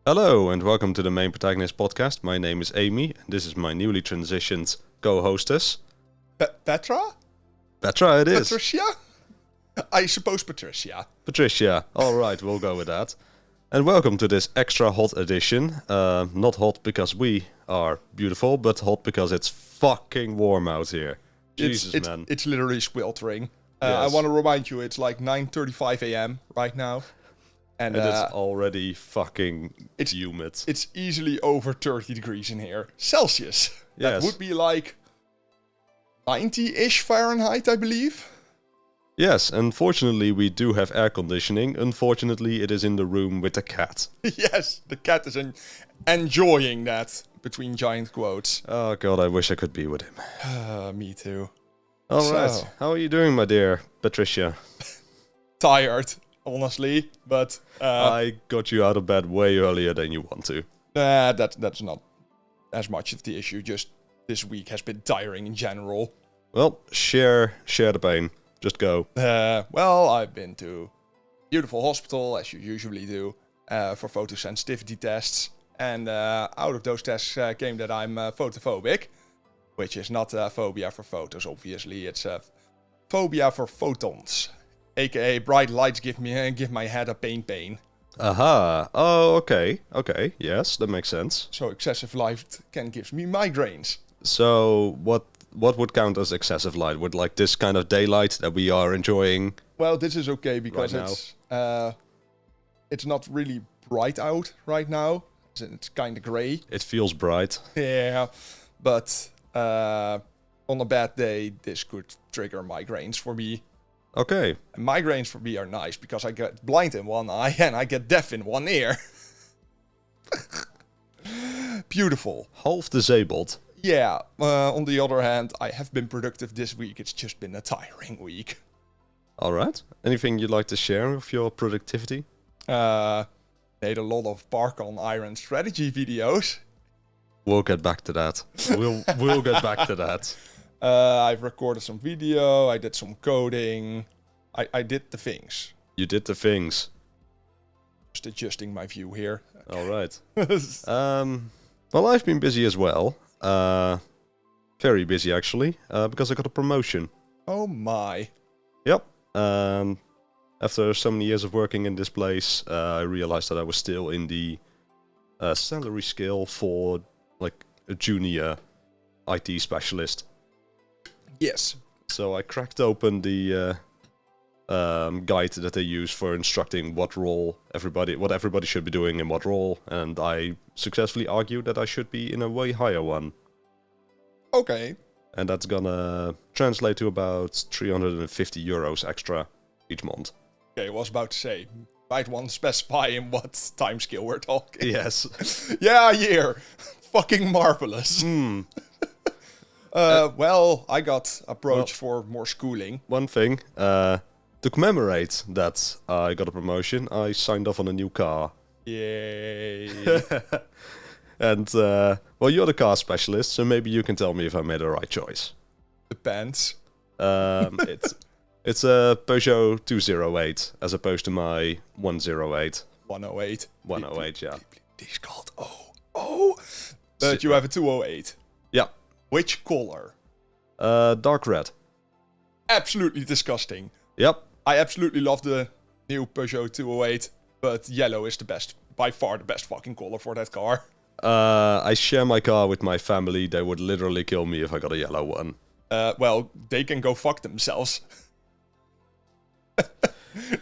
Hello and welcome to the Main Protagonist podcast. My name is Amy and this is my newly transitioned co-hostess. Petra? Petra it is. Patricia? I suppose Patricia. Patricia. Alright, we'll go with that. And welcome to this extra hot edition. Not hot because we are beautiful, but hot because it's fucking warm out here. Jesus, man. It's literally sweltering. Yes. I want to remind you, it's like 9:35 a.m. right now. And it's already fucking humid. It's easily over 30 degrees in here. Celsius. That Yes. would be like 90-ish Fahrenheit, I believe. Yes, unfortunately we do have air conditioning. Unfortunately it is in the room with the cat. Yes, the cat is enjoying that, between giant quotes. Oh god, I wish I could be with him. Me too. Alright, So. how are you doing, my dear Patricia? Tired, honestly, but I got you out of bed way earlier than you want to. that's not as much of the issue. Just this week has been tiring in general. Well, share the pain. Just go. Well, I've been to beautiful hospital, as you usually do, for photosensitivity tests. And out of those tests came that I'm photophobic, which is not a phobia for photos, obviously. It's a phobia for photons, aka bright lights give my head a pain. Aha. Oh, okay. Okay. Yes, that makes sense. So excessive light can give me migraines. So, what would count as excessive light? Would like this kind of daylight that we are enjoying? Well, this is okay because Right it's not really bright out right now. It's kind of grey. It feels bright. Yeah, but on a bad day, this could trigger migraines for me. Okay. And migraines for me are nice because I get blind in one eye and I get deaf in one ear. Beautiful. Half disabled. Yeah, on the other hand, I have been productive this week. It's just been a tiring week. All right. Anything you'd like to share of your productivity? Made a lot of Bark on Iron strategy videos. We'll get back to that. We'll get back to that. I've recorded some video. I did some coding. I did the things. You did the things. Just adjusting my view here. All right. Well, I've been busy as well. Very busy actually, because I got a promotion. Oh my. Yep. After so many years of working in this place, I realized that I was still in the salary scale for like a junior IT specialist. Yes. So I cracked open the guide that they use for instructing what everybody should be doing in what role, and I successfully argued that I should be in a way higher one. Okay. And that's gonna translate to about 350 euros extra each month. Okay, I was about to say, might want to specify in what time scale we're talking. Yes. Yeah, a year. Fucking marvelous. Well, I got approached for more schooling. One thing, to commemorate that I got a promotion, I signed off on a new car. Yay. And, well, you're the car specialist, so maybe you can tell me if I made the right choice. Depends. It's a Peugeot 208, as opposed to my 108. 108. 108, yeah. He's called but you have a 208. Yeah. Which color? Dark red. Absolutely disgusting. Yep. I absolutely love the new Peugeot 208, but yellow is the best, by far the best fucking color for that car. I share my car with my family. They would literally kill me if I got a yellow one. Well, they can go fuck themselves.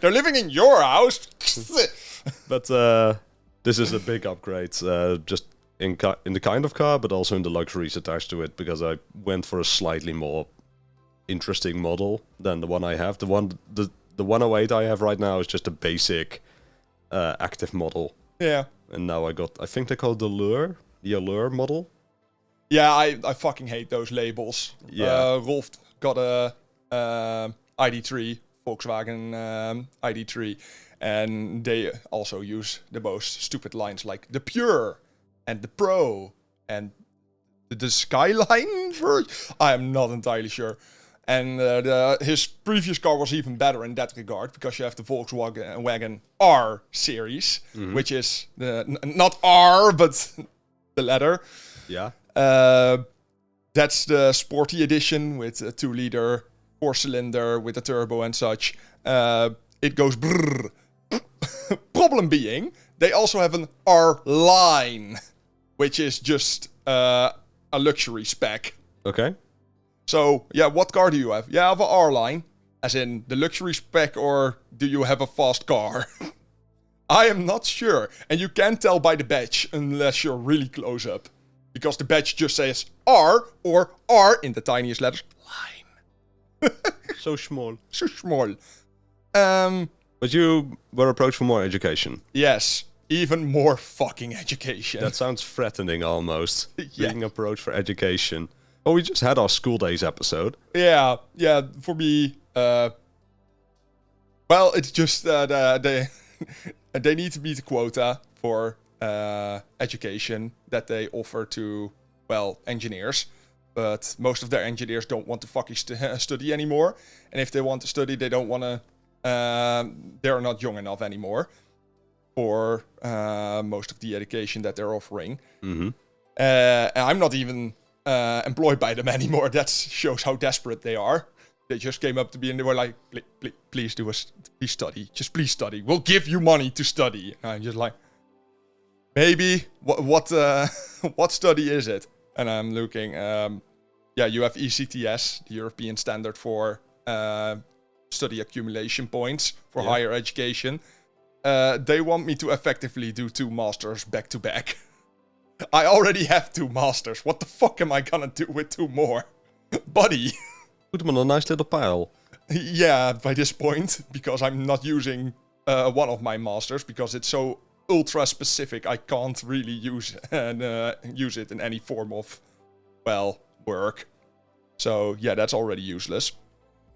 They're living in your house. But this is a big upgrade, just in the kind of car, but also in the luxuries attached to it, because I went for a slightly more interesting model than the one I have. The 108 I have right now is just a basic active model. Yeah. And now I think they call it the Allure model. Yeah, I fucking hate those labels. Yeah. Rolf got a ID3, Volkswagen ID3, and they also use the most stupid lines like the Pure and the Pro and the Skyline version. I am not entirely sure. And his previous car was even better in that regard, because you have the Volkswagen R series, which is not R, but the letter. Yeah. That's the sporty edition with a 2-liter 4-cylinder with a turbo and such. It goes brrr. Problem being, they also have an R line, which is just a luxury spec. Okay. So, yeah, what car do you have? Yeah, I have an R line, as in the luxury spec, or do you have a fast car? I am not sure. And you can't tell by the badge unless you're really close up. Because the badge just says R, or R in the tiniest letters, line. So small. So small. But you were approached for more education. Yes, even more fucking education. That sounds threatening almost. Yeah. Being approached for education. Well, we just had our school days episode. Yeah, for me, well, it's just they need to meet the quota for education that they offer to, well, engineers. But most of their engineers don't want to fucking study anymore. And if they want to study, they don't want to, they're not young enough anymore for most of the education that they're offering. Mm-hmm. And I'm not even employed by them anymore. That shows how desperate they are. They just came up to me and they were like, please do us, please study. Just please study. We'll give you money to study. And I'm just like, maybe, what study is it? And I'm looking, you have ECTS, the European standard for study accumulation points for higher education. They want me to effectively do 2 masters back to back. I already have 2 masters. What the fuck am I gonna do with 2 more? Buddy. Put them on a nice little pile. Yeah, by this point, because I'm not using one of my masters, because it's so ultra specific, I can't really use it in any form of, well, work. So yeah, that's already useless.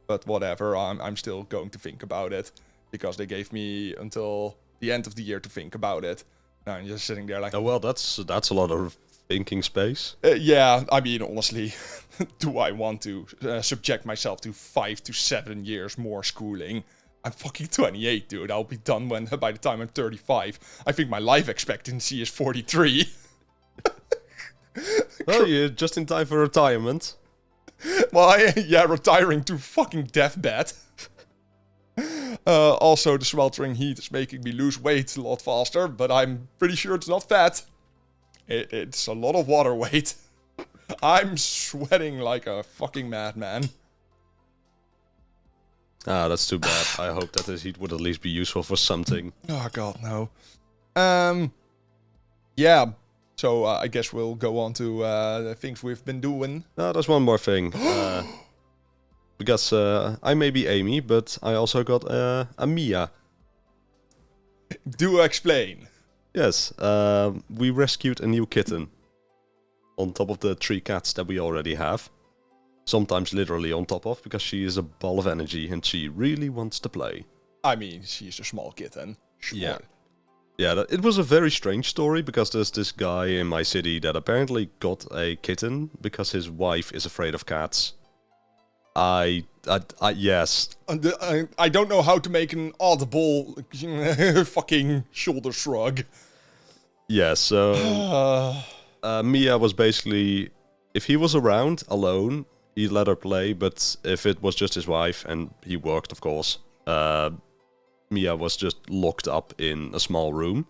But whatever, I'm still going to think about it, because they gave me until the end of the year to think about it. And I'm just sitting there like, Oh well, that's a lot of thinking space. yeah, I mean, honestly, do I want to subject myself to 5 to 7 years more schooling? I'm fucking 28, dude. I'll be done by the time I'm 35. I think my life expectancy is 43. Well, you're just in time for retirement. Well, retiring to fucking deathbed. Also, the sweltering heat is making me lose weight a lot faster, but I'm pretty sure it's not fat. It's a lot of water weight. I'm sweating like a fucking madman. Ah, that's too bad. I hope that this heat would at least be useful for something. Oh god, no. Yeah. So I guess we'll go on to the things we've been doing. There's one more thing. Because I may be Amy, but I also got a Mia. Do explain. Yes, we rescued a new kitten. On top of the 3 cats that we already have. Sometimes literally on top of, because she is a ball of energy and she really wants to play. I mean, she's a small kitten. Small. Yeah. Yeah, it was a very strange story, because there's this guy in my city that apparently got a kitten because his wife is afraid of cats. Yes. I don't know how to make an audible fucking shoulder shrug. Yeah, so Mia was basically, if he was around alone, he let her play, but if it was just his wife, and he worked, of course, Mia was just locked up in a small room.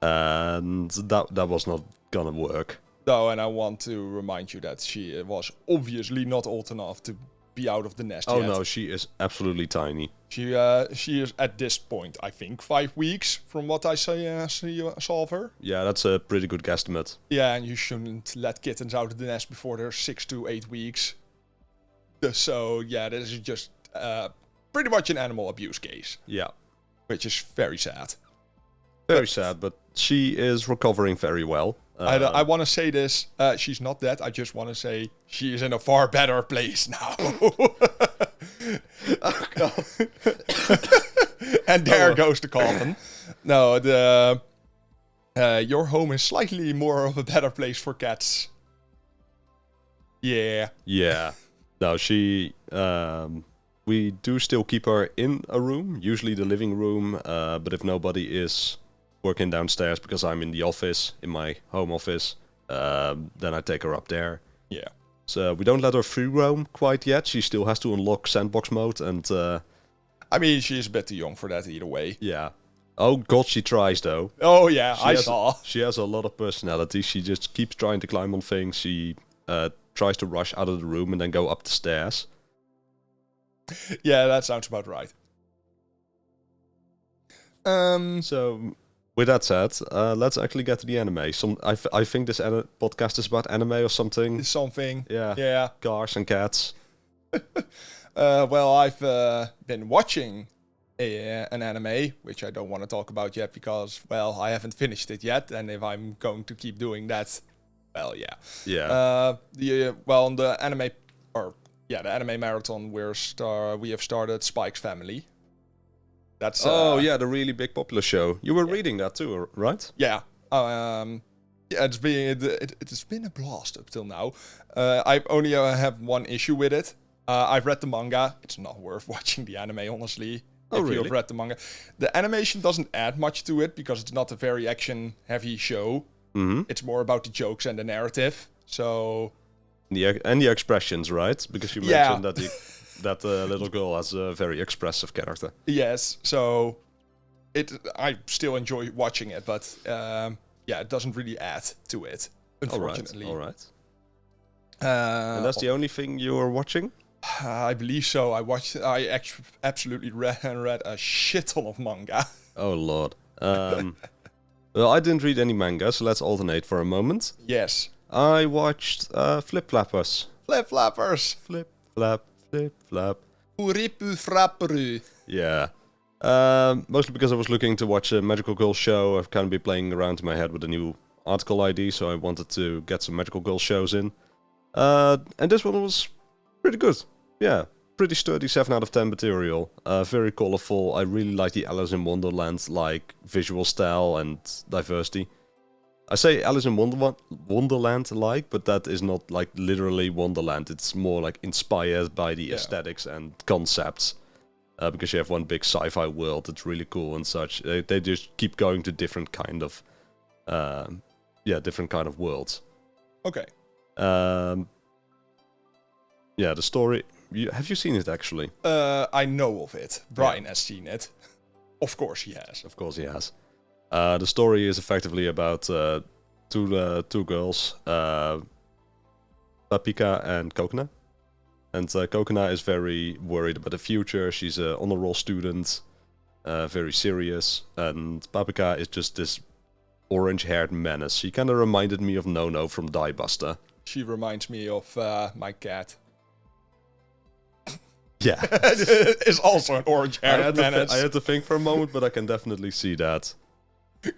And that was not gonna work. No, and I want to remind you that she was obviously not old enough to be out of the nest yet. Oh no, she is absolutely tiny. She is at this point, I think, 5 weeks from what I saw of her. Yeah, that's a pretty good guesstimate. Yeah, and you shouldn't let kittens out of the nest before they're 6 to 8 weeks. So yeah, this is just pretty much an animal abuse case. Yeah. Which is very sad. Very sad, but she is recovering very well. I want to say this. She's not dead. I just want to say she is in a far better place now. Oh, God. And there goes the coffin. No, your home is slightly more of a better place for cats. Yeah. Yeah. No, we do still keep her in a room, usually the living room, but if nobody is working downstairs because I'm in the office, in my home office, then I take her up there. Yeah. So we don't let her free roam quite yet. She still has to unlock sandbox mode and... I mean, she's a bit too young for that either way. yeah. Oh god, she tries though. Oh yeah, I saw. She has a lot of personality. She just keeps trying to climb on things. She tries to rush out of the room and then go up the stairs. Yeah, that sounds about right. So, with that said, let's actually get to the anime. I think this podcast is about anime or something. Something. Yeah. Yeah. Cars and cats. Well, I've been watching an anime, which I don't want to talk about yet because, well, I haven't finished it yet. And if I'm going to keep doing that, well, yeah. Yeah. On the anime, the anime marathon, we have started Spike's Family. That's the really big popular show. You were reading that too, right? Yeah. It's been a blast up till now. I only have one issue with it. I've read the manga. It's not worth watching the anime, honestly. Oh, if really? you've read the manga. The animation doesn't add much to it because it's not a very action-heavy show. Mm-hmm. It's more about the jokes and the narrative. So... And the expressions, right? Because you mentioned that little girl has a very expressive character. Yes, so... I still enjoy watching it, but... it doesn't really add to it, unfortunately. All right. And that's the only thing you were watching? I believe so. I absolutely read a shit ton of manga. Oh lord. Well, I didn't read any manga, so let's alternate for a moment. Yes. I watched Flip Flappers. Flip Flappers. Flip flap, flip flap. Uripu frapperu. Yeah. Mostly because I was looking to watch a Magical Girl show. I've kind of been playing around in my head with a new article ID, so I wanted to get some Magical Girl shows in. And this one was pretty good. Yeah, pretty sturdy 7 out of 10 material. Very colorful. I really like the Alice in Wonderland like visual style and diversity. I say Alice in Wonderland like, but that is not like literally Wonderland. It's more like inspired by the aesthetics and concepts. Because you have one big sci-fi world that's really cool and such. They just keep going to different kind of worlds. Okay. The story. Have you seen it actually? I know of it. Brian has seen it. Of course he has. Of course he has. The story is effectively about two girls, Papika and Kokona. And Kokona is very worried about the future. She's an honor roll student, very serious. And Papika is just this orange-haired menace. She kind of reminded me of Nono from Die Buster. She reminds me of my cat. Yeah. It's also an orange-haired menace. I had to think for a moment, but I can definitely see that.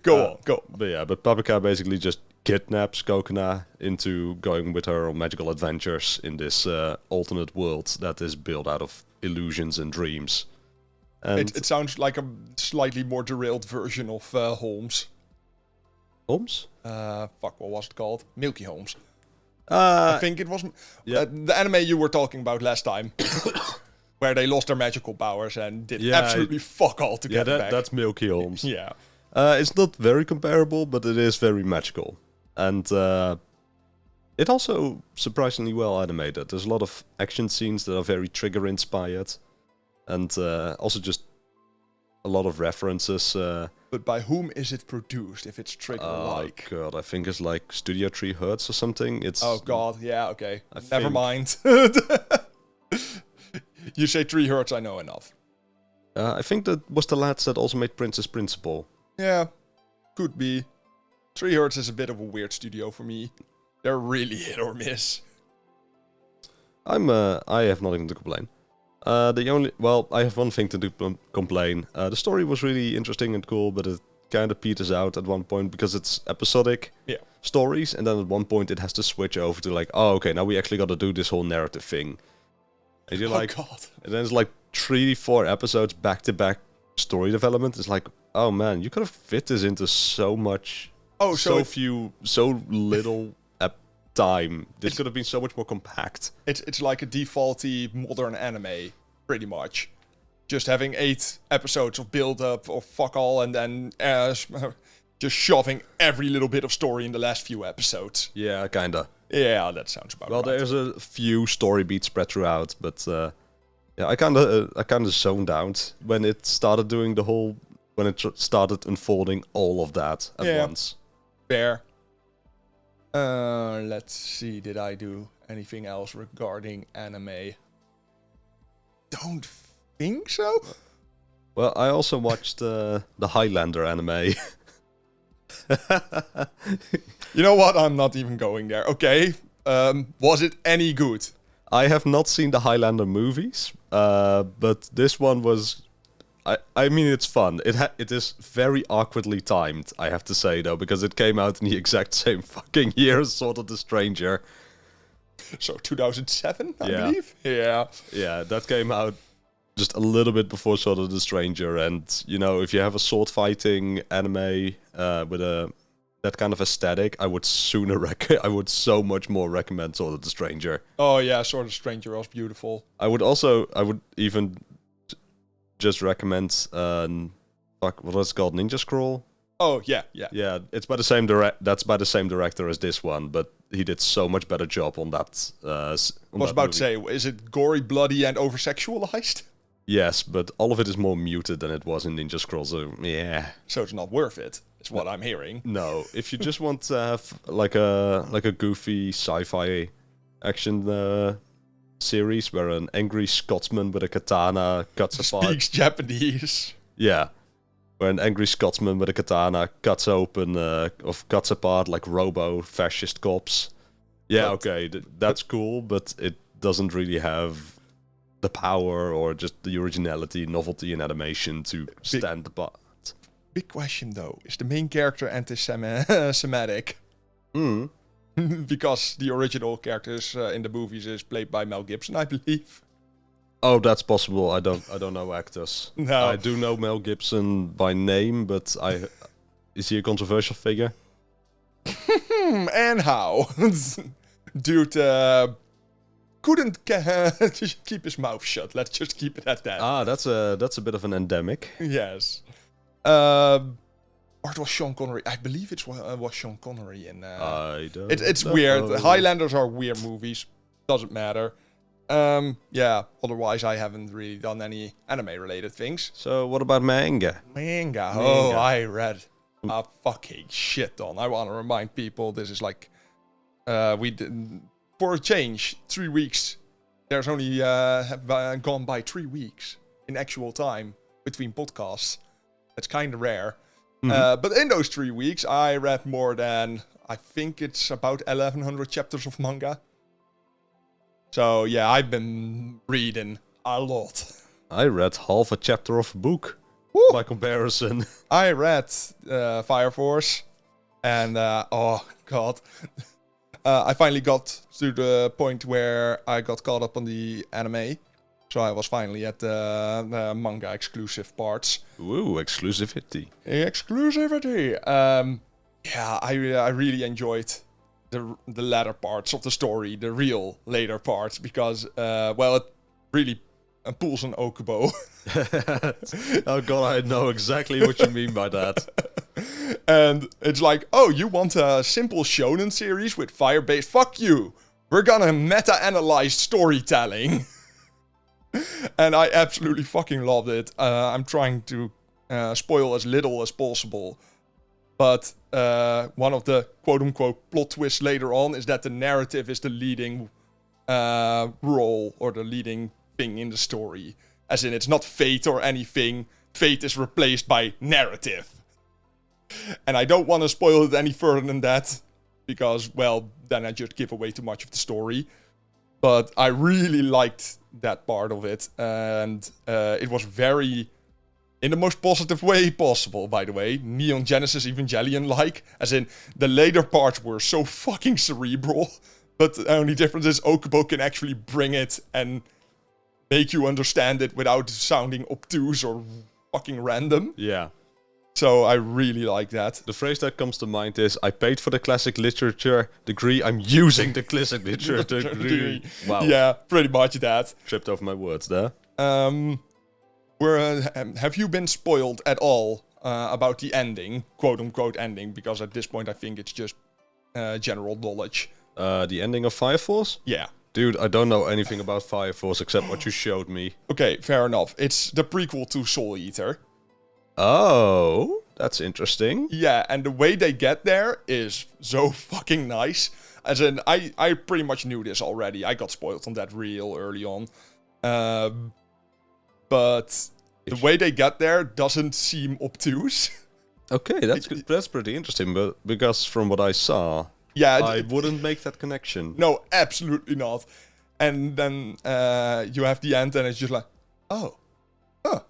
Go on. But Papika basically just kidnaps Kokona into going with her on magical adventures in this alternate world that is built out of illusions and dreams. And it sounds like a slightly more derailed version of Holmes. Holmes? What was it called? Milky Holmes. I I think it was the anime you were talking about last time. Where they lost their magical powers and did absolutely fuck all to get back. That's Milky Holmes. Yeah. It's not very comparable, but it is very magical. And it also surprisingly well animated. There's a lot of action scenes that are very trigger-inspired. And also just a lot of references. But by whom is it produced, if it's trigger-like? Oh god, I think it's like Studio Tree Hertz or something. Oh god, yeah, okay. Never think- mind. You say 3 Hertz, I know enough. I think that was the lads that also made Princess Principal. Yeah, could be. 3 Hertz is a bit of a weird studio for me. They're really hit or miss. I have nothing to complain. I have one thing to complain. The story was really interesting and cool, but it kind of peters out at one point because it's episodic stories, and then at one point it has to switch over to like, oh, okay, now we actually got to do this whole narrative thing. And you're like, God. And then it's like 3-4 episodes back-to-back story development. It's like, oh man, you could have fit this into so much, so little time. This could have been so much more compact. It's like a defaulty modern anime, pretty much. Just having 8 episodes of build-up or fuck all, and then just shoving every little bit of story in the last few episodes. Yeah, kinda. Yeah, that sounds about right. Well, there's a few story beats spread throughout, but yeah, I kinda zoned out when it started doing when it started unfolding all of that at once. Fair. Let's see, did I do anything else regarding anime? Don't think so. Well, I also watched the Highlander anime. You know what? I'm not even going there. Okay. Was it any good? I have not seen the Highlander movies, but this one was... I mean, it's fun. It is very awkwardly timed, I have to say, though, because it came out in the exact same fucking year as Sword of the Stranger. So 2007, I believe? Yeah. Yeah, that came out just a little bit before Sword of the Stranger, and, you know, if you have a sword fighting anime with that kind of aesthetic, I would so much more recommend Sword of the Stranger. Oh yeah, Sword of the Stranger was beautiful. I would even just recommend what was it called, Ninja Scroll? Oh yeah. Yeah, it's by the same that's by the same director as this one, but he did so much better job on that. I was about to say, is it gory, bloody, and over-sexualized? Yes, but all of it is more muted than it was in Ninja Scroll, so yeah. So it's not worth it, is what I'm hearing. No, if you just want to have like a goofy sci-fi action series where an angry Scotsman with a katana cuts apart... Speaks Japanese. Yeah. Where an angry Scotsman with a katana cuts apart like robo-fascist cops. Yeah, okay, that's cool, but it doesn't really have the power or just the originality, novelty, and animation to stand apart. Big question, though. Is the main character anti-Semitic? Because the original characters in the movies is played by Mel Gibson, I believe. Oh, that's possible. I don't know actors. No. I do know Mel Gibson by name, but is he a controversial figure? And how? Dude couldn't keep his mouth shut. Let's just keep it at that. Ah, that's a bit of an endemic. Yes. Or it was Sean Connery. I believe it was Sean Connery in... I don't It's know. weird. The Highlanders are weird movies. Doesn't matter. Yeah, otherwise I haven't really done any anime-related things. So what about manga? Manga. Oh, I read a fucking shit ton. I want to remind people, this is like... we did, for a change, 3 weeks. There's only gone by 3 weeks in actual time between podcasts. It's kind of rare. But in those 3 weeks, I read more than, I think it's about 1,100 chapters of manga. So yeah, I've been reading a lot. I read half a chapter of a book. Woo! By comparison. I read Fire Force, and oh god. I finally got to the point where I got caught up on the anime. So I was finally at the manga exclusive parts. Ooh, exclusivity. Exclusivity. Yeah, I really enjoyed the latter parts of the story, the real later parts, because well, it really pulls an Okubo. Oh god, I know exactly what you mean by that. And it's like, oh, you want a simple shonen series with fire-based? Fuck you. We're gonna meta-analyze storytelling. And I absolutely fucking loved it. I'm trying to spoil as little as possible. But one of the quote-unquote plot twists later on is that the narrative is the leading role or the leading thing in the story. As in, it's not fate or anything. Fate is replaced by narrative. And I don't want to spoil it any further than that. Because, well, then I just give away too much of the story. But I really liked that part of it. And it was very... in the most positive way possible, by the way. Neon Genesis Evangelion-like. As in, the later parts were so fucking cerebral. But the only difference is Okubo can actually bring it and make you understand it without sounding obtuse or fucking random. Yeah. So I really like that. The phrase that comes to mind is, I paid for the classic literature degree, I'm using the classic literature degree. Wow. Yeah, pretty much that. Tripped over my words there. Have you been spoiled at all about the ending, quote-unquote ending? Because at this point I think it's just general knowledge. The ending of Fire Force? Yeah. Dude, I don't know anything about Fire Force except what you showed me. Okay, fair enough. It's the prequel to Soul Eater. Oh, that's interesting. Yeah, and the way they get there is so fucking nice. As in, I pretty much knew this already. I got spoiled on that real early on. But the way they get there doesn't seem obtuse. Okay, that's pretty interesting, but because from what I saw, yeah, I wouldn't make that connection. No, absolutely not. And then you have the end, and it's just like, oh, huh.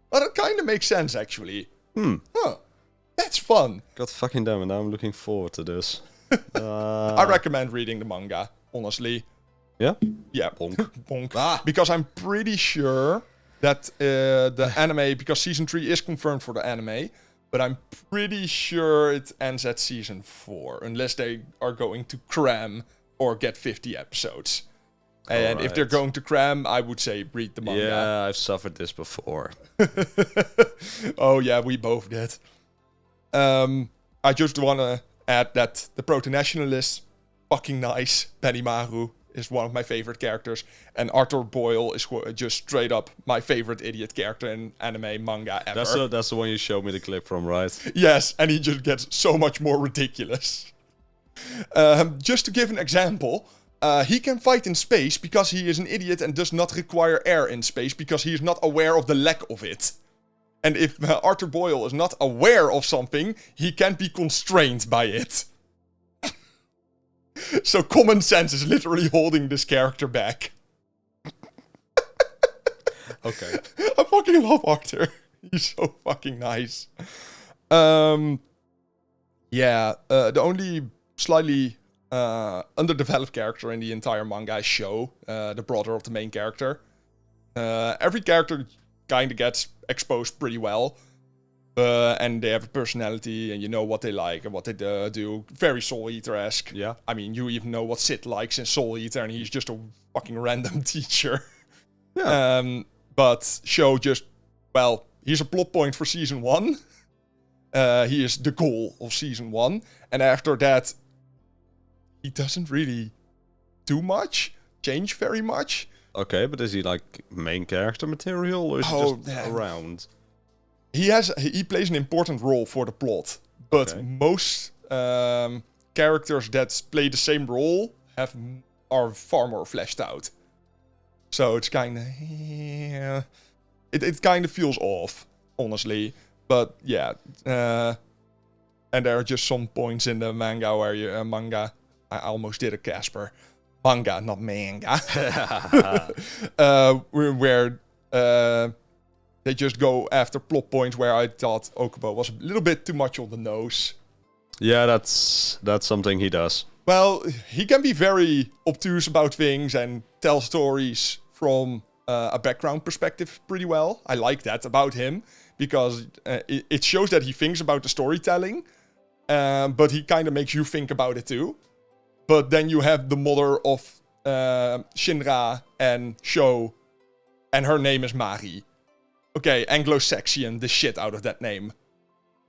Well, that kind of makes sense, actually. Huh. That's fun. God fucking damn it, now I'm looking forward to this. I recommend reading the manga, honestly. Yeah? Yeah. Bonk. Bonk. Because I'm pretty sure that the anime, because season 3 is confirmed for the anime, but I'm pretty sure it ends at season 4, unless they are going to cram or get 50 episodes. And if they're going to cram, I would say read the manga. Yeah, I've suffered this before. Oh yeah, we both did. I just want to add that the Protagonist, fucking nice. Benimaru is one of my favorite characters. And Arthur Boyle is just straight up my favorite idiot character in anime, manga ever. That's the one you showed me the clip from, right? Yes, and he just gets so much more ridiculous. Just to give an example... he can fight in space because he is an idiot and does not require air in space because he is not aware of the lack of it. And if Arthur Boyle is not aware of something, he can't be constrained by it. So common sense is literally holding this character back. Okay. I fucking love Arthur. He's so fucking nice. Yeah, the only slightly... underdeveloped character in the entire manga is Sho, the brother of the main character. Every character kind of gets exposed pretty well. And they have a personality, and you know what they like and what they do. Very Soul Eater-esque. Yeah. I mean, you even know what Sid likes in Soul Eater, and he's just a fucking random teacher. Yeah. But Sho just, well, he's a plot point for season 1. He is the goal of season 1. And after that... he doesn't really do much, change very much. Okay, but is he like main character material or is he just around? He plays an important role for the plot, but most characters that play the same role are far more fleshed out. So it's kind of it kind of feels off, honestly. But yeah, and there are just some points in the manga where you manga. I almost did a Casper. Manga, not manga. Where they just go after plot points where I thought Okubo was a little bit too much on the nose. Yeah, that's something he does. Well, he can be very obtuse about things and tell stories from a background perspective pretty well. I like that about him, because it shows that he thinks about the storytelling, but he kind of makes you think about it too. But then you have the mother of Shinra and Sho, and her name is Mari. Okay, Anglo-Saxon the shit out of that name.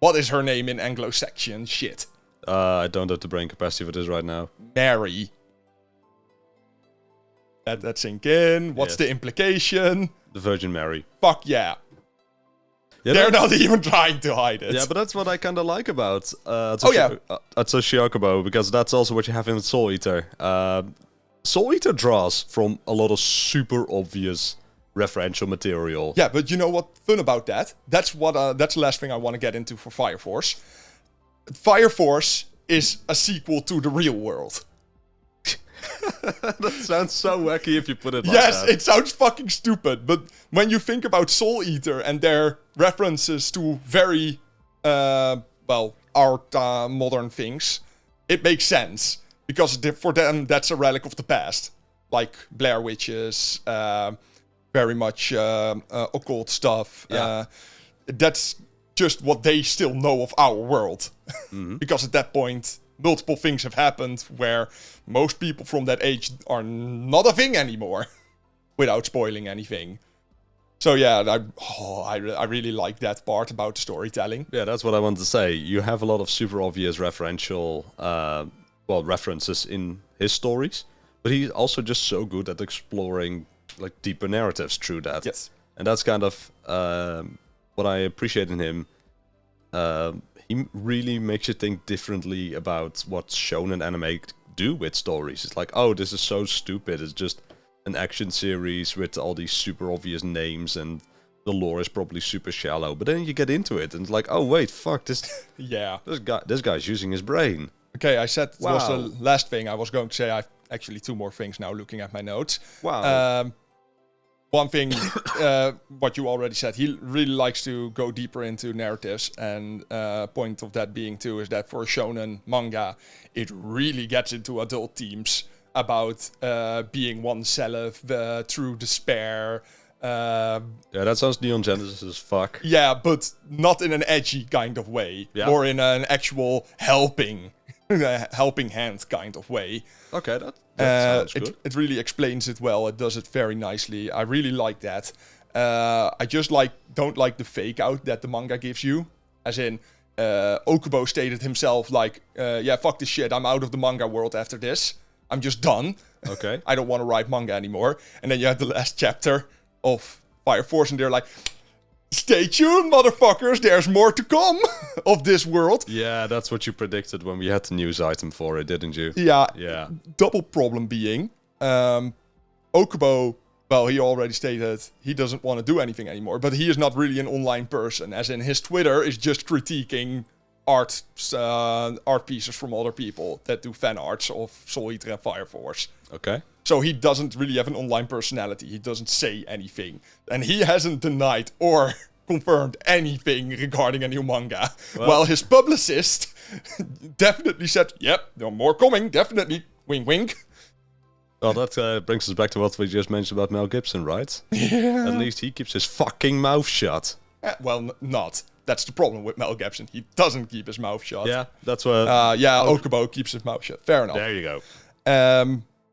What is her name in Anglo-Saxon shit? I don't have the brain capacity for this right now. Mary. That sink in. What's the implication? The Virgin Mary. Fuck yeah. They're not even trying to hide it. Yeah, but that's what I kind of like about Atsushi Okubo, because that's also what you have in Soul Eater. Soul Eater draws from a lot of super obvious referential material. Yeah, but you know what's fun about that? That's the last thing I want to get into for Fire Force. Fire Force is a sequel to the real world. That sounds so wacky if you put it like yes, that. It sounds fucking stupid, but when you think about Soul Eater and their references to very, modern things, it makes sense. Because for them, that's a relic of the past. Like Blair Witches, very much occult stuff. Yeah. That's just what they still know of our world. Because at that point, multiple things have happened where most people from that age are not a thing anymore, without spoiling anything. So yeah, I really like that part about the storytelling. Yeah, that's what I wanted to say. You have a lot of super obvious referential, references in his stories, but he's also just so good at exploring like deeper narratives through that. Yes. And that's kind of what I appreciate in him. He really makes you think differently about what shonen anime do with stories. It's like, oh, this is so stupid. It's just an action series with all these super obvious names, and the lore is probably super shallow. But then you get into it, and it's like, oh wait, fuck this. Yeah. This guy's using his brain. Okay, I said Wow. was the last thing I was going to say. I've actually 2 more things now. Looking at my notes. Wow. One thing, what you already said, he really likes to go deeper into narratives, and point of that being too is that for shonen manga, it really gets into adult themes about being oneself, true despair. Yeah, that sounds Neon Genesis as fuck. Yeah, but not in an edgy kind of way, Yeah. more in an actual helping hand kind of way. Okay, that sounds good. It really explains it well. It does it very nicely. I really like that. I just don't like the fake out that the manga gives you. As in, Okubo stated himself like, yeah, fuck this shit. I'm out of the manga world after this. I'm just done. Okay. I don't want to write manga anymore. And then you have the last chapter of Fire Force, and they're like, stay tuned, motherfuckers. There's more to come of this world. Yeah, that's what you predicted when we had the news item for it, didn't you? Yeah. Yeah. Double problem being, Okubo, well, he already stated he doesn't want to do anything anymore, but he is not really an online person, as in his Twitter is just critiquing art pieces from other people that do fan arts of Soul Eater and Fire Force. Okay. So he doesn't really have an online personality. He doesn't say anything. And he hasn't denied or confirmed anything regarding a new manga. While his publicist definitely said, yep, there are more coming, definitely. Wink, wink. Well, that brings us back to what we just mentioned about Mel Gibson, right? Yeah. At least he keeps his fucking mouth shut. Well, not. That's the problem with Mel Gibson. He doesn't keep his mouth shut. Yeah, that's what... Okubo keeps his mouth shut. Fair enough. There you go.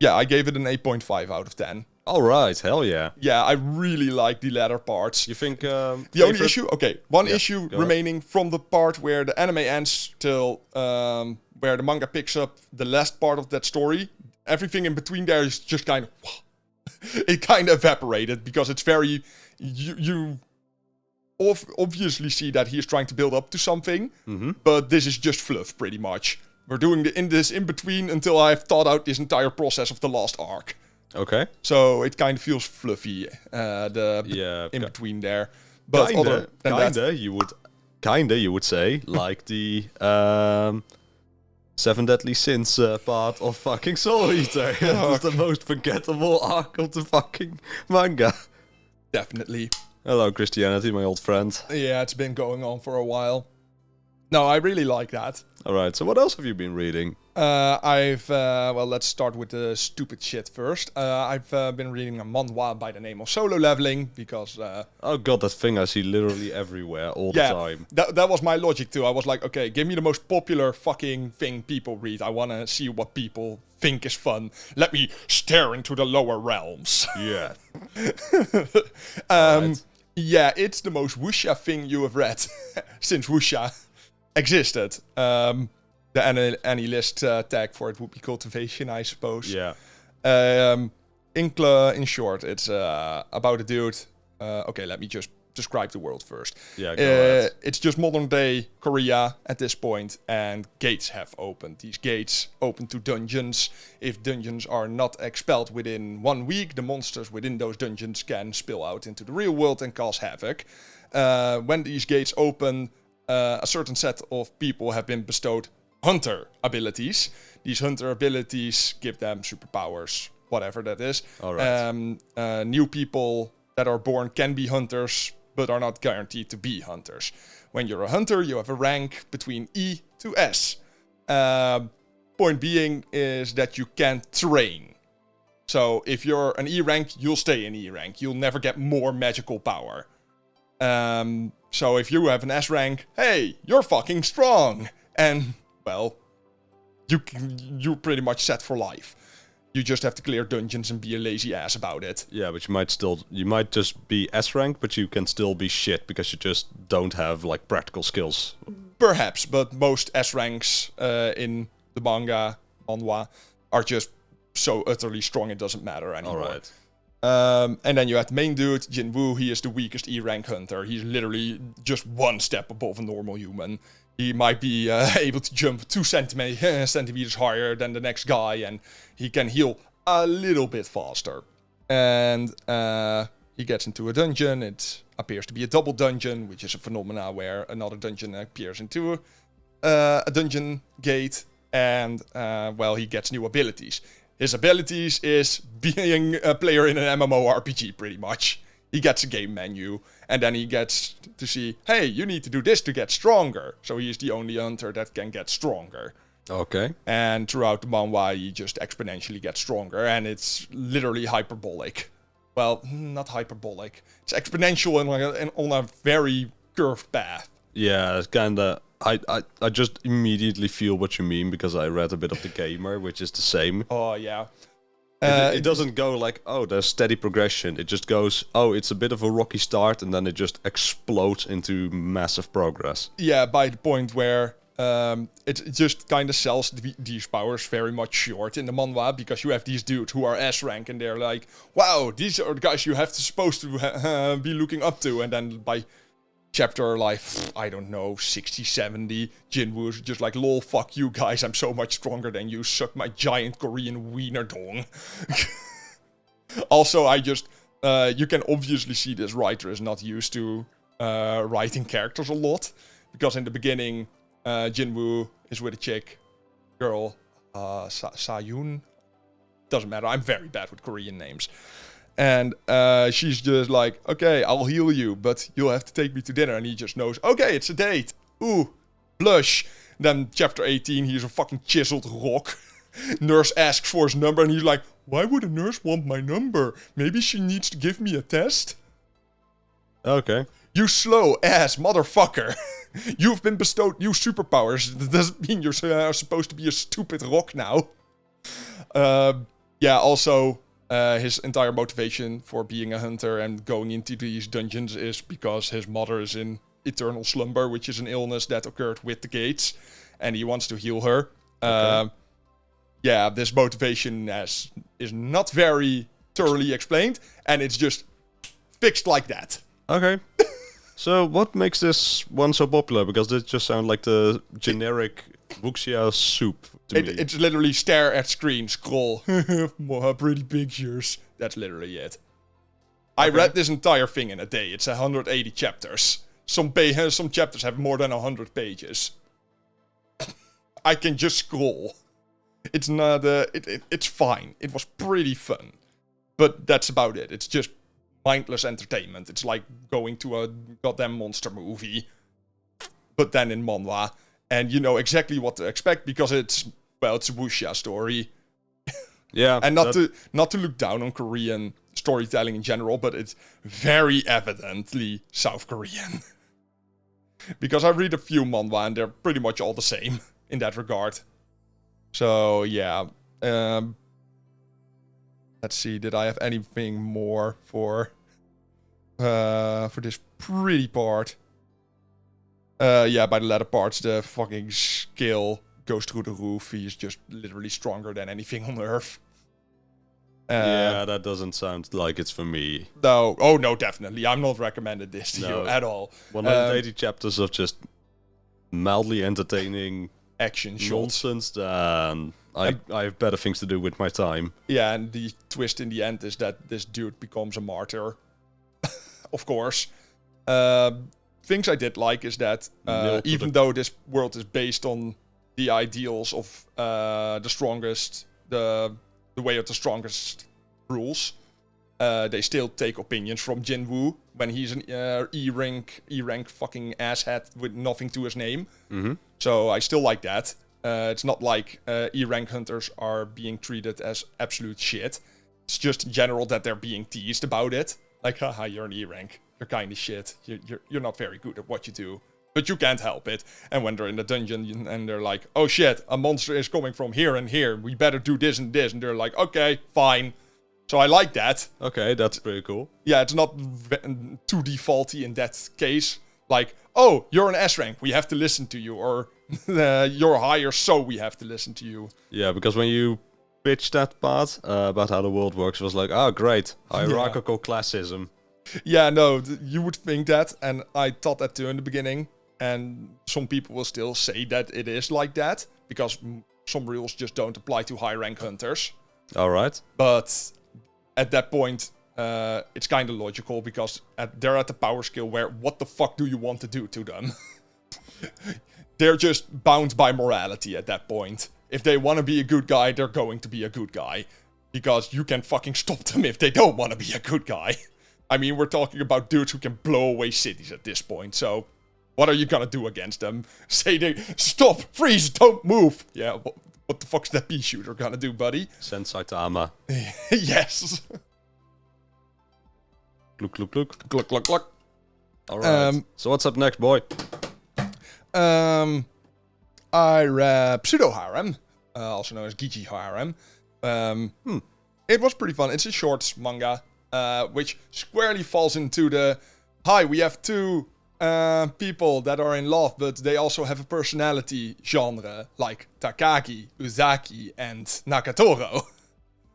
Yeah, I gave it an 8.5 out of 10. All right, hell yeah. Yeah, I really like the latter parts. You think... The only issue... Okay, one issue remaining from the part where the anime ends till where the manga picks up the last part of that story. Everything in between there is just kind of... it kind of evaporated because it's very... You obviously see that he is trying to build up to something, but this is just fluff, pretty much. We're doing this in between until I've thought out this entire process of the last arc. Okay. So it kind of feels fluffy, in between there. But other than that, you would say, like the 7 Deadly Sins part of fucking Soul Eater. It's the most forgettable arc of the fucking manga. Definitely. Hello, Christianity, my old friend. Yeah, it's been going on for a while. No, I really like that. Alright, so what else have you been reading? Let's start with the stupid shit first. I've been reading a manhwa by the name of Solo Leveling, because... oh god, that thing I see literally everywhere, all the time. That was my logic too. I was like, okay, give me the most popular fucking thing people read. I want to see what people think is fun. Let me stare into the lower realms. Yeah. Right. Yeah, it's the most wuxia thing you have read since wuxia existed. The AnyList tag for it would be cultivation, I suppose. Yeah. In short, it's about a dude. Okay, let me just describe the world first. Yeah, go ahead. It's just modern day Korea at this point, and gates have opened. These gates open to dungeons. If dungeons are not expelled within 1 week, the monsters within those dungeons can spill out into the real world and cause havoc. When these gates open, a certain set of people have been bestowed hunter abilities. These hunter abilities give them superpowers, whatever that is. All right. New people that are born can be hunters, but are not guaranteed to be hunters. When you're a hunter, you have a rank between E to S. Point being is that you can train. So if you're an E rank, you'll stay in E rank. You'll never get more magical power. So if you have an S rank, hey, you're fucking strong. And, well, you're pretty much set for life. You just have to clear dungeons and be a lazy ass about it. Yeah, but you might just be S rank, but you can still be shit because you just don't have like practical skills. Perhaps, but most S ranks in the manhwa, are just so utterly strong it doesn't matter anymore. Alright. And then you have the main dude, Jinwoo. He is the weakest E rank hunter. He's literally just one step above a normal human. He might be able to jump 2 centimeters higher than the next guy, and he can heal a little bit faster. And he gets into a dungeon. It appears to be a double dungeon, which is a phenomena where another dungeon appears into a dungeon gate, and, well, he gets new abilities. His abilities is being a player in an MMORPG, pretty much. He gets a game menu, and then he gets to see, hey, you need to do this to get stronger. So he is the only hunter that can get stronger. Okay. And throughout the manhwa, he just exponentially gets stronger, and it's literally hyperbolic. Well, not hyperbolic. It's exponential and on a very curved path. Yeah, it's kinda... I just immediately feel what you mean because I read a bit of The Gamer, which is the same. Oh, yeah. It doesn't go like, oh, there's steady progression. It just goes, oh, it's a bit of a rocky start, and then it just explodes into massive progress. Yeah, by the point where it just kind of sells these powers very much short in the manhwa, because you have these dudes who are S rank, and they're like, wow, these are the guys you have to supposed to be looking up to, and then by chapter, like, I don't know, 60, 70, Jinwoo's just like, lol, fuck you guys, I'm so much stronger than you, suck my giant Korean wiener dong. Also, you can obviously see this writer is not used to writing characters a lot, because in the beginning, Jinwoo is with a chick, girl, Sayun, doesn't matter, I'm very bad with Korean names. And she's just like, okay, I'll heal you, but you'll have to take me to dinner. And he just knows, okay, it's a date. Ooh, blush. Then chapter 18, he's a fucking chiseled rock. Nurse asks for his number, and he's like, why would a nurse want my number? Maybe she needs to give me a test? Okay. You slow ass motherfucker. You've been bestowed new superpowers. That doesn't mean you're supposed to be a stupid rock now. Yeah, also... his entire motivation for being a hunter and going into these dungeons is because his mother is in eternal slumber, which is an illness that occurred with the gates, and he wants to heal her. Okay. Yeah, this motivation is not very thoroughly explained, and it's just fixed like that. Okay. So what makes this one so popular? Because this just sounds like the generic Wuxia soup to me. It's literally stare at screen, scroll, pretty pictures. That's literally it. Okay. I read this entire thing in a day. It's 180 chapters. Some chapters have more than 100 pages. I can just scroll. It's not. It's fine. It was pretty fun, but that's about it. It's just mindless entertainment. It's like going to a goddamn monster movie, but then in manhwa. And you know exactly what to expect because it's a wuxia story. Yeah. And not to look down on Korean storytelling in general, but it's very evidently South Korean. Because I read a few manhwa and they're pretty much all the same in that regard. So yeah. Let's see, did I have anything more for this pretty part? Yeah, by the latter parts, the fucking skill goes through the roof. He's just literally stronger than anything on Earth. Yeah, that doesn't sound like it's for me. No, oh no, definitely. I'm not recommending this to you at all. 180 chapters of just mildly entertaining action shots. Nonsense, then I have better things to do with my time. Yeah, and the twist in the end is that this dude becomes a martyr. Of course. Things I did like is that even though this world is based on the ideals of the strongest, the way of the strongest rules, they still take opinions from Jinwoo when he's an E-rank fucking asshat with nothing to his name. Mm-hmm. So I still like that. It's not like E-rank hunters are being treated as absolute shit. It's just in general that they're being teased about it. Like, haha, you're an E-rank. you're kind of shit. You're not very good at what you do. But you can't help it. And when they're in the dungeon and they're like, oh shit, a monster is coming from here and here. We better do this and this. And they're like, okay, fine. So I like that. Okay, that's pretty cool. Yeah, it's not too defaulty in that case. Like, oh, you're an S rank, we have to listen to you. Or you're higher, so we have to listen to you. Yeah, because when you pitched that part about how the world works, it was like, oh, great. Hierarchical classism. Yeah, no, you would think that. And I thought that too in the beginning. And some people will still say that it is like that. Because some rules just don't apply to high rank hunters. All right. But at that point, it's kind of logical because they're at the power scale where what the fuck do you want to do to them? They're just bound by morality at that point. If they want to be a good guy, they're going to be a good guy. Because you can fucking stop them if they don't want to be a good guy. I mean, we're talking about dudes who can blow away cities at this point, so what are you gonna do against them? Say they, stop, freeze, don't move! Yeah, what the fuck's that pea shooter gonna do, buddy? Send Saitama. Yes! Look, look, look. Gluck, gluck, gluck. Alright. So what's up next, boy? I read Pseudo Harem, also known as Gigi Harem. It was pretty fun. It's a short manga, which squarely falls into the, hi, we have two people that are in love, but they also have a personality genre, like Takagi, Uzaki, and Nagatoro.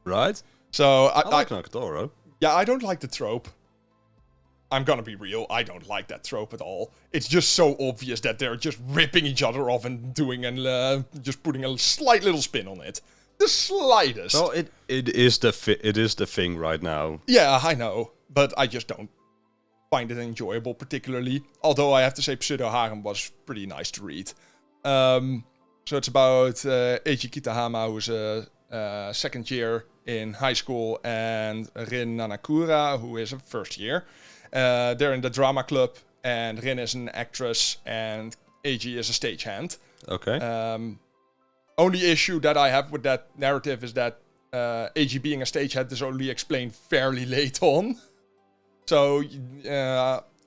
Right. So I like Nagatoro. Yeah, I don't like the trope. I'm gonna be real, I don't like that trope at all. It's just so obvious that they're just ripping each other off and doing and just putting a slight little spin on it. The slightest. Well, it is the thing right now. Yeah, I know, but I just don't find it enjoyable particularly. Although I have to say Pseudo Harem was pretty nice to read. So it's about Eiji Kitahama, who's a second year in high school, and Rin Nanakura, who is a first year. They're in the drama club, and Rin is an actress, and Eiji is a stagehand. Okay. Only issue that I have with that narrative is that Eiji being a stagehand is only explained fairly late on. So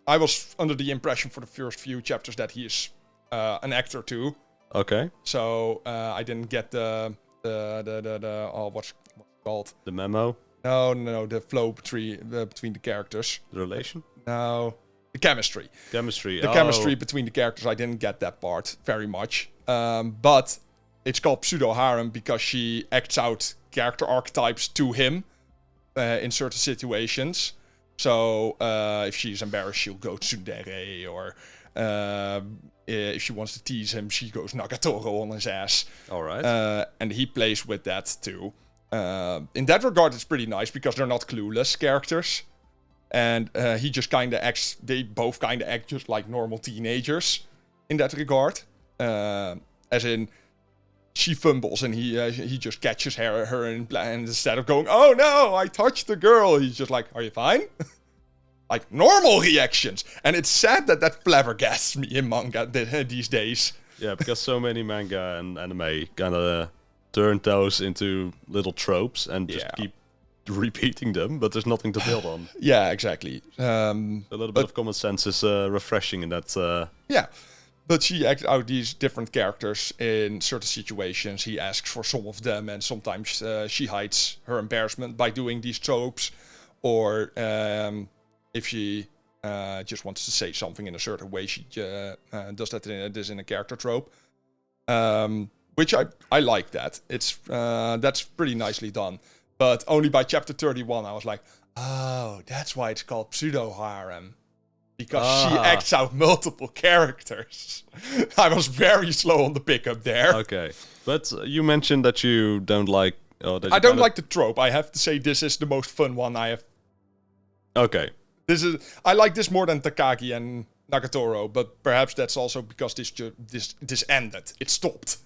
I was under the impression for the first few chapters that he is an actor too. Okay. So I didn't get the what's it called? The memo? No, the flow between the characters. The relation? No, the chemistry. Chemistry. The chemistry between the characters, I didn't get that part very much. But it's called Pseudo Harem because she acts out character archetypes to him in certain situations. So if she's embarrassed, she'll go tsundere, or if she wants to tease him, she goes Nagatoro on his ass. All right. And he plays with that too. In that regard, it's pretty nice because they're not clueless characters. And he just kind of acts, they both kind of act just like normal teenagers in that regard. As in, she fumbles and he just catches her and instead of going, oh no, I touched the girl, he's just like, are you fine? Like normal reactions. And it's sad that flabbergasts me in manga these days. Yeah, because so many manga and anime kind of turn those into little tropes and just keep repeating them, but there's nothing to build on. Yeah, exactly. A little bit of common sense is refreshing in that. Yeah. But she acts out these different characters in certain situations. He asks for some of them, and sometimes she hides her embarrassment by doing these tropes. Or if she just wants to say something in a certain way, she does that in a character trope. Which I like that. It's that's pretty nicely done. But only by chapter 31, I was like, oh, that's why it's called Pseudo Harem. Because she acts out multiple characters. I was very slow on the pickup there. Okay. But you mentioned that you don't like... I don't like the trope. I have to say this is the most fun one I have. Okay. I like this more than Takagi and Nagatoro, but perhaps that's also because this ended. It stopped.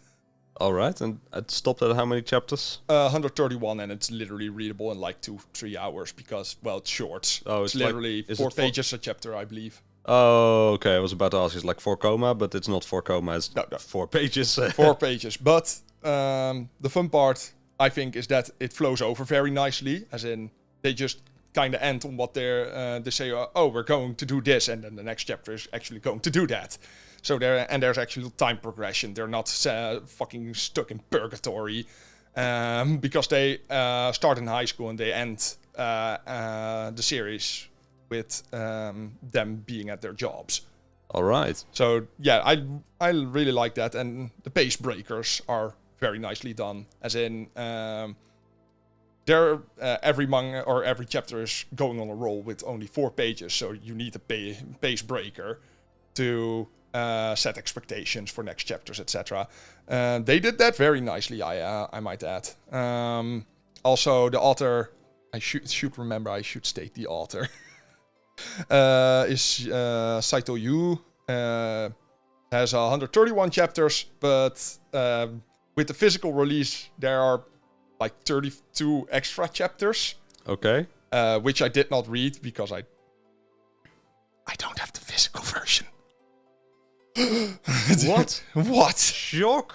All right, and it stopped at how many chapters? 131, and it's literally readable in like 2-3 hours because, well, it's short. Oh, it's literally 4 pages a chapter, I believe. Oh, okay. I was about to ask, it's like 4 comma, but it's not 4 comma. It's 4 pages. 4 pages. But the fun part, I think, is that it flows over very nicely. As in, they just kind of end on what they say. Oh, we're going to do this, and then the next chapter is actually going to do that. So there's actually time progression. They're not fucking stuck in purgatory, because they start in high school and they end the series with them being at their jobs. All right. So yeah, I really like that, and the pace breakers are very nicely done. As in, every manga or every chapter is going on a roll with only 4 pages, so you need a pace breaker to set expectations for next chapters, etc. They did that very nicely, I might add. Also, the author, I should remember, I should state the author. Is Saito Yu. Has 131 chapters, but with the physical release, there are like 32 extra chapters. Okay. Which I did not read because I don't have the physical version. What? What? Shock.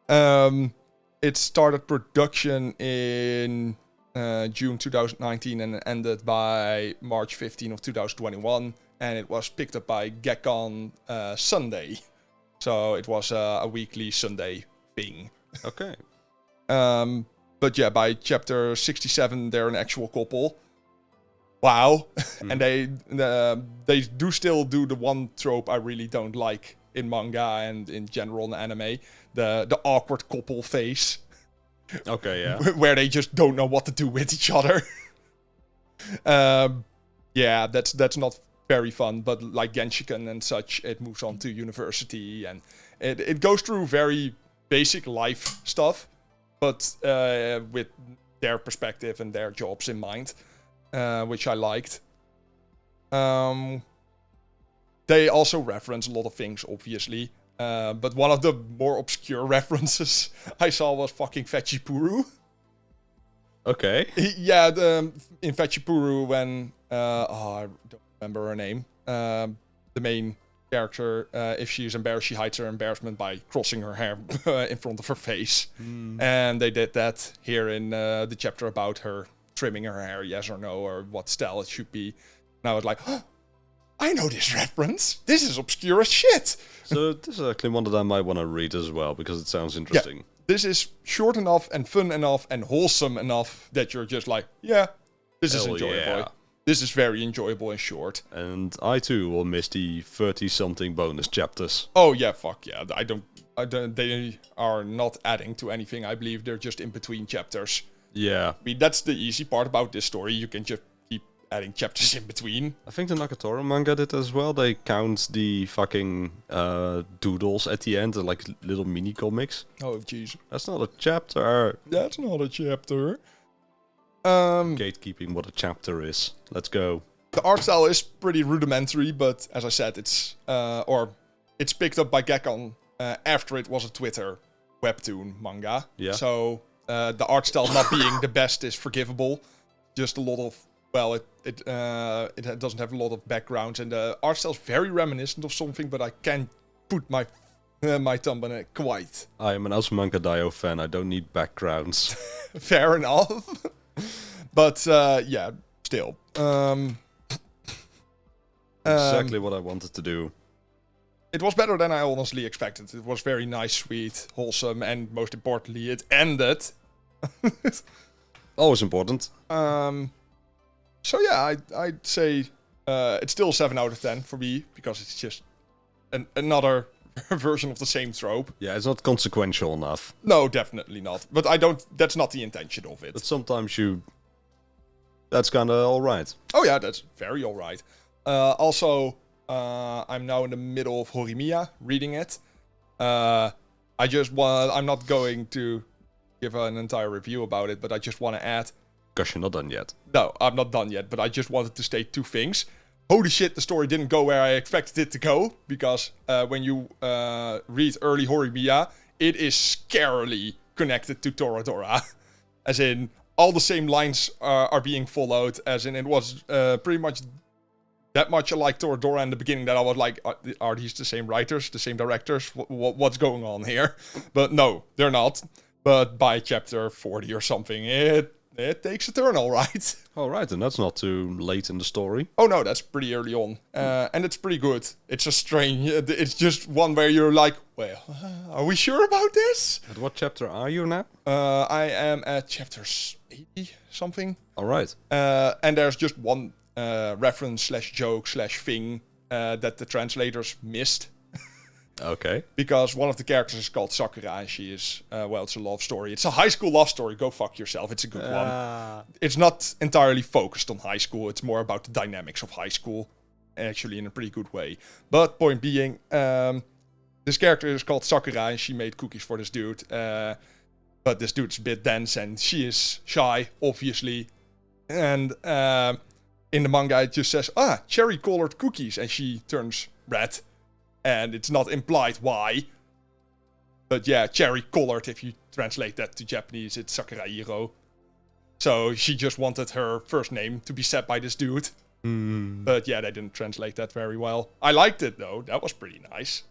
It started production in June 2019 and ended by March 15 of 2021, and it was picked up by Gekkan Sunday, so it was a weekly Sunday thing. Okay. But yeah, by chapter 67 they're an actual couple. Wow. And they do still do the one trope I really don't like in manga and in general in anime, the awkward couple face. Okay, yeah. Where they just don't know what to do with each other. Yeah, that's not very fun, but like Genshiken and such, it moves on to university, and it goes through very basic life stuff, but with their perspective and their jobs in mind, which I liked. They also reference a lot of things, obviously. But one of the more obscure references I saw was fucking Fetchipuru. Okay. Yeah, in Fetchipuru, when I don't remember her name. The main character, if she's embarrassed, she hides her embarrassment by crossing her hair in front of her face. And they did that here in the chapter about her trimming her hair, yes or no, or what style it should be. And I was like, oh, I know this reference. This is obscure as shit. So this is actually one that I might want to read as well, because it sounds interesting. Yeah, this is short enough and fun enough and wholesome enough that you're just like, yeah, this is enjoyable. Yeah. This is very enjoyable and short. And I too will miss the 30-something bonus chapters. Oh yeah, fuck yeah. I don't. They are not adding to anything. I believe they're just in between chapters. Yeah. I mean, that's the easy part about this story. You can just keep adding chapters in between. I think the Nagatoro manga did as well. They count the fucking doodles at the end, like little mini comics. Oh jeez. That's not a chapter. That's not a chapter. Gatekeeping what a chapter is. Let's go. The art style is pretty rudimentary, but as I said, it's picked up by Gekkan after it was a Twitter webtoon manga. Yeah. So the art style not being the best is forgivable. Just a lot of it doesn't have a lot of backgrounds, and the art style is very reminiscent of something, but I can't put my thumb on it quite. I am an Asumanga Daioh fan. I don't need backgrounds. Fair enough. But yeah, still. Exactly what I wanted to do. It was better than I honestly expected. It was very nice, sweet, wholesome, and most importantly, it ended. Always important. So yeah, I'd say it's still 7 out of 10 for me, because it's just another version of the same trope. Yeah, it's not consequential enough. No, definitely not. But that's not the intention of it. But sometimes that's kind of alright. Oh yeah, that's very alright. Also, I'm now in the middle of Horimiya, reading it. I'm not going to give an entire review about it, but I just want to add... Because you're not done yet. No, I'm not done yet, but I just wanted to state 2 things. Holy shit, the story didn't go where I expected it to go, because when you read early Horimiya, it is scarily connected to Toradora. As in, all the same lines are being followed, as in it was pretty much that much alike Toradora in the beginning that I was like, are these the same writers, the same directors? What's going on here? But no, they're not. But by chapter 40 or something, it it takes a turn, all right. All right, and that's not too late in the story. Oh no, that's pretty early on, and it's pretty good. It's a strange. It's just one where you're like, well, are we sure about this? At what chapter are you now? I am at chapter 80 something. All right. And there's just one reference / joke / thing that the translators missed. Okay. Because one of the characters is called Sakura, and she is, it's a love story. It's a high school love story. Go fuck yourself. It's a good one. It's not entirely focused on high school. It's more about the dynamics of high school, actually, in a pretty good way. But point being, this character is called Sakura, and she made cookies for this dude. But this dude's a bit dense, and she is shy, obviously. And in the manga, it just says, cherry-colored cookies, and she turns red. And it's not implied why. But yeah, cherry-colored, if you translate that to Japanese, it's Sakurahiro. So she just wanted her first name to be said by this dude. But yeah, they didn't translate that very well. I liked it, though. That was pretty nice.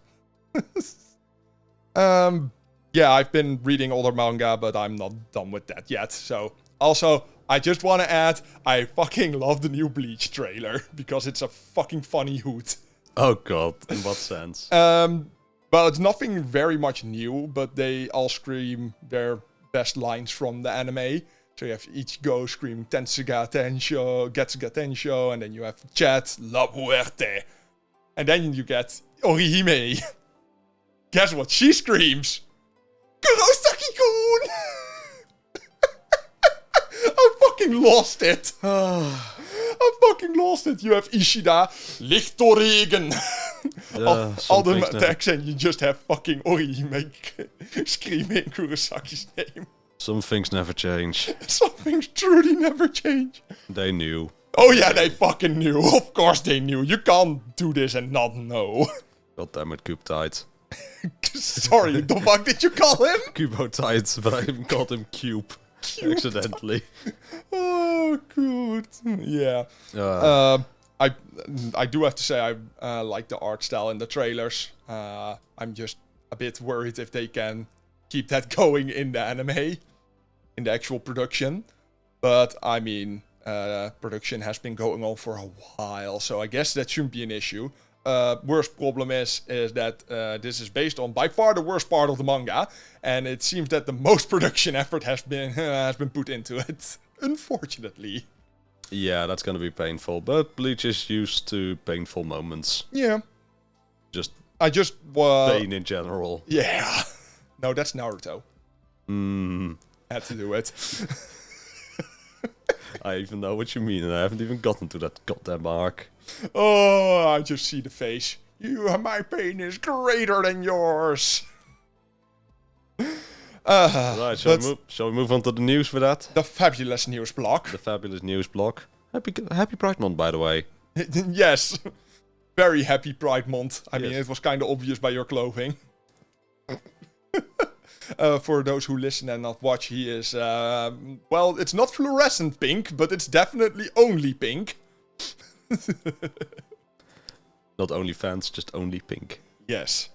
Yeah, I've been reading older manga, but I'm not done with that yet. So, also, I just want to add, I fucking love the new Bleach trailer. Because it's a fucking funny hoot. Oh god, in what sense? Well, it's nothing very much new, but they all scream their best lines from the anime. So you have Ichigo screaming Tensuga Tensho, Getsuga Tensho, and then you have Chat, La Muerte. And then you get Orihime. Guess what she screams? Kurosaki-kun! I fucking lost it. I fucking lost it. You have Ishida, Lichtoregen. All the attacks, and you just have fucking Orihime screaming Kurosaki's name. Some things never change. Some things truly never change. They knew. Oh yeah, they fucking knew. Of course they knew. You can't do this and not know. God damn it, Cube Tight. Sorry, the fuck did you call him? Cubo Tight, but I even called him Cube. Accidentally. Oh, good. Yeah. I do have to say I like the art style in the trailers. I'm just a bit worried if they can keep that going in the anime, in the actual production. But I mean, production has been going on for a while, so I guess that shouldn't be an issue. Worst problem is that this is based on by far the worst part of the manga, and it seems that the most production effort has been put into it, unfortunately. Yeah, that's gonna be painful, but Bleach is used to painful moments. Yeah. I just pain pain in general. Yeah. No, that's Naruto. Had to do it. I even know what you mean, and I haven't even gotten to that goddamn arc. Oh, I just see the face. My pain is greater than yours. Right, shall we move on to the news for that? The fabulous news block. The fabulous news block. Happy Pride Month, by the way. Yes. Very happy Pride Month. I mean, it was kind of obvious by your clothing. For those who listen and not watch, he is, it's not fluorescent pink, but it's definitely only pink. Not only fans, just only pink. Yes.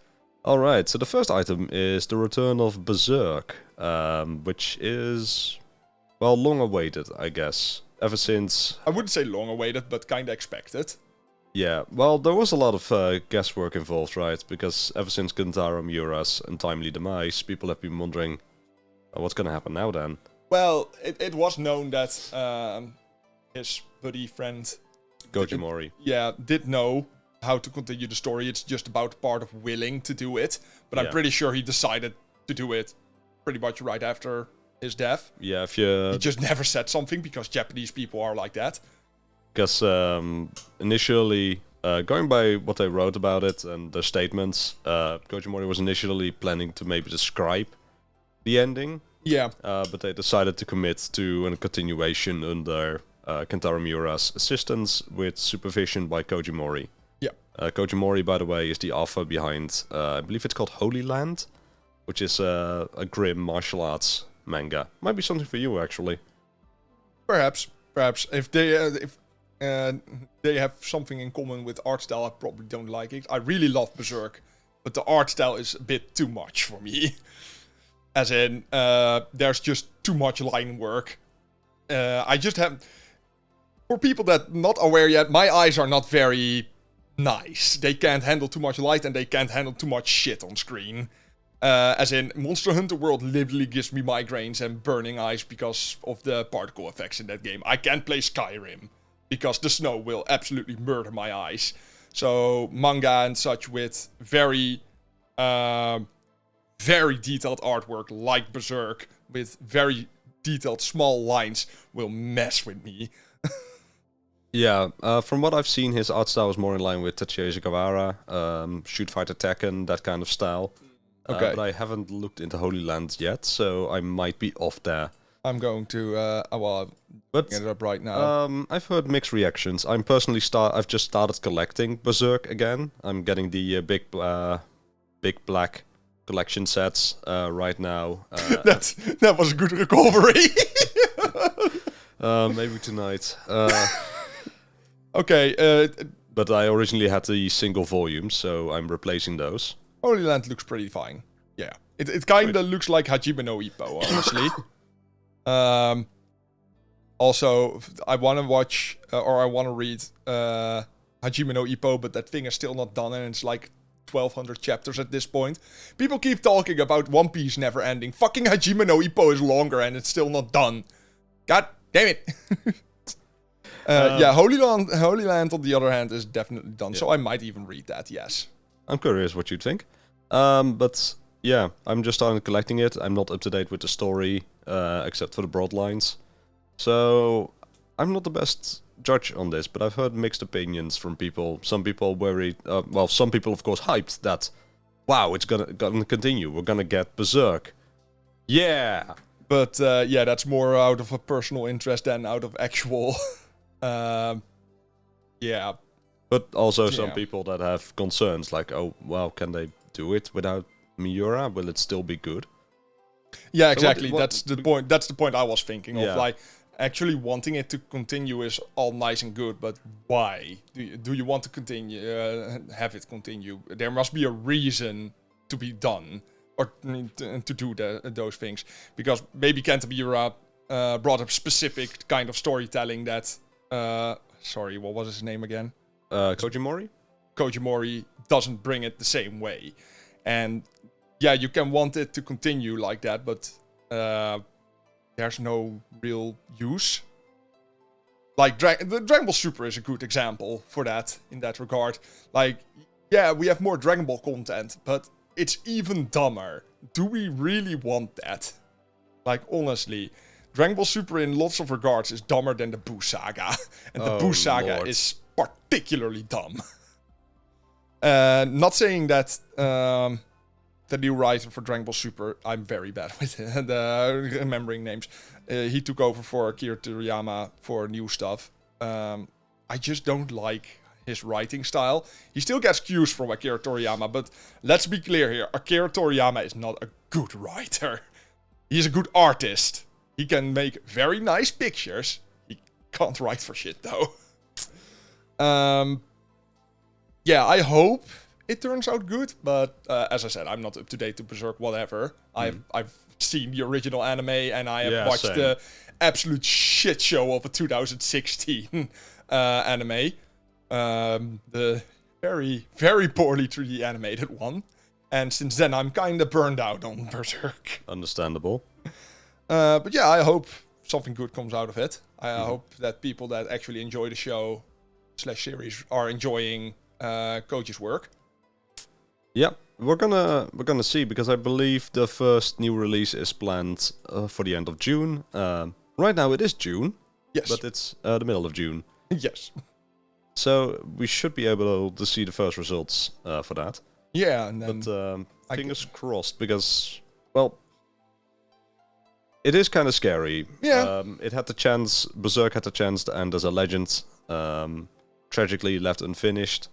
Alright, so the first item is the return of Berserk, which is, long awaited, I guess. Ever since... I wouldn't say long awaited, but kinda expected. Yeah, well, there was a lot of guesswork involved, right? Because ever since Kentaro Miura's untimely demise, people have been wondering, what's gonna happen now then? Well, it was known that his buddy friend... Goji Mori. Yeah, did know how to continue the story. It's just about part of willing to do it. But I'm pretty sure he decided to do it pretty much right after his death. Yeah, if you... He just never said something, because Japanese people are like that. Because initially, going by what they wrote about it and the statements, Goji Mori was initially planning to maybe describe the ending. Yeah. But they decided to commit to a continuation under Kentaro Miura's assistance with supervision by Koji Mori. Yeah. Koji Mori, by the way, is the author behind, I believe it's called Holy Land, which is a grim martial arts manga. Might be something for you, actually. Perhaps. If they have something in common with art style, I probably don't like it. I really love Berserk, but the art style is a bit too much for me. As in, there's just too much line work. I just have... For people that not aware yet, my eyes are not very nice. They can't handle too much light and they can't handle too much shit on screen. As in, Monster Hunter World literally gives me migraines and burning eyes because of the particle effects in that game. I can't play Skyrim because the snow will absolutely murder my eyes. So manga and such with very, very detailed artwork like Berserk with very detailed small lines will mess with me. Yeah, from what I've seen, his art style is more in line with Tetsuya Kawara, Shoot Fighter Tekken, that kind of style. Okay. But I haven't looked into Holy Land yet, so I might be off there. I'm going to, I'm get it up right now. I've heard mixed reactions. I'm personally I've just started collecting Berserk again. I'm getting the big black collection sets right now. That was a good recovery. Maybe tonight. Okay. But I originally had the single volume, so I'm replacing those. Holy Land looks pretty fine. Yeah. It kind of looks like Hajime no Ippo, honestly. Also, I want to watch, or I want to read Hajime no Ippo, but that thing is still not done, and it's like 1,200 chapters at this point. People keep talking about One Piece never ending. Fucking Hajime no Ippo is longer, and it's still not done. God damn it. Yeah, Holy Land, on the other hand, is definitely done, so I might even read that, yes. I'm curious what you'd think. But yeah, I'm just starting collecting it. I'm not up to date with the story, except for the broad lines. So I'm not the best judge on this, but I've heard mixed opinions from people. Some people worried, some people of course hyped that, wow, it's gonna continue. We're gonna get Berserk. Yeah. But yeah, that's more out of a personal interest than out of actual. Yeah. But also some people that have concerns, like, oh, well, can they do it without Miura? Will it still be good? Yeah, exactly. That's the point. That's the point I was thinking of. Yeah. Like, actually wanting it to continue is all nice and good, but why? Do you want to continue? Have it continue? There must be a reason to be done or to do those things. Because maybe Cantabura brought up specific kind of storytelling that. Sorry, what was his name again? Kojimori? Kojimori doesn't bring it the same way. And yeah, you can want it to continue like that, but there's no real use. Like, the Dragon Ball Super is a good example for that, in that regard. Like, yeah, we have more Dragon Ball content, but it's even dumber. Do we really want that? Like, honestly, Dragon Ball Super in lots of regards is dumber than the Buu Saga. And the Buu Saga is particularly dumb. Not saying that the new writer for Dragon Ball Super, I'm very bad with remembering names. He took over for Akira Toriyama for new stuff. I just don't like his writing style. He still gets cues from Akira Toriyama, but let's be clear here. Akira Toriyama is not a good writer. He's a good artist. He can make very nice pictures. He can't write for shit, though. Yeah, I hope it turns out good, but as I said, I'm not up to date to Berserk, whatever. I've seen the original anime, and I have watched the absolute shit show of a 2016 anime. The very, very poorly 3D animated one. And since then, I'm kind of burned out on Berserk. Understandable. But yeah, I hope something good comes out of it. I hope that people that actually enjoy the show / series are enjoying Koji's work. Yeah, we're gonna see, because I believe the first new release is planned for the end of June. Right now it is June. Yes. But it's the middle of June. Yes. So we should be able to see the first results for that. Yeah, and then... But fingers crossed, because, well, it is kind of scary. Yeah. Berserk had the chance to end as a legend, tragically left unfinished.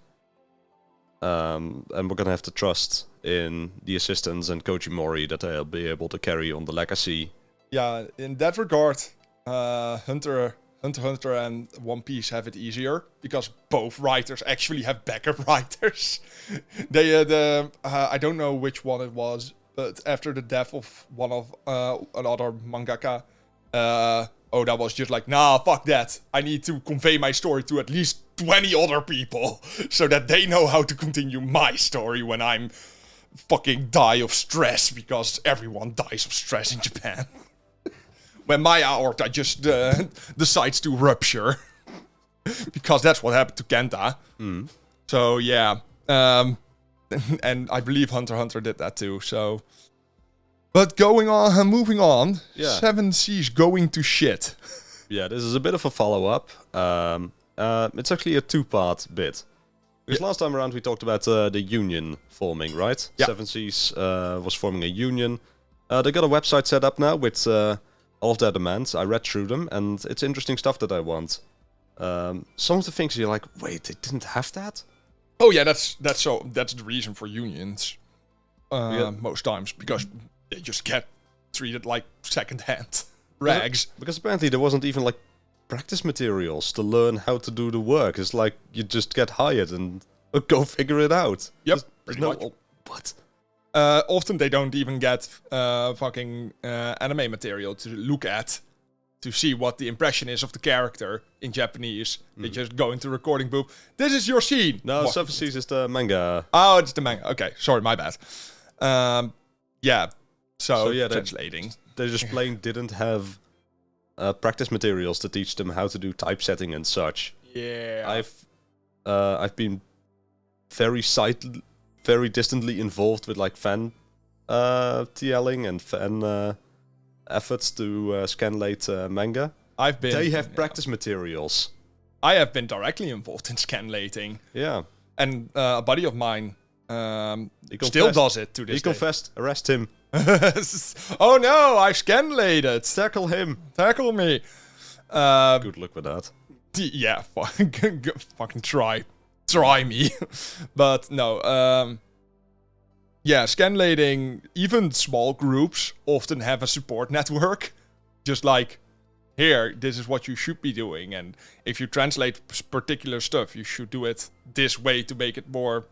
And we're gonna have to trust in the assistants and Kojimori that they'll be able to carry on the legacy. Yeah, in that regard, Hunter x Hunter and One Piece have it easier, because both writers actually have backup writers. They had, I don't know which one it was, but after the death of one of another mangaka, Oda was just like, nah, fuck that. I need to convey my story to at least 20 other people so that they know how to continue my story when I'm fucking die of stress, because everyone dies of stress in Japan. When my aorta just decides to rupture. Because that's what happened to Kenta. So, yeah. And I believe Hunter x Hunter did that too, so... But moving on, Yeah. 7 Seas going to shit. Yeah, this is a bit of a follow-up. It's actually a two-part bit. Because last time around we talked about the union forming, right? Yeah. 7 Seas was forming a union. They got a website set up now with all of their demands. I read through them, and it's interesting stuff that I want. Some of the things you're like, wait, they didn't have that? Oh yeah, that's the reason for unions. Most times, because they just get treated like second-hand rags. Because apparently there wasn't even like practice materials to learn how to do the work. It's like you just get hired and go figure it out. Yep, There's pretty no much. what? Often they don't even get fucking anime material to look at to see what the impression is of the character in Japanese. They just go into recording booth. This is your scene. No, What? 7 Seas is the manga. Oh, it's the manga. Okay, sorry, my bad. Yeah. So yeah, translating. They just plain didn't have practice materials to teach them how to do typesetting and such. Yeah. I've been very distantly involved with like fan TLing and fan efforts to scanlate manga. They have practice materials. I have been directly involved in scanlating. Yeah. And a buddy of mine still confessed. does it to this He day. confessed. Arrest him. Oh no, I've scanlated. Tackle him. Tackle me. Good luck with that. Yeah, fucking try me. But no, yeah, scanlating, even small groups often have a support network. Just like, here, this is what you should be doing. And if you translate particular stuff, you should do it this way to make it more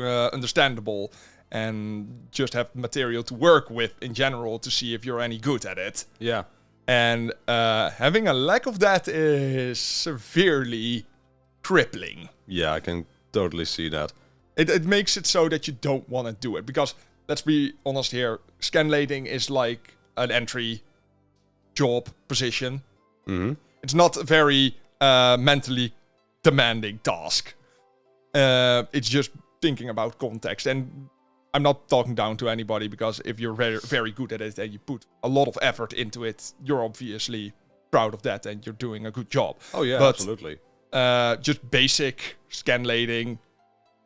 understandable. And just have material to work with in general to see if you're any good at it. Yeah. And having a lack of that is severely crippling. Yeah, I can totally see that. It makes it so that you don't want to do it. Because, let's be honest here, scanlating is like an entry job position. Mm-hmm. It's not a very mentally demanding task. It's just thinking about context. And I'm not talking down to anybody, because if you're very, very good at it and you put a lot of effort into it, you're obviously proud of that and you're doing a good job. Oh yeah, But, absolutely. Just basic scanlating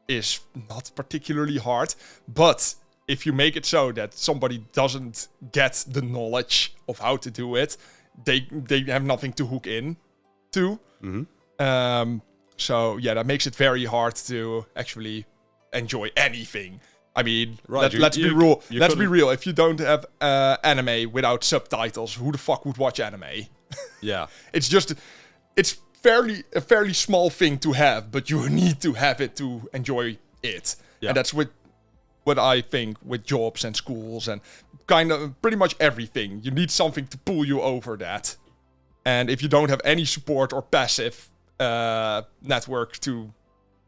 is not particularly hard. But if you make it so that somebody doesn't get the knowledge of how to do it, they have nothing to hook in to. Mm-hmm. So yeah, that makes it very hard to actually enjoy anything. I mean, Right, let's be real. you Let's be couldn't- real. If you don't have anime without subtitles, who the fuck would watch anime? Yeah. It's a fairly small thing to have, but you need to have it to enjoy it. Yeah. And that's what I think with jobs and schools and kind of pretty much everything. You need something to pull you over that. And if you don't have any support or passive network to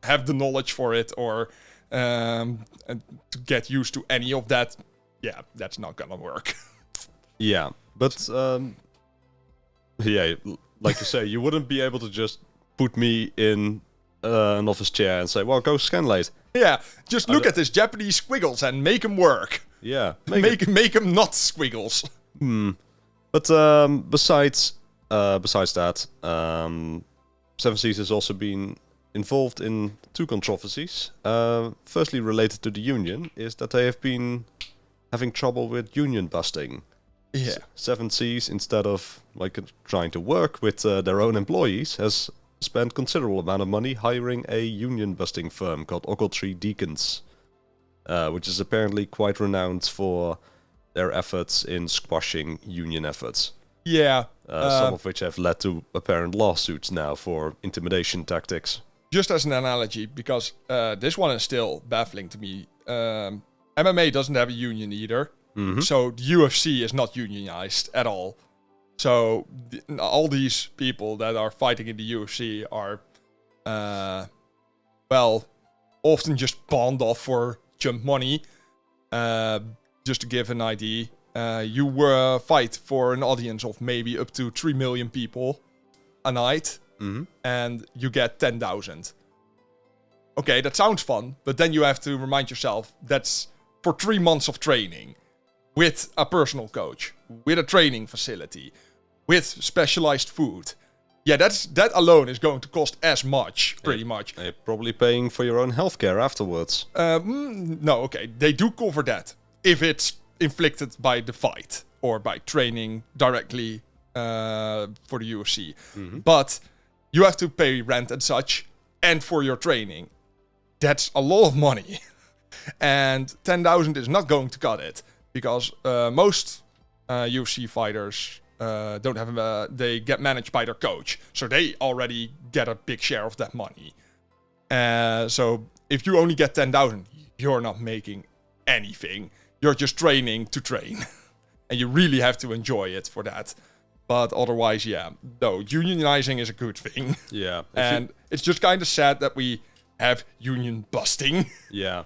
have the knowledge for it or and to get used to any of that, yeah, that's not gonna work. Yeah, but yeah, like you say, you wouldn't be able to just put me in an office chair and say, "Well, go scanlate." Yeah, just look at this Japanese squiggles and make them work. Yeah, Make them not squiggles. But besides that, 7 Seas has also been involved in two controversies. Firstly, related to the union, is that they have been having trouble with union busting. Yeah. 7 Seas, instead of like trying to work with their own employees, has spent considerable amount of money hiring a union busting firm called Ogletree Deacons, which is apparently quite renowned for their efforts in squashing union efforts. Yeah. Some of which have led to apparent lawsuits now for intimidation tactics. Just as an analogy, because this one is still baffling to me. MMA doesn't have a union either. Mm-hmm. So the UFC is not unionized at all. So all these people that are fighting in the UFC are, often just pawned off for jump money. Just to give an idea, you fight for an audience of maybe up to 3 million people a night, and you get 10,000. Okay, that sounds fun, but then you have to remind yourself that's for 3 months of training with a personal coach, with a training facility, with specialized food. Yeah, that alone is going to cost as much, pretty much. You're probably paying for your own healthcare afterwards. No, okay, they do cover that if it's inflicted by the fight or by training directly for the UFC. But you have to pay rent and such, and for your training. That's a lot of money. And 10,000 is not going to cut it, because most UFC fighters don't have they get managed by their coach, so they already get a big share of that money. So if you only get 10,000, you're not making anything. You're just training to train, and you really have to enjoy it for that. But otherwise, yeah, no, unionizing is a good thing. Yeah, and it's just kind of sad that we have union busting. Yeah,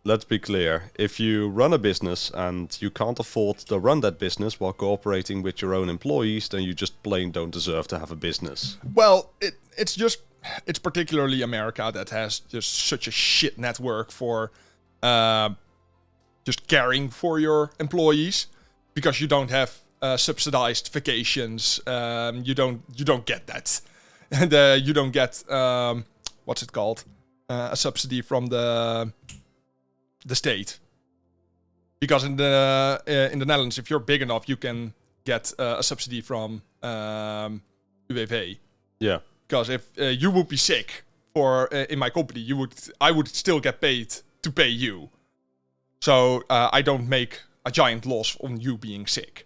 let's be clear. If you run a business and you can't afford to run that business while cooperating with your own employees, then you just plain don't deserve to have a business. Well, it's particularly America that has just such a shit network for just caring for your employees, because you don't have subsidized vacations. You don't get that, and you don't get what's it called? A subsidy from the state. Because in the Netherlands, if you're big enough, you can get a subsidy from UWV. Yeah. Because if you would be sick for in my company, I would still get paid to pay you. So I don't make a giant loss on you being sick.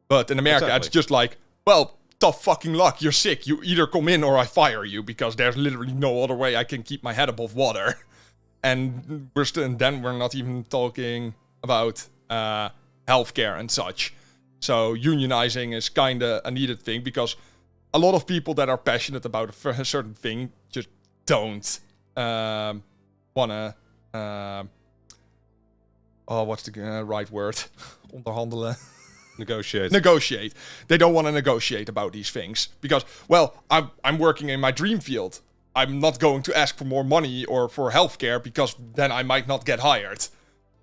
But in America, It's just like, well, tough fucking luck. You're sick. You either come in or I fire you, because there's literally no other way I can keep my head above water. And we're not even talking about healthcare and such. So unionizing is kind of a needed thing, because a lot of people that are passionate about a certain thing just don't want to... what's the right word? Onderhandelen. Negotiate. They don't want to negotiate about these things because, well, I'm working in my dream field. I'm not going to ask for more money or for healthcare because then I might not get hired.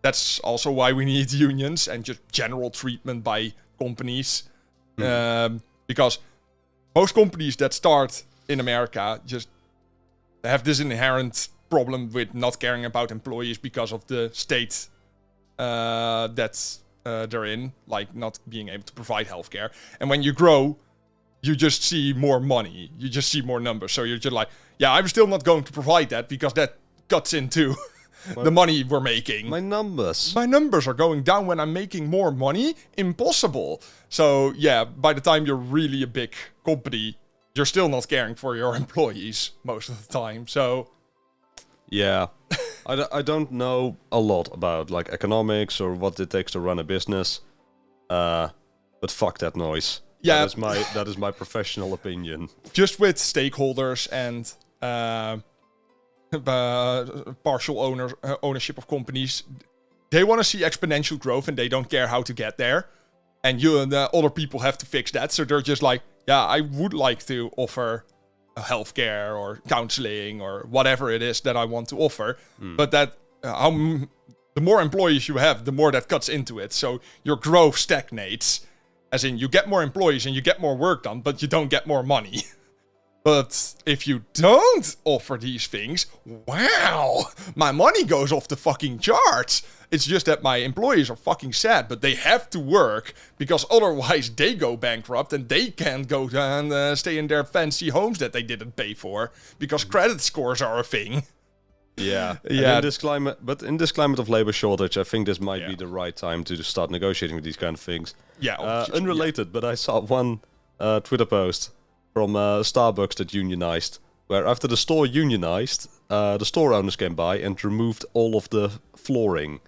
That's also why we need unions and just general treatment by companies. Because most companies that start in America just have this inherent problem with not caring about employees because of the state that's they're in, like not being able to provide healthcare. And when you grow, you just see more money. You just see more numbers. So you're just like, yeah, I'm still not going to provide that because that cuts into the money we're making. My numbers are going down when I'm making more money. Impossible. So yeah, by the time you're really a big company, you're still not caring for your employees most of the time. So yeah. I don't know a lot about like economics or what it takes to run a business, but fuck that noise. Yeah, that is my professional opinion. Just with stakeholders and partial ownership of companies, they want to see exponential growth and they don't care how to get there. And you and the other people have to fix that. So they're just like, yeah, I would like to offer healthcare or counseling or whatever it is that I want to offer. But that the more employees you have, the more that cuts into it. So your growth stagnates. As in, you get more employees and you get more work done, but you don't get more money. But if you don't offer these things, wow, my money goes off the fucking charts. It's just that my employees are fucking sad, but they have to work because otherwise they go bankrupt and they can't go and stay in their fancy homes that they didn't pay for because credit scores are a thing. Yeah. In this climate of labor shortage, I think this might be the right time to start negotiating with these kind of things. Yeah. Unrelated, but I saw one Twitter post from Starbucks that unionized, where after the store unionized, the store owners came by and removed all of the flooring.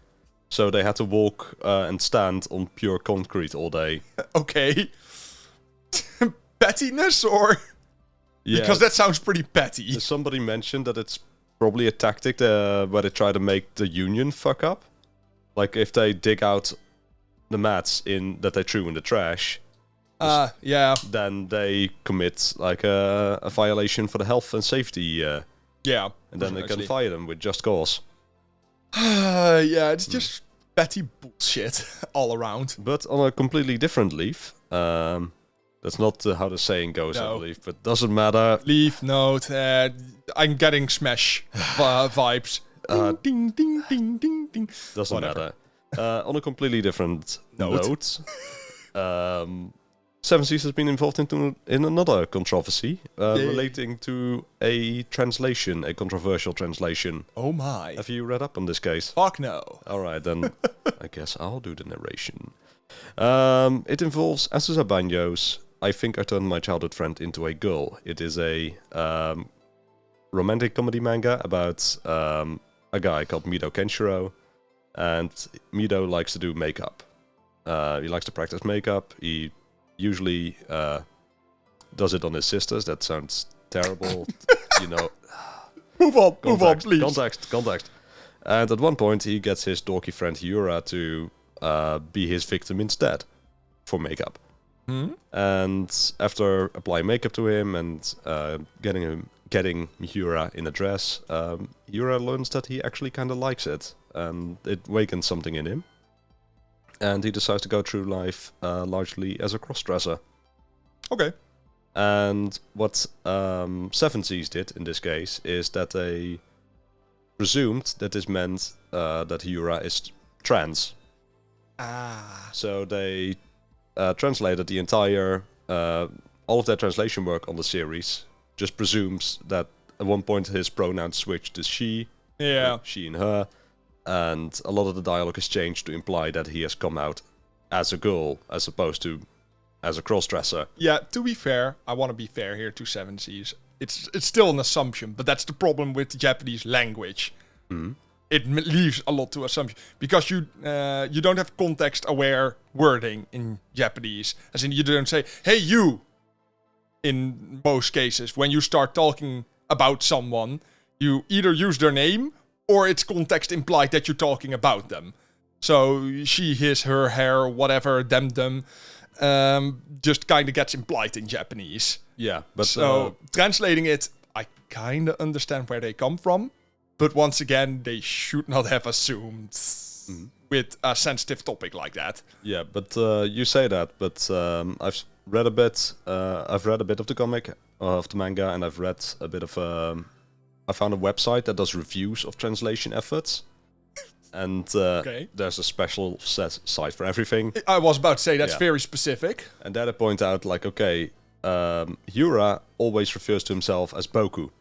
So they had to walk and stand on pure concrete all day. Okay. Pettiness, or because that sounds pretty petty. Somebody mentioned that it's probably a tactic where they try to make the union fuck up. Like if they dig out the mats that they threw in the trash. Yeah. Then they commit like a violation for the health and safety. Yeah. And then they can fire them with just cause. Yeah, it's just petty bullshit all around. But on a completely different leaf, that's not how the saying goes, I believe, but doesn't matter. Leaf note, I'm getting Smash vibes. Ding, ding, ding, ding, ding. Doesn't matter. On a completely different note, Seven Seas has been involved in another controversy relating to a controversial translation. Oh my. Have you read up on this case? Fuck no. Alright, then I guess I'll do the narration. It involves Azusa Banyo's I Think I Turned My Childhood Friend Into a Girl. It is a romantic comedy manga about a guy called Mido Kenshiro, and Mido likes to do makeup. He likes to practice makeup. He usually does it on his sisters. That sounds terrible. Move on, please. Context. And at one point, he gets his dorky friend Yura to be his victim instead for makeup. And after applying makeup to him and getting Yura in a dress, Yura learns that he actually kind of likes it, and it awakens something in him. And he decides to go through life largely as a crossdresser. Okay. And what Seven Seas did in this case is that they presumed that this meant that Yura is trans. So they translated the entire, all of their translation work on the series, just presumes that at one point his pronouns switched to she, she and her, and a lot of the dialogue is changed to imply that he has come out as a girl as opposed to as a crossdresser. Yeah, to be fair, I want to be fair here to Seven Seas. It's still an assumption, but that's the problem with the Japanese language. It leaves a lot to assumption because you don't have context-aware wording in Japanese. As in, you don't say "Hey you." In most cases, when you start talking about someone, you either use their name or it's context implied that you're talking about them. So she, his, her, hair, whatever, them, just kind of gets implied in Japanese. Yeah, but so translating it, I kind of understand where they come from. But once again, they should not have assumed with a sensitive topic like that. Yeah, but you say that, but I've read a bit. I've read a bit of the comic, of the manga, and I've read a bit of. I found a website that does reviews of translation efforts, and there's a special site for everything. I was about to say that's very specific. And then I point out, like, okay, Yura always refers to himself as Boku.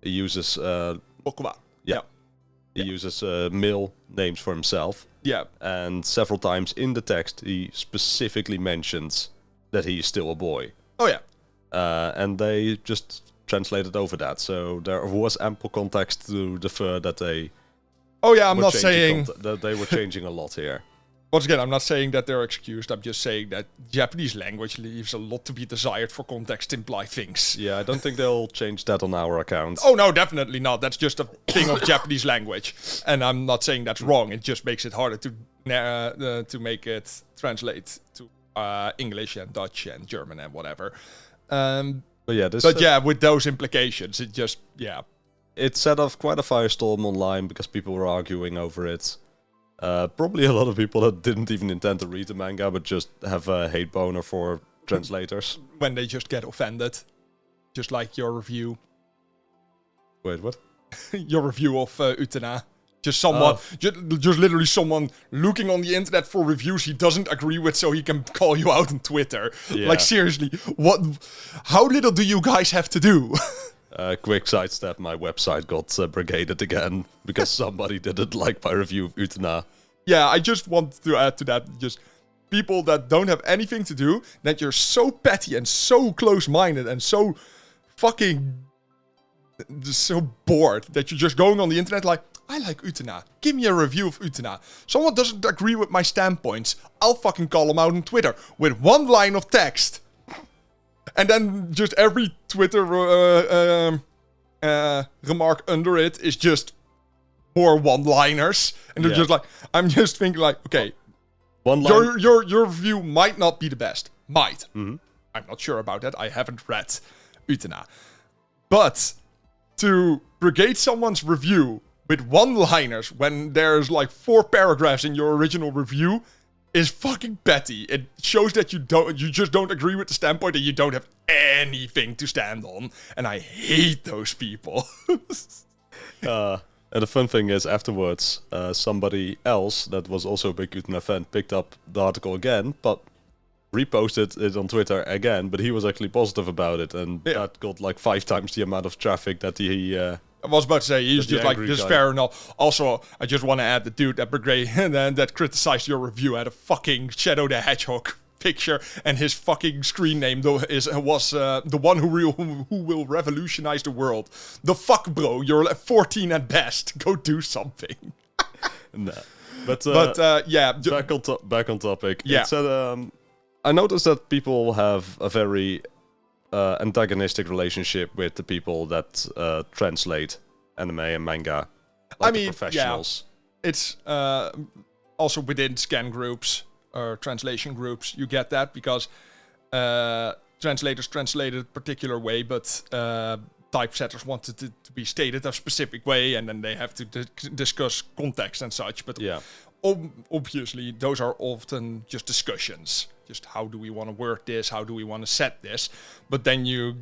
He uses Bokuwa. He uses male names for himself. Yeah. And several times in the text, he specifically mentions that he is still a boy. Oh, yeah. And they just translated over that. So there was ample context to defer that they... Oh, yeah, I'm not saying... that they were changing a lot here. Once again, I'm not saying that they're excused. I'm just saying that Japanese language leaves a lot to be desired for context-implied things. Yeah, I don't think they'll change that on our account. Oh, no, definitely not. That's just a thing of Japanese language. And I'm not saying that's wrong. It just makes it harder to make it translate to English and Dutch and German and whatever. But with those implications, it just, It set off quite a firestorm online because people were arguing over it. Probably a lot of people that didn't even intend to read the manga, but just have a hate boner for translators. When they just get offended. Just like your review. Wait, what? Your review of Utena. Just someone, just literally someone looking on the internet for reviews he doesn't agree with so he can call you out on Twitter. Yeah. Like, seriously, how little do you guys have to do? Quick sidestep, my website got brigaded again because somebody didn't like my review of Utena. Yeah, I just want to add to that, just people that don't have anything to do, that you're so petty and so close-minded and so fucking so bored that you're just going on the internet like, I like Utena. Give me a review of Utena. Someone doesn't agree with my standpoints. I'll fucking call them out on Twitter with one line of text. And then just every Twitter remark under it is just more one-liners. And they're just like, I'm just thinking like, okay, your review might not be the best. Might. Mm-hmm. I'm not sure about that. I haven't read Utena. But to brigade someone's review with one-liners when there's like 4 paragraphs in your original review is fucking petty. It shows that you just don't agree with the standpoint and you don't have anything to stand on. And I hate those people. And the fun thing is, afterwards, somebody else that was also a big Utena fan picked up the article again, but reposted it on Twitter again, but he was actually positive about it, and that got like 5 times the amount of traffic that he... I was about to say, he's just like, this is fair enough. Also, I just want to add the dude that that criticized your review had a fucking Shadow the Hedgehog picture, and his fucking screen name was the one who will revolutionize the world. The fuck, bro, you're 14 at best. Go do something. No. But yeah. Back on topic. Yeah. It said, I noticed that people have a very antagonistic relationship with the people that translate anime and manga. Like the professionals. Yeah, it's also within scan groups or translation groups. You get that because translators translated a particular way, but typesetters wanted it to be stated a specific way, and then they have to discuss context and such. But obviously, those are often just discussions. Just how do we want to word this? How do we want to set this? But then you,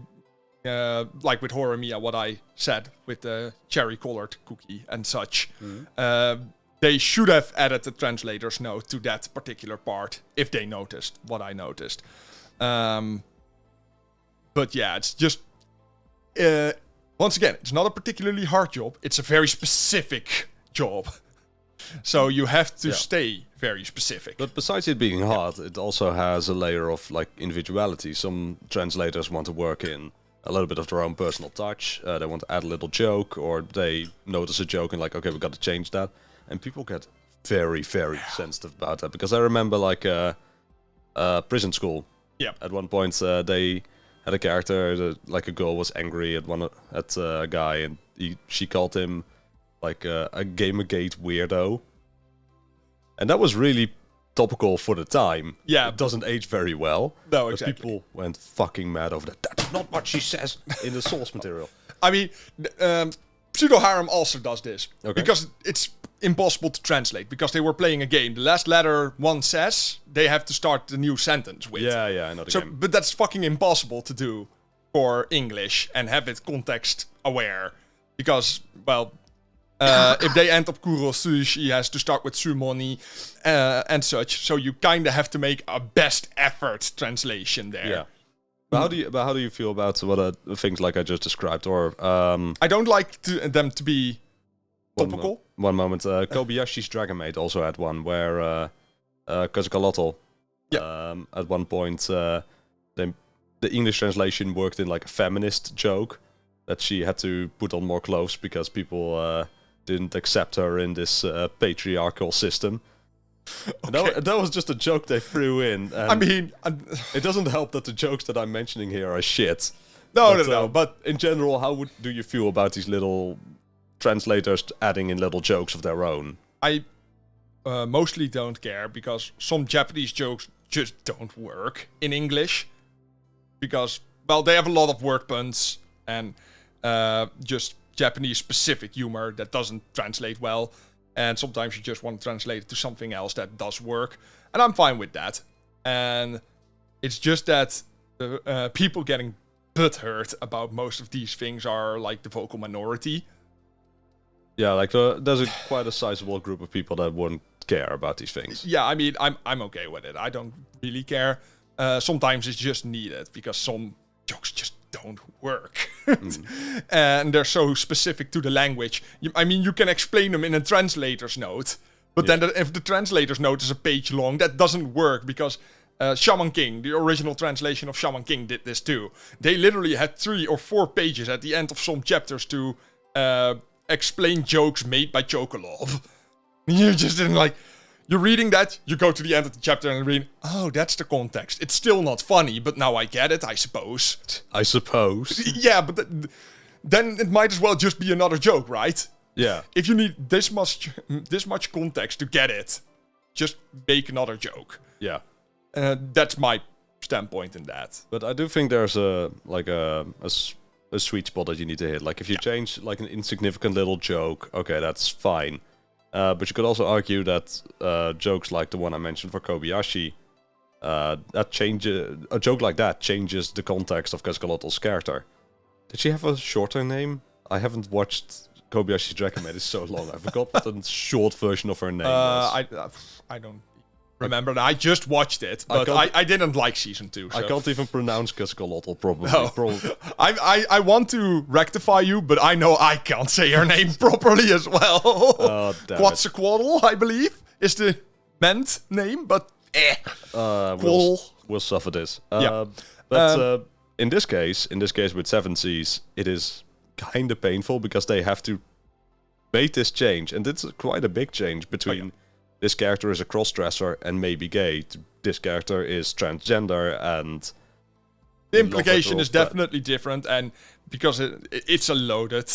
like with Horimiya, what I said with the cherry-colored cookie and such, they should have added the translator's note to that particular part if they noticed what I noticed. But yeah, it's just... once again, it's not a particularly hard job. It's a very specific job. So you have to stay very specific. But besides it being hard, it also has a layer of like individuality. Some translators want to work in a little bit of their own personal touch. They want to add a little joke, or they notice a joke and like, okay, we got to change that. And people get very, very sensitive about that. Because I remember like Prison School. Yeah. At one point, they had a character, like a girl was angry at a guy, and she called him like a Gamergate weirdo. And that was really topical for the time. Yeah. It doesn't age very well. No, exactly. But people went fucking mad over that. That's not what she says in the source material. I mean, Pseudo Harem also does this. Okay. Because it's impossible to translate. Because they were playing a game. The last letter one says, they have to start the new sentence with. Yeah, I know the game. But that's fucking impossible to do for English and have it context aware. Because, well... if they end up Kurosu, she has to start with Sumoni and such. So you kind of have to make a best effort translation there. Yeah. But how do you feel about what things like I just described? Or I don't like them to be topical. One moment. Kobayashi's Dragon Maid also had one where Kazukalotl, at one point, the English translation worked in like a feminist joke that she had to put on more clothes because people... didn't accept her in this patriarchal system. Okay. That was just a joke they threw in. And I mean... it doesn't help that the jokes that I'm mentioning here are shit. No. But in general, how do you feel about these little translators adding in little jokes of their own? I mostly don't care, because some Japanese jokes just don't work in English. Because, well, they have a lot of word puns and just... Japanese-specific humor that doesn't translate well, and sometimes you just want to translate it to something else that does work, and I'm fine with that. And it's just that people getting butthurt about most of these things are like the vocal minority. Yeah, like there's quite a sizable group of people that wouldn't care about these things. Yeah, I mean, I'm okay with it. I don't really care. Sometimes it's just needed because some jokes just don't work. And they're so specific to the language. I mean, you can explain them in a translator's note, but then if the translator's note is a page long, that doesn't work, because Shaman King, the original translation of Shaman King, did this too. They literally had 3 or 4 pages at the end of some chapters to explain jokes made by Chocolov. You just didn't like... You're reading that, you go to the end of the chapter and read, oh, that's the context. It's still not funny, but now I get it, I suppose. I suppose. Yeah, but then it might as well just be another joke, right? Yeah. If you need this much context to get it, just make another joke. Yeah. That's my standpoint in that. But I do think there's a sweet spot that you need to hit. Like if you change like an insignificant little joke, okay, that's fine. But you could also argue that jokes like the one I mentioned for Kobayashi, a joke like that changes the context of Cascalotto's character. Did she have a shorter name? I haven't watched Kobayashi's Dragon Maid. It's so long. I forgot what the short version of her name was. I don't remember that. I just watched it, but I didn't like season 2. So. I can't even pronounce Cascalotto, probably. No. I want to rectify you, but I know I can't say her name properly as well. Quetzalcoatl, I believe, is the meant name, but we'll suffer this. But in this case with Seven Seas, it is kind of painful because they have to make this change, and it's quite a big change between this character is a cross-dresser and maybe gay, this character is transgender, and the implication is definitely different, and because it's a loaded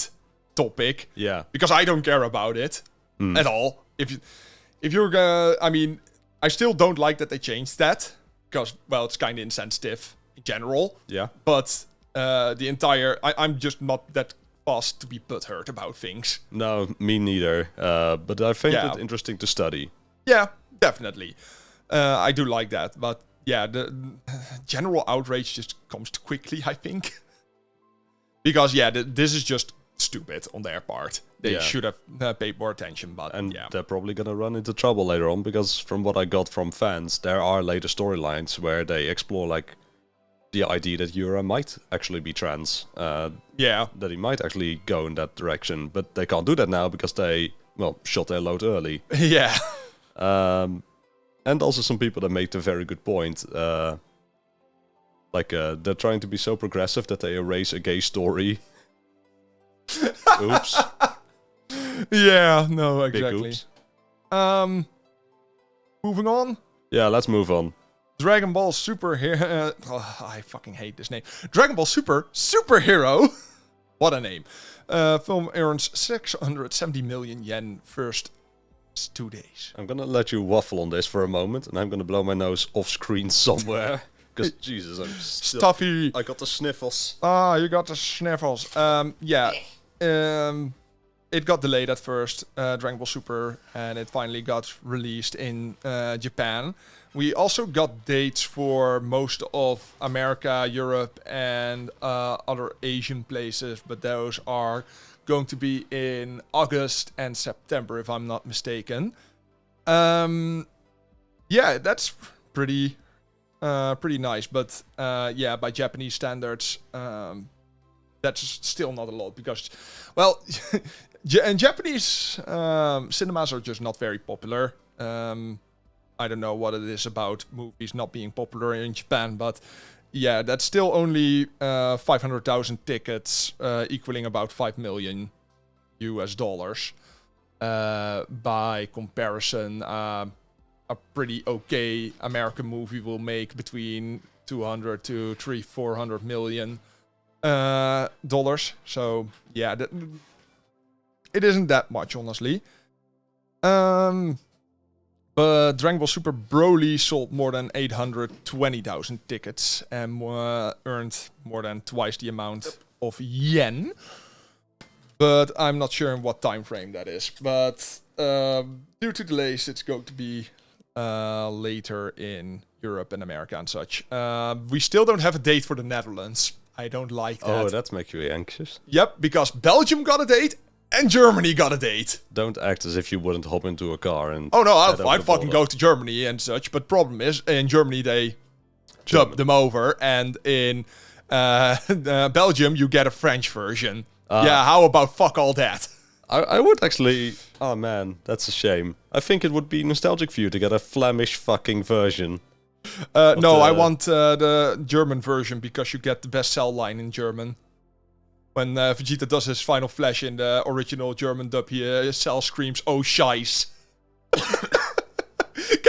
topic. Yeah. Because I don't care about it at all. If you're gonna, I mean, I still don't like that they changed that because, well, it's kind of insensitive in general. Yeah. But I'm just not that fast to be butthurt about things. No, me neither. But I find it interesting to study. Yeah, definitely. I do like that, but yeah, the general outrage just comes too quickly, I think. Because, this is just stupid on their part. They should have paid more attention, but they're probably gonna run into trouble later on, because from what I got from fans, there are later storylines where they explore, like, the idea that Yura might actually be trans. That he might actually go in that direction, but they can't do that now because they, shot their load early. Yeah. And also some people that made a very good point. They're trying to be so progressive that they erase a gay story. Oops. Yeah, no, exactly. Big oops. Moving on? Yeah, let's move on. Dragon Ball Super Hero. I fucking hate this name. Dragon Ball Superhero. What a name. Film earns 670 million yen first 2 days. I'm gonna let you waffle on this for a moment, and I'm gonna blow my nose off screen somewhere. Because, Jesus, I'm still... Stuffy. I got the sniffles. Ah, you got the sniffles. It got delayed at first, Dragon Ball Super, and it finally got released in Japan. We also got dates for most of America, Europe, and other Asian places, but those are going to be in August and September, if I'm not mistaken. That's pretty nice, but by Japanese standards, that's still not a lot because, well, and Japanese cinemas are just not very popular. I don't know what it is about movies not being popular in Japan, but yeah, that's still only 500,000 tickets, equaling about $5 million. By comparison, a pretty okay American movie will make between 200 to 400 million dollars. So yeah, it isn't that much, honestly. But Dragon Ball Super Broly sold more than 820,000 tickets and earned more than twice the amount of yen. But I'm not sure in what time frame that is. But due to delays, it's going to be later in Europe and America and such. We still don't have a date for the Netherlands. I don't like that. Oh, that's making you anxious. Yep, because Belgium got a date and Germany got a date. Don't act as if you wouldn't hop into a car and... Oh no, I'd fucking go to Germany and such. But problem is, in Germany they dub them over. And in Belgium you get a French version. How about fuck all that? I would actually... Oh man, that's a shame. I think it would be nostalgic for you to get a Flemish fucking version. I want the German version because you get the best cell line in German. When Vegeta does his final flash in the original German dub, Cell screams, "Oh, scheiß."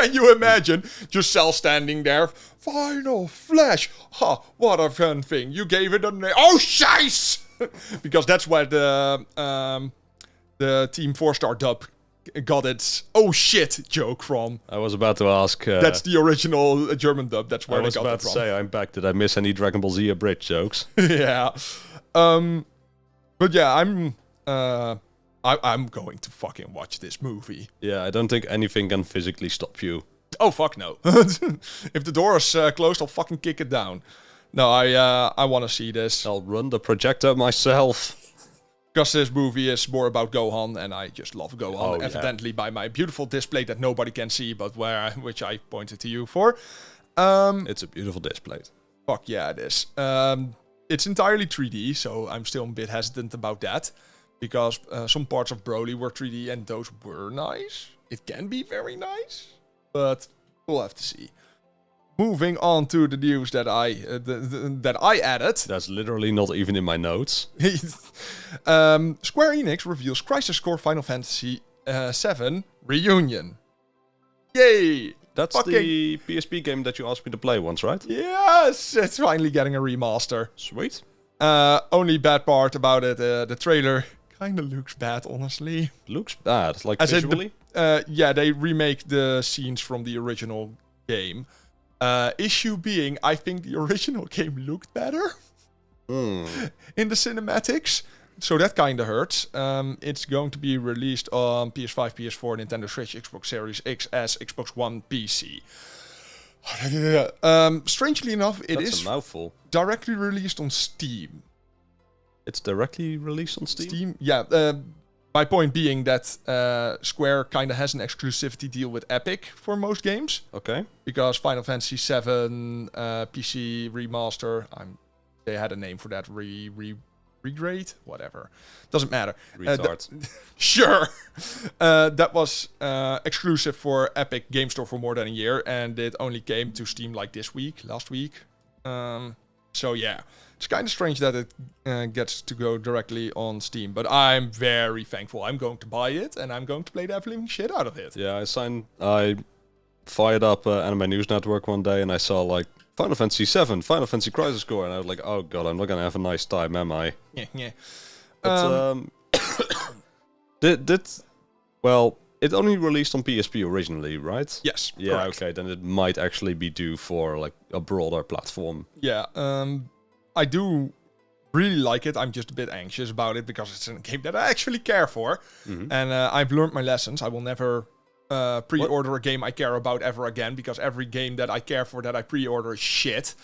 Can you imagine just Cell standing there? Final Flash. Ha, what a fun thing. You gave it a name. Oh, shice! Because that's where the Team 4-star dub got its oh shit joke from. I was about to ask. That's the original German dub. That's where I they was got about it to from. say, I'm back. Did I miss any Dragon Ball Z abridged jokes? Yeah. But yeah, I'm going to fucking watch this movie. Yeah, I don't think anything can physically stop you. Oh fuck no! If the door is closed, I'll fucking kick it down. No, I want to see this I'll run the projector myself. because this movie is more about Gohan, and I just love Gohan. Oh, yeah. Evidently by my beautiful display that nobody can see, but which I pointed to you for. It's a beautiful display. Fuck yeah, it is. It's entirely 3D, so I'm still a bit hesitant about that. Because some parts of Broly were 3D and those were nice. It can be very nice, but we'll have to see. Moving on to the news that I added. That's literally not even in my notes. Square Enix reveals Crisis Core Final Fantasy VII Reunion. Yay! That's the PSP game that you asked me to play once, right? Yes! It's finally getting a remaster. Sweet. Only bad part about it, the trailer kind of looks bad, honestly. Looks bad, like As in visually? Yeah, they remake the scenes from the original game. Issue being, I think the original game looked better in the cinematics. So that kind of hurts. It's going to be released on PS5, PS4, Nintendo Switch, Xbox Series XS, Xbox One, PC. Strangely enough, That's a mouthful. directly released on Steam. It's directly released on Steam? Yeah. My point being that Square kind of has an exclusivity deal with Epic for most games. Okay. Because Final Fantasy VII PC remaster, they had a name for that, regrade? Whatever. Doesn't matter. Retard. Sure. That was exclusive for Epic Game Store for more than a year, and it only came to Steam like last week. So yeah. It's kind of strange that it gets to go directly on Steam, but I'm very thankful. I'm going to buy it, and I'm going to play the ever-living shit out of it. Yeah, I fired up Anime News Network one day, and I saw, like, Final Fantasy VII, Final Fantasy Crisis Core, and I was like, oh god, I'm not gonna have a nice time, am I? Yeah. But, well, it only released on PSP originally, right? Yes, Yeah, correct. okay, then it might actually be due for, like, a broader platform. Yeah, I do really like it. I'm just a bit anxious about it because it's a game that I actually care for. Mm-hmm. And I've learned my lessons. I will never pre-order a game I care about ever again because every game that I care for that I pre-order is shit.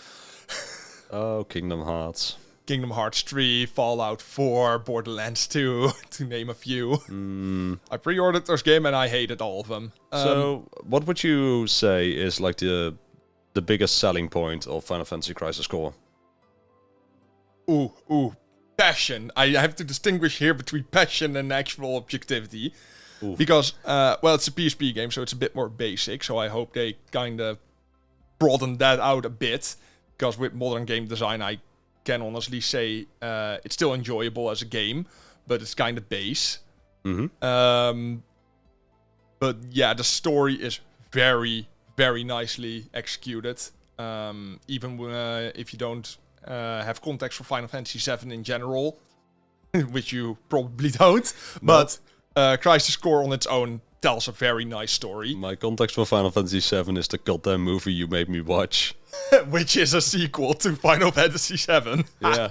Oh, Kingdom Hearts. Kingdom Hearts 3, Fallout 4, Borderlands 2, to name a few. I pre-ordered those games and I hated all of them. So, what would you say is, like, the biggest selling point of Final Fantasy Crisis Core? Passion. I have to distinguish here between passion and actual objectivity. Ooh. Because, well, it's a PSP game, so it's a bit more basic. So I hope they kind of broaden that out a bit. Because with modern game design, I can honestly say it's still enjoyable as a game, but it's kind of base. Mm-hmm. But yeah, the story is very, very nicely executed. Even if you don't have context for Final Fantasy VII in general, which you probably don't. But Crisis Core on its own tells a very nice story. My context for Final Fantasy VII is the goddamn movie you made me watch. Which is a sequel to Final Fantasy VII. Yeah.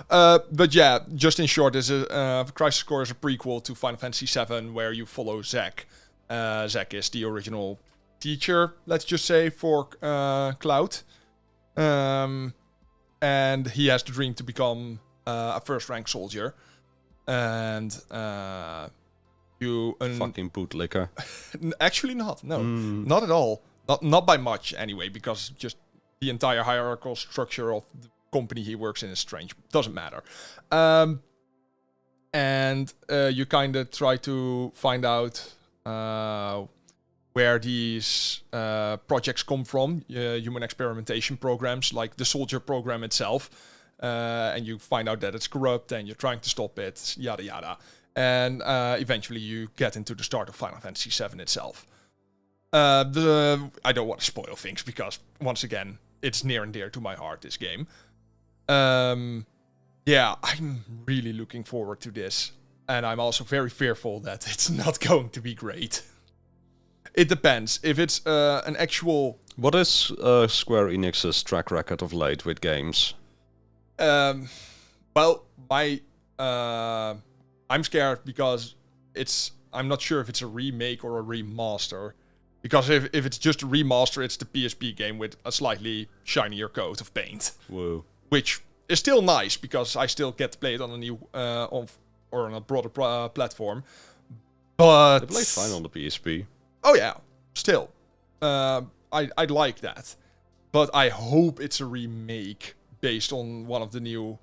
But yeah, just in short, Crisis Core is a prequel to Final Fantasy VII where you follow Zack. Zack is the original teacher, let's just say, for Cloud. And he has the dream to become a first-rank soldier. And Fucking bootlicker. Actually not, no. Not at all. Not by much, anyway, because just the entire hierarchical structure of the company he works in is strange. Doesn't matter. And you kind of try to find out where these projects come from, human experimentation programs, like the soldier program itself. And you find out that it's corrupt, and you're trying to stop it, yada yada. And eventually you get into the start of Final Fantasy VII itself. I don't want to spoil things because, once again, it's near and dear to my heart, this game. Yeah, I'm really looking forward to this. And I'm also very fearful that it's not going to be great. It depends. If it's an actual... What is Square Enix's track record of late with games? Well, I'm scared because I'm not sure if it's a remake or a remaster. Because if it's just a remaster, it's the PSP game with a slightly shinier coat of paint. Whoa. Which is still nice because I still get to play it on a new on a broader platform. But It plays fine on the PSP. Oh yeah, still, I'd like that, but I hope it's a remake based on one of the new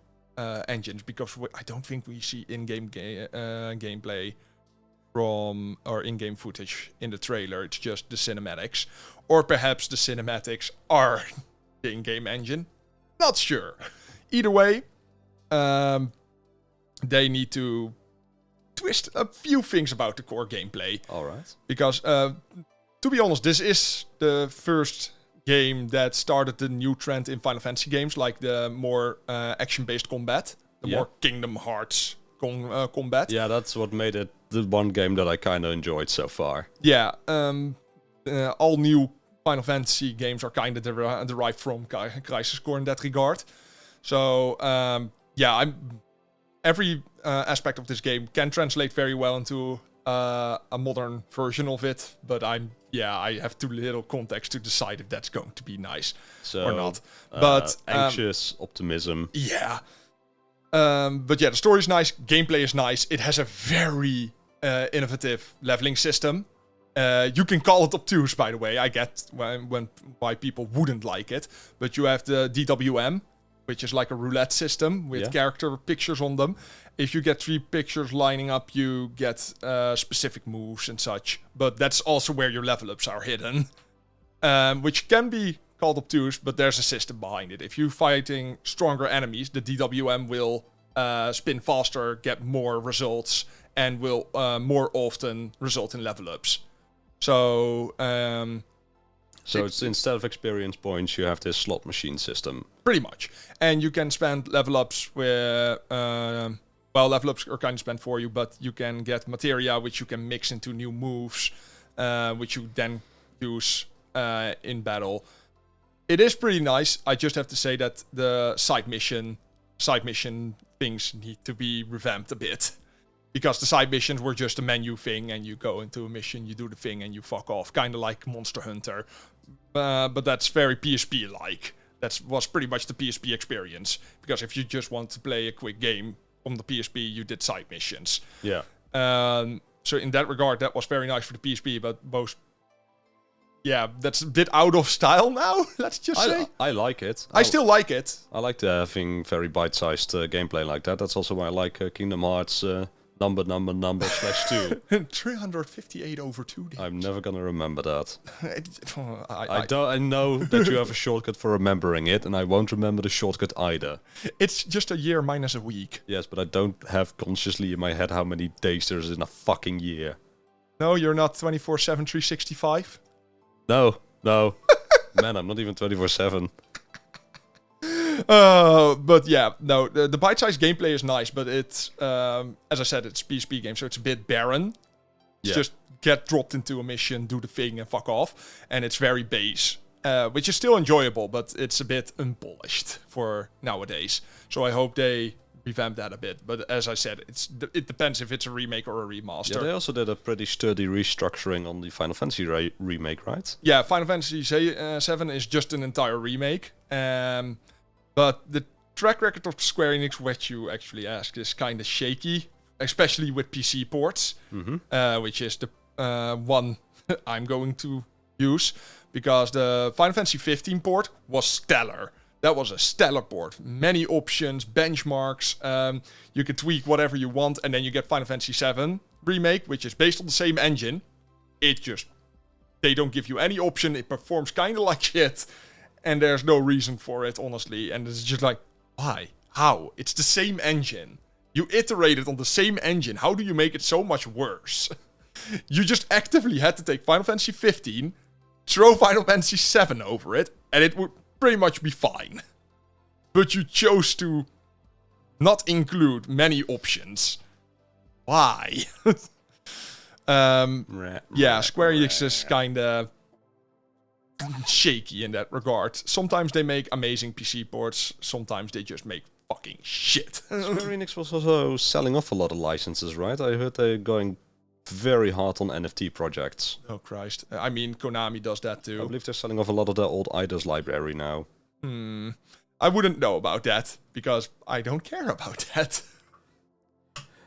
engines because I don't think we see in-game gameplay from or in-game footage in the trailer. It's just the cinematics, or perhaps the cinematics are the in-game engine. Not sure. Either way, they need to twist a few things about the core gameplay. Alright. Because, to be honest, this is the first game that started the new trend in Final Fantasy games, like the more action-based combat, the more Kingdom Hearts combat. Yeah, that's what made it the one game that I kind of enjoyed so far. Yeah, all new Final Fantasy games are kind of derived from Crisis Core in that regard. So, every aspect of this game can translate very well into a modern version of it, but I have too little context to decide if that's going to be nice or not. But anxious optimism. Yeah. But yeah, the story's nice, gameplay is nice. It has a very innovative leveling system. You can call it obtuse, by the way. I get why people wouldn't like it, but you have the DWM, which is like a roulette system with character pictures on them. If you get 3 pictures lining up, you get specific moves and such. But that's also where your level ups are hidden, which can be called obtuse, but there's a system behind it. If you're fighting stronger enemies, the DWM will spin faster, get more results, and will more often result in level ups. So... it's instead of experience points, you have this slot machine system. Pretty much. And you can spend level ups where... level ups are kind of spent for you, but you can get materia, which you can mix into new moves, which you then use in battle. It is pretty nice. I just have to say that the side mission things need to be revamped a bit. Because the side missions were just a menu thing, and you go into a mission, you do the thing, and you fuck off. Kind of like Monster Hunter. But that's very PSP-like. That was pretty much the PSP experience. Because if you just want to play a quick game on the PSP, you did side missions. Yeah. So in that regard, that was very nice for the PSP, but most... Yeah, that's a bit out of style now, let's just say. I like it. I still like it. I like having very bite-sized gameplay like that. That's also why I like Kingdom Hearts number /2. 358 over 2 days. I'm never gonna remember that. I I know that you have a shortcut for remembering it, and I won't remember the shortcut either. It's just a year minus a week. Yes, but I don't have consciously in my head how many days there's in a fucking year. No, you're not 24/7, 365? No. Man, I'm not even 24/7. But yeah, no, the bite-sized gameplay is nice, but it's, as I said, it's a PSP game, so it's a bit barren. It's just get dropped into a mission, do the thing, and fuck off. And it's very base, which is still enjoyable, but it's a bit unpolished for nowadays. So I hope they revamp that a bit. But as I said, it depends if it's a remake or a remaster. Yeah, they also did a pretty sturdy restructuring on the Final Fantasy remake, right? Yeah, Final Fantasy 7 is just an entire remake. But the track record of Square Enix, which you actually asked, is kind of shaky, especially with PC ports, which is the one I'm going to use, because the Final Fantasy 15 port was stellar. That was a stellar port. Many options, benchmarks, you can tweak whatever you want, and then you get Final Fantasy 7 Remake, which is based on the same engine. They don't give you any option, it performs kind of like shit. And there's no reason for it, honestly. And it's just like, why? How? It's the same engine. You iterated on the same engine. How do you make it so much worse? You just actively had to take Final Fantasy 15, throw Final Fantasy 7 over it, and it would pretty much be fine. But you chose to not include many options. Why? Yeah, Square Enix is kinda shaky in that regard. Sometimes they make amazing PC ports, sometimes they just make fucking shit. Square Enix was also selling off a lot of licenses, right? I heard they're going very hard on NFT projects. Oh Christ. I mean, Konami does that I too. believe they're selling off a lot of their old IDOS library now. I wouldn't know about that, because I don't care about that.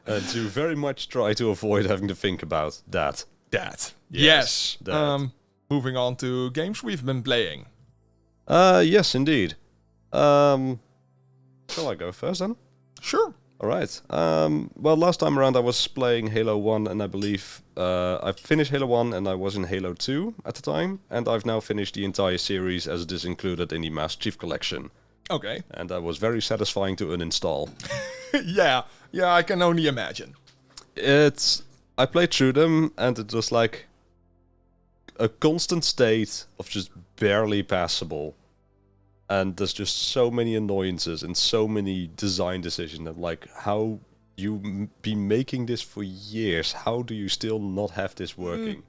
And to very much try to avoid having to think about that. Yes. That. Moving on to games we've been playing. Yes, indeed. Shall I go first then? Sure. Alright. Well, last time around I was playing Halo 1, and I believe I finished Halo 1 and I was in Halo 2 at the time, and I've now finished the entire series as it is included in the Master Chief Collection. Okay. And that was very satisfying to uninstall. Yeah, I can only imagine. I played through them, and it was like a constant state of just barely passable. And there's just so many annoyances and so many design decisions that, like, how you been making this for years, how do you still not have this working?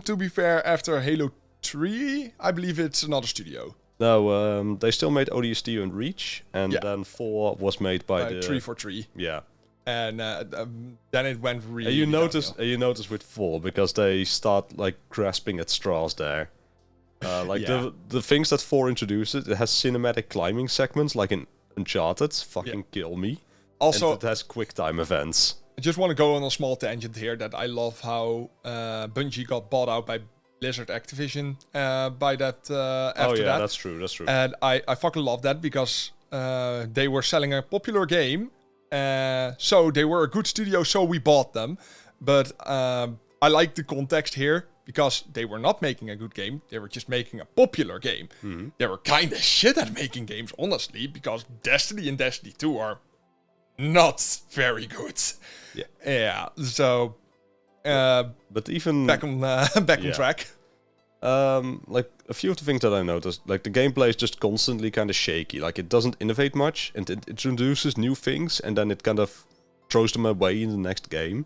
To be fair, after Halo 3, I believe it's another studio. No, they still made ODST and Reach, and then 4 was made by the 343. Yeah. And then it went really. You notice with 4 because they start like grasping at straws there. The things that 4 introduces, it has cinematic climbing segments like in Uncharted. Fucking kill me. Also, and it has quick time events. I just want to go on a small tangent here that I love how Bungie got bought out by Blizzard Activision by that after that. That's true. And I fucking love that because they were selling a popular game. So they were a good studio, so we bought them. But I like the context here because they were not making a good game. They were just making a popular game. Mm-hmm. They were kind of shit at making games, honestly, because Destiny and Destiny 2 are not very good. Yeah. So, but even back on track. Like a few of the things that I noticed, like the gameplay is just constantly kind of shaky. Like it doesn't innovate much, and it introduces new things, and then it kind of throws them away in the next game.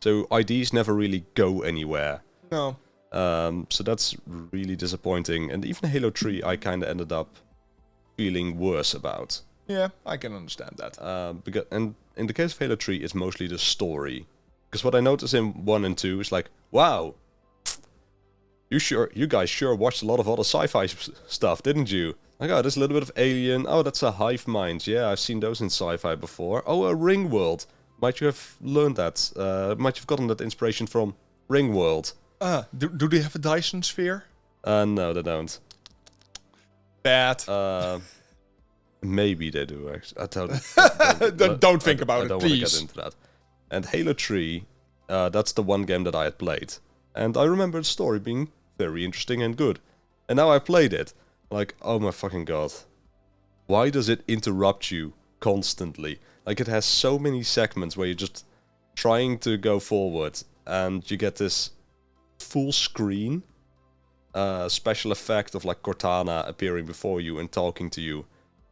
So IDs never really go anywhere. No. So that's really disappointing. And even Halo 3, I kind of ended up feeling worse about. Yeah, I can understand that. And in the case of Halo 3, it's mostly the story. Because what I noticed in 1 and 2 is like, wow, you guys sure watched a lot of other sci-fi stuff, didn't you? Like, oh, there's a little bit of Alien. Oh, that's a hive mind. Yeah, I've seen those in sci-fi before. Oh, a Ringworld. Might you have learned that? Might you have gotten that inspiration from Ringworld? Do they have a Dyson sphere? No, they don't. Bad. Maybe they do, actually. Don't think about it, please. I don't want to get into that. And Halo 3, that's the one game that I had played. And I remember the story being very interesting and good. And now I played it. Like, oh my fucking god. Why does it interrupt you constantly? Like, it has so many segments where you're just trying to go forward. And you get this full screen special effect of, like, Cortana appearing before you and talking to you.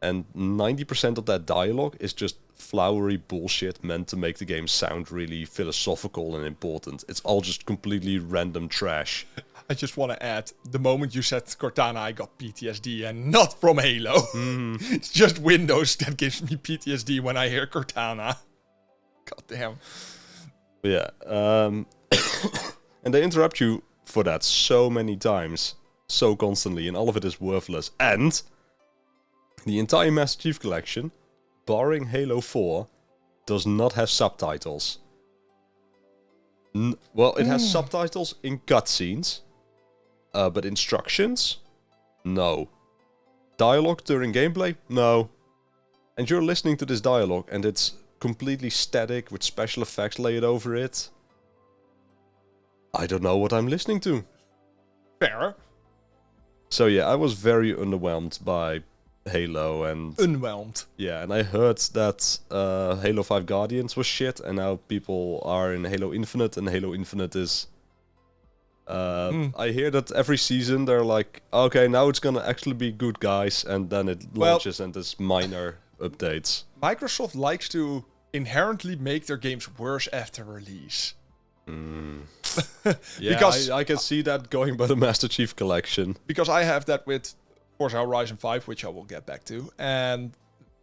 And 90% of that dialogue is just flowery bullshit meant to make the game sound really philosophical and important. It's all just completely random trash. I just want to add, the moment you said Cortana, I got PTSD, and not from Halo. Mm. It's just Windows that gives me PTSD when I hear Cortana. God damn. Yeah. And they interrupt you for that so many times, so constantly, and all of it is worthless. And the entire Master Chief Collection, barring Halo 4, does not have subtitles. Well, it has subtitles in cutscenes, but instructions? No. Dialogue during gameplay? No. And you're listening to this dialogue, and it's completely static with special effects laid over it. I don't know what I'm listening to. Fair. So yeah, I was very underwhelmed by Halo, and Unwhelmed. yeah, and I heard that Halo 5 Guardians was shit, and now people are in Halo Infinite, and Halo Infinite is... I hear that every season they're like, okay, now it's gonna actually be good, guys, and then it launches and there's minor updates. Microsoft likes to inherently make their games worse after release. Yeah, because I can see that going by the Master Chief Collection. Because I have that with Forza Horizon 5, which I will get back to, and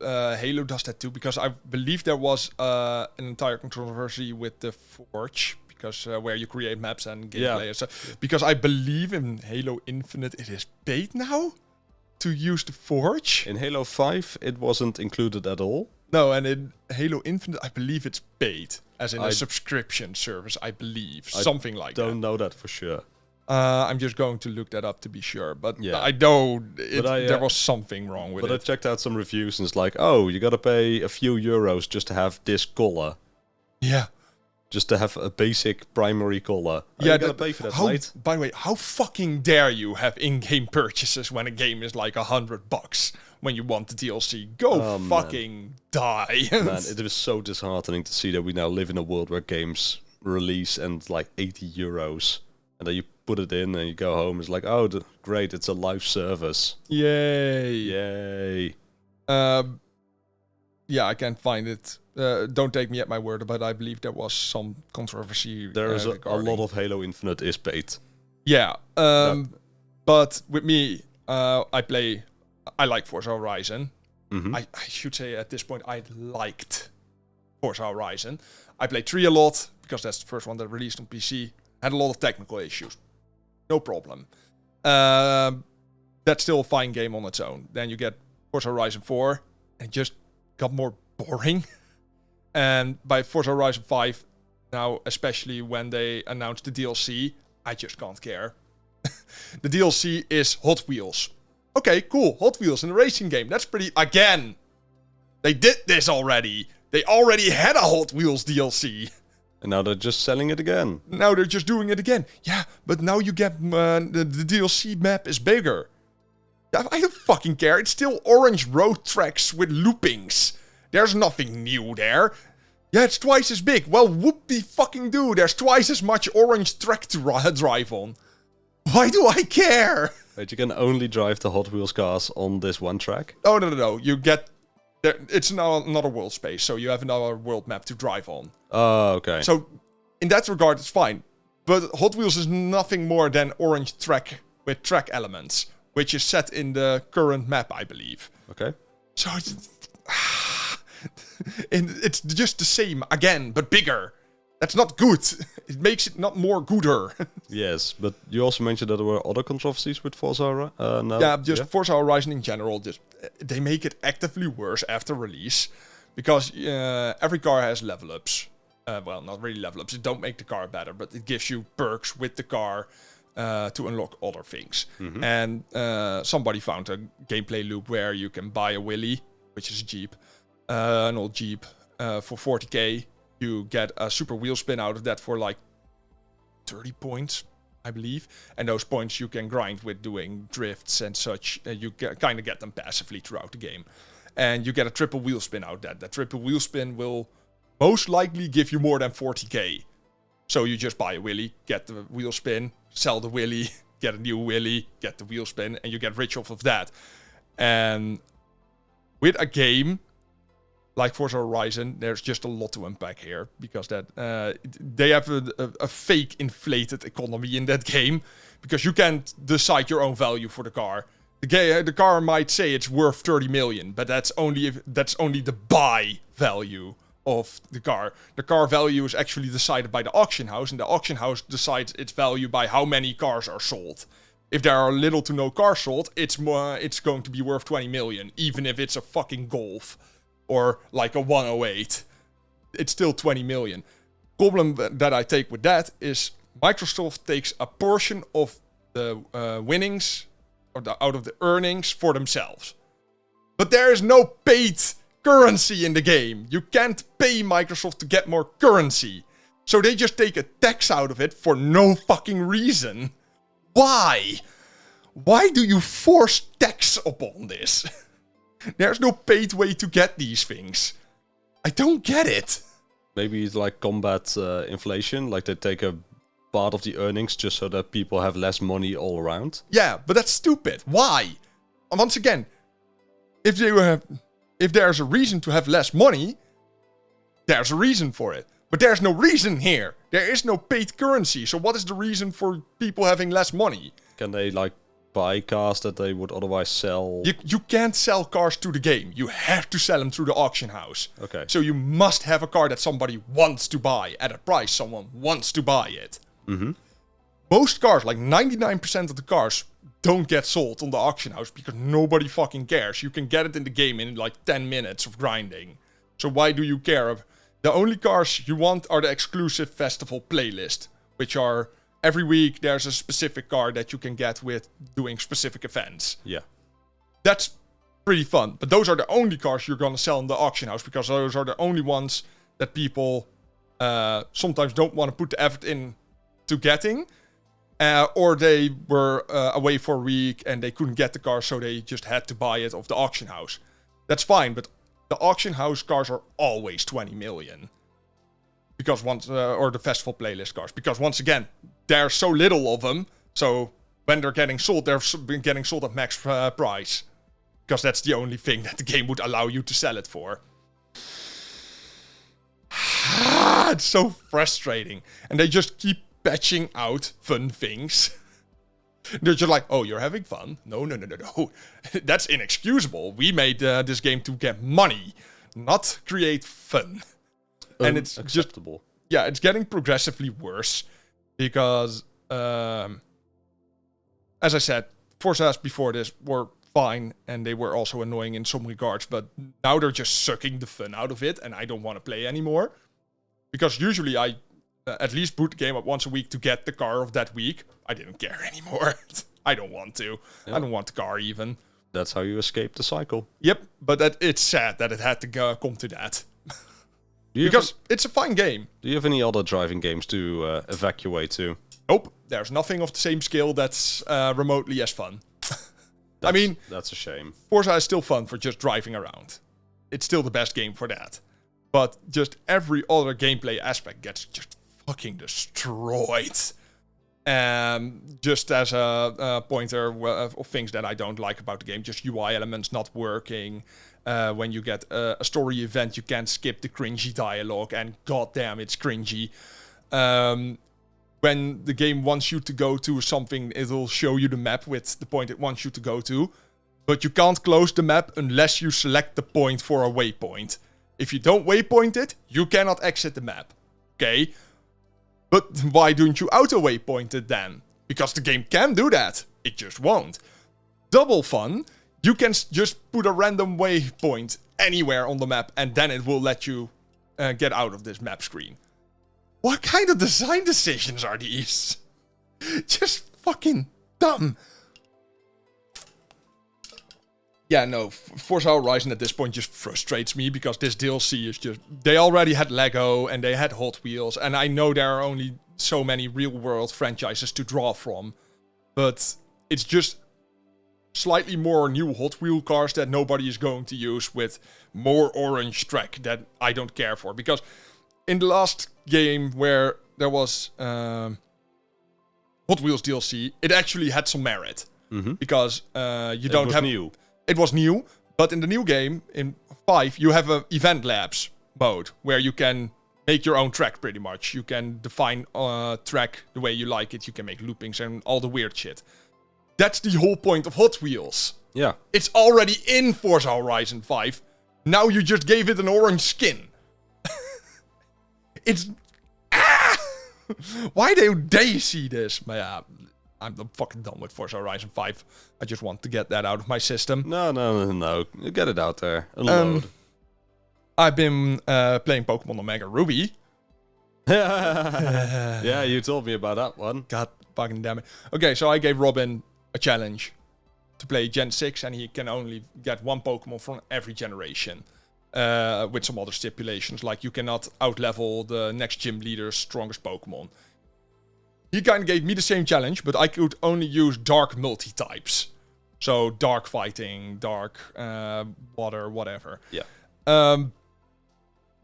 Halo does that too, because I believe there was an entire controversy with the Forge, because where you create maps and gameplay and stuff. Because I believe in Halo Infinite it is paid now to use the Forge. In Halo 5, it wasn't included at all. No, and in Halo Infinite, I believe it's paid, as in a subscription service, I believe. Something like that. I don't know that for sure. I'm just going to look that up to be sure. But yeah. I know there was something wrong with it. But I checked out some reviews and it's like, oh, you gotta pay a few euros just to have this collar. Yeah. Just to have a basic primary collar. Yeah, you gotta pay for that, mate. By the way, how fucking dare you have in-game purchases when a game is like $100 when you want the DLC? Go fucking die. Man, it is so disheartening to see that we now live in a world where games release and like 80 euros. And then you put it in and you go home. It's like, oh, great, it's a live service. Yay. Yay. Yeah, I can't find it. Don't take me at my word, but I believe there was some controversy. There is a lot of Halo Infinite is paid. Yeah. But with me, I like Forza Horizon. Mm-hmm. I should say at this point I liked Forza Horizon. I played 3 a lot because that's the first one that released on PC. Had a lot of technical issues. No problem. That's still a fine game on its own. Then you get Forza Horizon 4 and just got more boring. And by Forza Horizon 5, now especially when they announced the DLC, I just can't care. The DLC is Hot Wheels. Okay, cool. Hot Wheels in a racing game. That's pretty... Again! They did this already. They already had a Hot Wheels DLC. And now they're just selling it again. Now they're just doing it again. Yeah, but now you get... the DLC map is bigger. I don't fucking care. It's still orange road tracks with loopings. There's nothing new there. Yeah, it's twice as big. Well, whoop-de-fucking-do. There's twice as much orange track to drive on. Why do I care? But you can only drive the Hot Wheels cars on this one track? Oh, no. You get... It's now another world space, so you have another world map to drive on. Oh, okay. So, in that regard, it's fine. But Hot Wheels is nothing more than orange track with track elements, which is set in the current map, I believe. Okay. So, it's just the same again, but bigger. That's not good. It makes it not more gooder. Yes, but you also mentioned that there were other controversies with Forza. Forza Horizon in general. They make it actively worse after release because every car has level ups. Well, not really level ups. It don't make the car better, but it gives you perks with the car to unlock other things. Mm-hmm. And somebody found a gameplay loop where you can buy a Willy, which is a Jeep, an old Jeep, for 40k. You get a super wheel spin out of that for like 30 points, I believe. And those points you can grind with doing drifts and such. You kind of get them passively throughout the game. And you get a triple wheel spin out of that. That triple wheel spin will most likely give you more than 40k. So you just buy a Willy, get the wheel spin, sell the Willy, get a new Willy, get the wheel spin, and you get rich off of that. And with a game like Forza Horizon, there's just a lot to unpack here, because they have a fake inflated economy in that game, because you can't decide your own value for the car. The car might say it's worth 30 million, but that's only the buy value of the car. The car value is actually decided by the auction house, and the auction house decides its value by how many cars are sold. If there are little to no cars sold, it's going to be worth 20 million, even if it's a fucking Golf. Or like a 108, it's still 20 million. Problem that I take with that is Microsoft takes a portion of the winnings or out of the earnings for themselves. But there is no paid currency in the game. You can't pay Microsoft to get more currency. So they just take a tax out of it for no fucking reason. Why? Why do you force tax upon this? There's no paid way to get these things. I don't get it. Maybe it's like combat inflation, like they take a part of the earnings just so that people have less money all around. Yeah, but that's stupid. Why? And once again, if there's a reason to have less money, there's a reason for it. But there's no reason here. There is no paid currency. So what is the reason for people having less money? Can they like buy cars that they would otherwise sell? You can't sell cars to the game. You have to sell them through the auction house. Okay. So you must have a car that somebody wants to buy at a price someone wants to buy it. Mm-hmm. Most cars, like 99% of the cars, don't get sold on the auction house because nobody fucking cares. You can get it in the game in like 10 minutes of grinding. So why do you care? The only cars you want are the exclusive festival playlist, which are every week there's a specific car that you can get with doing specific events. Yeah. That's pretty fun. But those are the only cars you're going to sell in the auction house because those are the only ones that people sometimes don't want to put the effort in to getting. Or they were away for a week and they couldn't get the car, so they just had to buy it off the auction house. That's fine, but the auction house cars are always 20 million. Because or the festival playlist cars. Because once again, there's so little of them. So when they're getting sold, they're getting sold at max price. Because that's the only thing that the game would allow you to sell it for. It's so frustrating. And they just keep patching out fun things. They're just like, oh, you're having fun? No. That's inexcusable. We made this game to get money, not create fun. And it's acceptable. It's getting progressively worse. Because, as I said, Forza's before this were fine. And they were also annoying in some regards. But now they're just sucking the fun out of it. And I don't want to play anymore. Because usually I at least boot the game up once a week to get the car of that week. I didn't care anymore. I don't want to. Yeah. I don't want the car even. That's how you escape the cycle. Yep, but it's sad that it had to come to that. Because it's a fine game. Do you have any other driving games to evacuate to? Nope. There's nothing of the same scale that's remotely as fun. I mean... That's a shame. Forza is still fun for just driving around. It's still the best game for that. But just every other gameplay aspect gets just fucking destroyed. Just as a pointer of things that I don't like about the game, just UI elements not working. When you get a story event, you can't skip the cringy dialogue, and goddamn, it's cringy. When the game wants you to go to something, it'll show you the map with the point it wants you to go to, but you can't close the map unless you select the point for a waypoint. If you don't waypoint it, you cannot exit the map. Okay? But why don't you auto-waypoint it then? Because the game can do that. It just won't. Double fun. You can just put a random waypoint anywhere on the map and then it will let you get out of this map screen. What kind of design decisions are these? Just fucking dumb. Yeah, no, Forza Horizon at this point just frustrates me because this DLC is just... They already had Lego and they had Hot Wheels, and I know there are only so many real-world franchises to draw from, but it's just slightly more new Hot Wheel cars that nobody is going to use with more orange track that I don't care for. Because in the last game where there was Hot Wheels DLC, it actually had some merit. Mm-hmm. Because you don't have... New. It was new, but in the new game, in 5, you have a event labs mode where you can make your own track pretty much. You can define track the way you like it. You can make loopings and all the weird shit. That's the whole point of Hot Wheels. Yeah. It's already in Forza Horizon 5. Now you just gave it an orange skin. It's... Why do they see this? But yeah, I'm fucking done with Forza Horizon 5. I just want to get that out of my system. No. Get it out there. Unload. I've been playing Pokemon Omega Ruby. Yeah, you told me about that one. God fucking damn it. Okay, so I gave Robin a challenge to play Gen 6, and he can only get one Pokemon from every generation. With some other stipulations, like you cannot outlevel the next gym leader's strongest Pokemon. He kind of gave me the same challenge, but I could only use dark multi-types. So dark fighting, dark water, whatever. Yeah.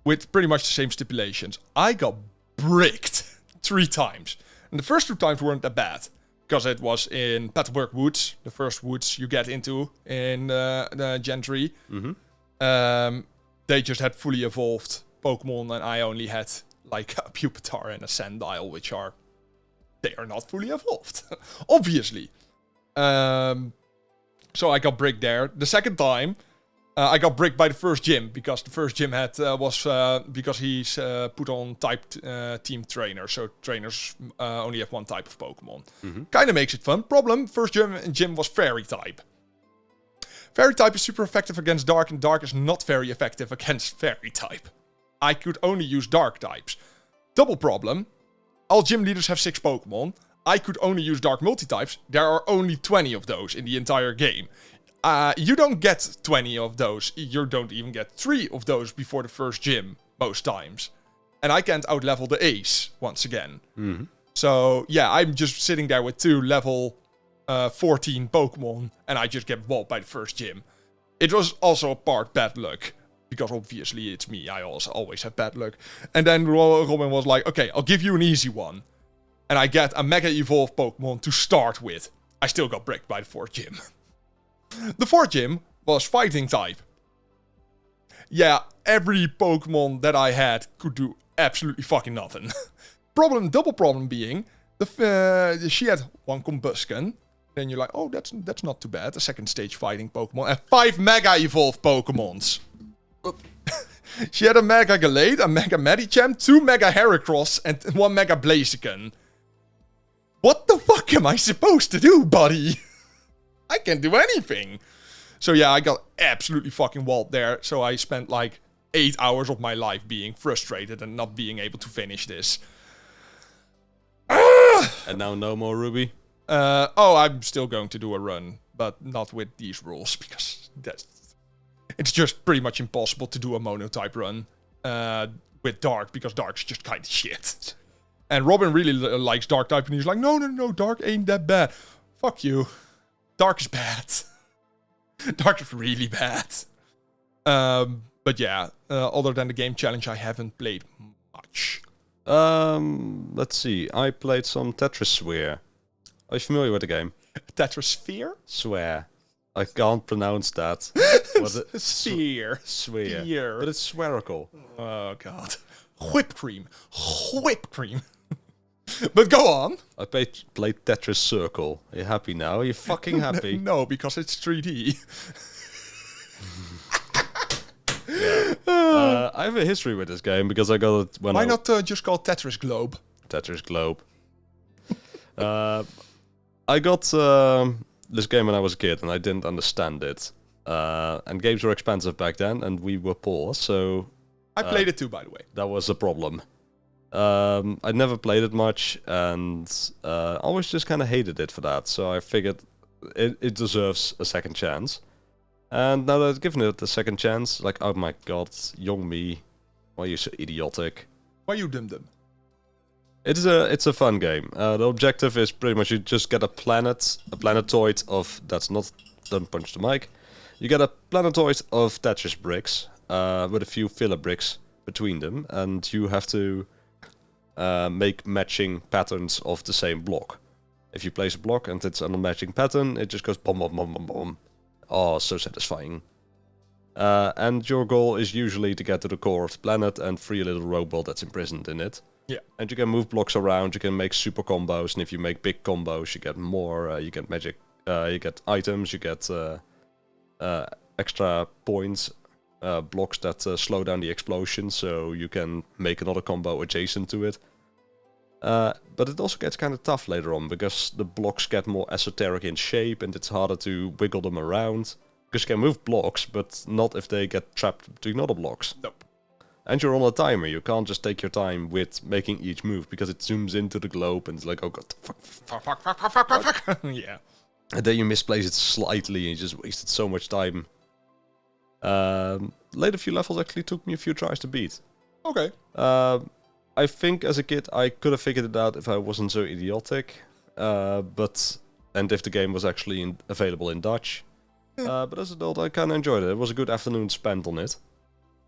With pretty much the same stipulations. I got bricked 3 times. And the first 2 times weren't that bad. Because it was in Petalburg Woods, the first woods you get into in the Gen 3. Mm-hmm. They just had fully evolved Pokemon, and I only had like a Pupitar and a Sandile, which they are not fully evolved, obviously. So I got bricked there. The second time, I got bricked by the first gym, because the first gym was because he's put on type team trainer, so trainers only have one type of Pokemon. Mm-hmm. Kind of makes it fun. Problem: first gym was Fairy type. Fairy type is super effective against Dark, and Dark is not very effective against Fairy type. I could only use Dark types. Double problem: all gym leaders have 6 Pokemon. I could only use Dark multi-types. There are only 20 of those in the entire game. You don't get 20 of those. You don't even get 3 of those before the first gym, most times. And I can't outlevel the ace, once again. Mm-hmm. So, yeah, I'm just sitting there with 2 level 14 Pokemon, and I just get walled by the first gym. It was also a part bad luck, because obviously it's me. I also always have bad luck. And then Robin was like, okay, I'll give you an easy one. And I get a Mega Evolved Pokemon to start with. I still got bricked by the 4th gym. The 4th gym was Fighting type. Yeah, every Pokemon that I had could do absolutely fucking nothing. Double problem being, she had 1 Combusken. Then you're like, oh, that's not too bad. A 2nd stage Fighting Pokemon and 5 Mega Evolved Pokemons. She had a Mega Gallade, a Mega Medicham, 2 Mega Heracross, and 1 Mega Blaziken. What the fuck am I supposed to do, buddy? I can't do anything. So yeah, I got absolutely fucking walled there. So I spent like 8 hours of my life being frustrated and not being able to finish this. And now no more Ruby? I'm still going to do a run, but not with these rules, because it's just pretty much impossible to do a mono-type run with Dark, because Dark's just kind of shit. And Robin really likes Dark type, and he's like, no, Dark ain't that bad. Fuck you. Dark is bad. Dark is really bad. But yeah, other than the game challenge, I haven't played much. Let's see. I played some Tetris Sphere. Are you familiar with the game? Tetris Sphere? Swear. I can't pronounce that. Sphere. Sphere. But it's spherical. Oh, God. Whipped cream. Whipped cream. But go on. I played Tetris Circle. Are you happy now? Are you fucking happy? No, because it's 3D. Yeah. I have a history with this game because I got it when Why not just call Tetris Globe? Tetris Globe. I got this game when I was a kid and I didn't understand it. And games were expensive back then and we were poor, so... I played it too, by the way. That was a problem. I never played it much, and I always just kind of hated it for that. So I figured it deserves a second chance. And now that I've given it a second chance, like, oh my god, young me, why are you so idiotic? Why you dum-dum? It's a fun game. The objective is pretty much you just get a planetoid of, that's not, don't punch the mic. You get a planetoid of Tetris bricks, with a few filler bricks between them, and you have to make matching patterns of the same block. If you place a block and it's an unmatching pattern, it just goes bom bom bom bom bom. Oh, so satisfying. And your goal is usually to get to the core of the planet and free a little robot that's imprisoned in it. Yeah. And you can move blocks around, you can make super combos, and if you make big combos, you get more, you get magic, you get items, you get extra points, blocks that slow down the explosion, so you can make another combo adjacent to it. But it also gets kind of tough later on, because the blocks get more esoteric in shape, and it's harder to wiggle them around. Because you can move blocks, but not if they get trapped between other blocks. Nope. And you're on a timer, you can't just take your time with making each move, because it zooms into the globe and it's like, oh god, fuck. Yeah. And then you misplace it slightly and you just wasted so much time. Later few levels actually took me a few tries to beat. Okay. I think as a kid I could have figured it out if I wasn't so idiotic. But and if the game was actually available in Dutch. But as an adult, I kind of enjoyed it. It was a good afternoon spent on it.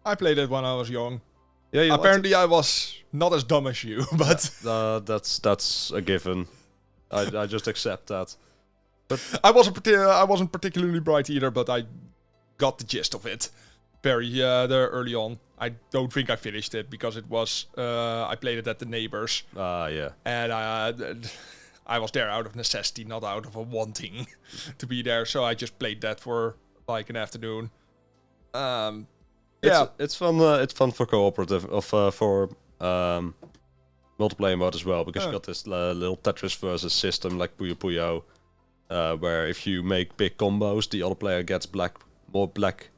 I played it when I was young. Yeah, apparently I was not as dumb as you, but that's a given. I just accept that. But I wasn't particularly bright either, but I got the gist of it very there early on. I don't think I finished it because it was I played it at the neighbors. Yeah. And I was there out of necessity, not out of a wanting to be there. So I just played that for like an afternoon. It's fun. It's fun for cooperative, for multiplayer mode as well, because you got this little Tetris versus system like Puyo Puyo, where if you make big combos, the other player gets more black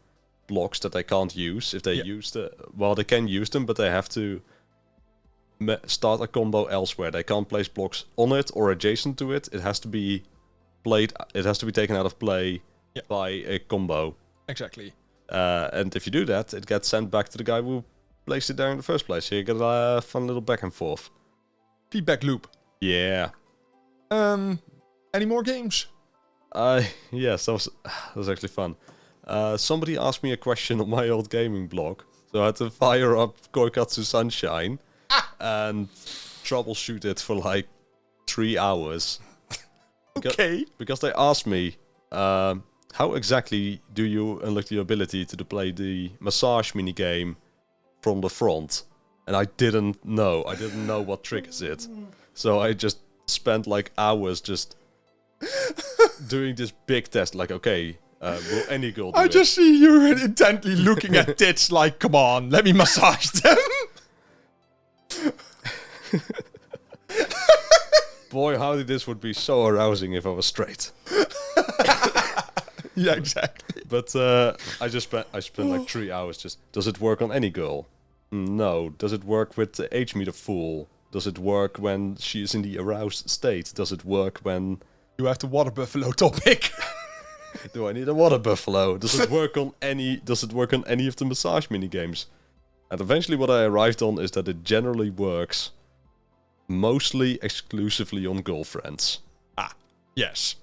blocks that they can't use. If they use they can use them, but they have to start a combo elsewhere. They can't place blocks on it or adjacent to it. It has to be played. It has to be taken out of play by a combo. Exactly. And if you do that, it gets sent back to the guy who placed it there in the first place. So you get a fun little back and forth. Feedback loop. Yeah. Any more games? Yes, that was actually fun. Somebody asked me a question on my old gaming blog, so I had to fire up Koikatsu Sunshine and troubleshoot it for like 3 hours. Okay. Because they asked me, how exactly do you unlock the ability to play the massage minigame from the front? And I didn't know. I didn't know what triggers it. So I just spent like hours just doing this big test. Like, okay, will any girl do it? I just see you intently looking at tits like, come on, let me massage them. Boy, howdy, this would be so arousing if I was straight. Yeah, exactly. But I spent like 3 hours just. Does it work on any girl? No. Does it work with the age meter fool? Does it work when she is in the aroused state? Does it work when you have the water buffalo topic? Do I need a water buffalo? Does it work on any? Does it work on any of the massage mini games? And eventually, what I arrived on is that it generally works mostly exclusively on girlfriends. Yes.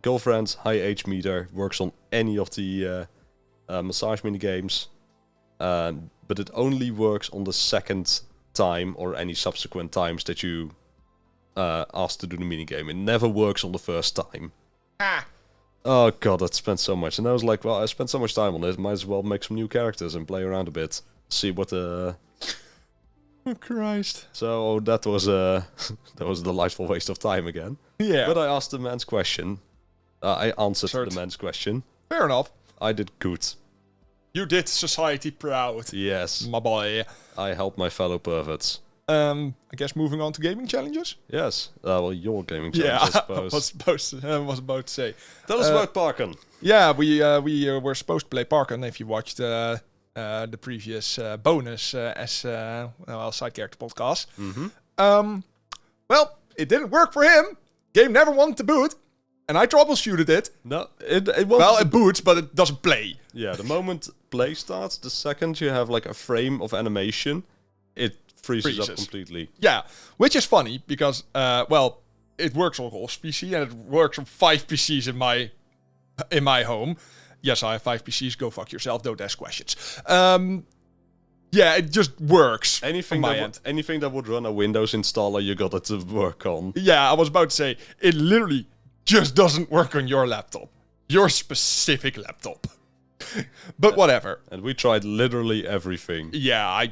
Girlfriends, high age meter, works on any of the massage mini games, but it only works on the second time or any subsequent times that you ask to do the mini game. It never works on the first time. Oh god, I spent so much, and I was like, well, I spent so much time on it, might as well make some new characters and play around a bit, see what the. Oh Christ! So that was a delightful waste of time again. Yeah. But I asked the man's question. I answered the man's question. Fair enough. I did good. You did society proud. Yes. My boy. I helped my fellow perverts. I guess moving on to gaming challenges? Yes. Well, your gaming challenge, I suppose. I was about to say. Tell us about Parken. Yeah, we were supposed to play Parken if you watched the previous bonus side character podcast. Mm-hmm. Well, it didn't work for him. Game never wanted to boot. And I troubleshooted it. No, it was. Well, it boots, but it doesn't play. Yeah, the moment play starts, the second you have like a frame of animation, it freezes up completely. Yeah, which is funny because, it works on Rolf's PC and it works on 5 PCs in my home. Yes, I have 5 PCs. Go fuck yourself. Don't ask questions. Yeah, it just works. Anything that would run a Windows installer, you got it to work on. Yeah, I was about to say, it literally just doesn't work on your laptop. Your specific laptop. But whatever. And we tried literally everything. Yeah, I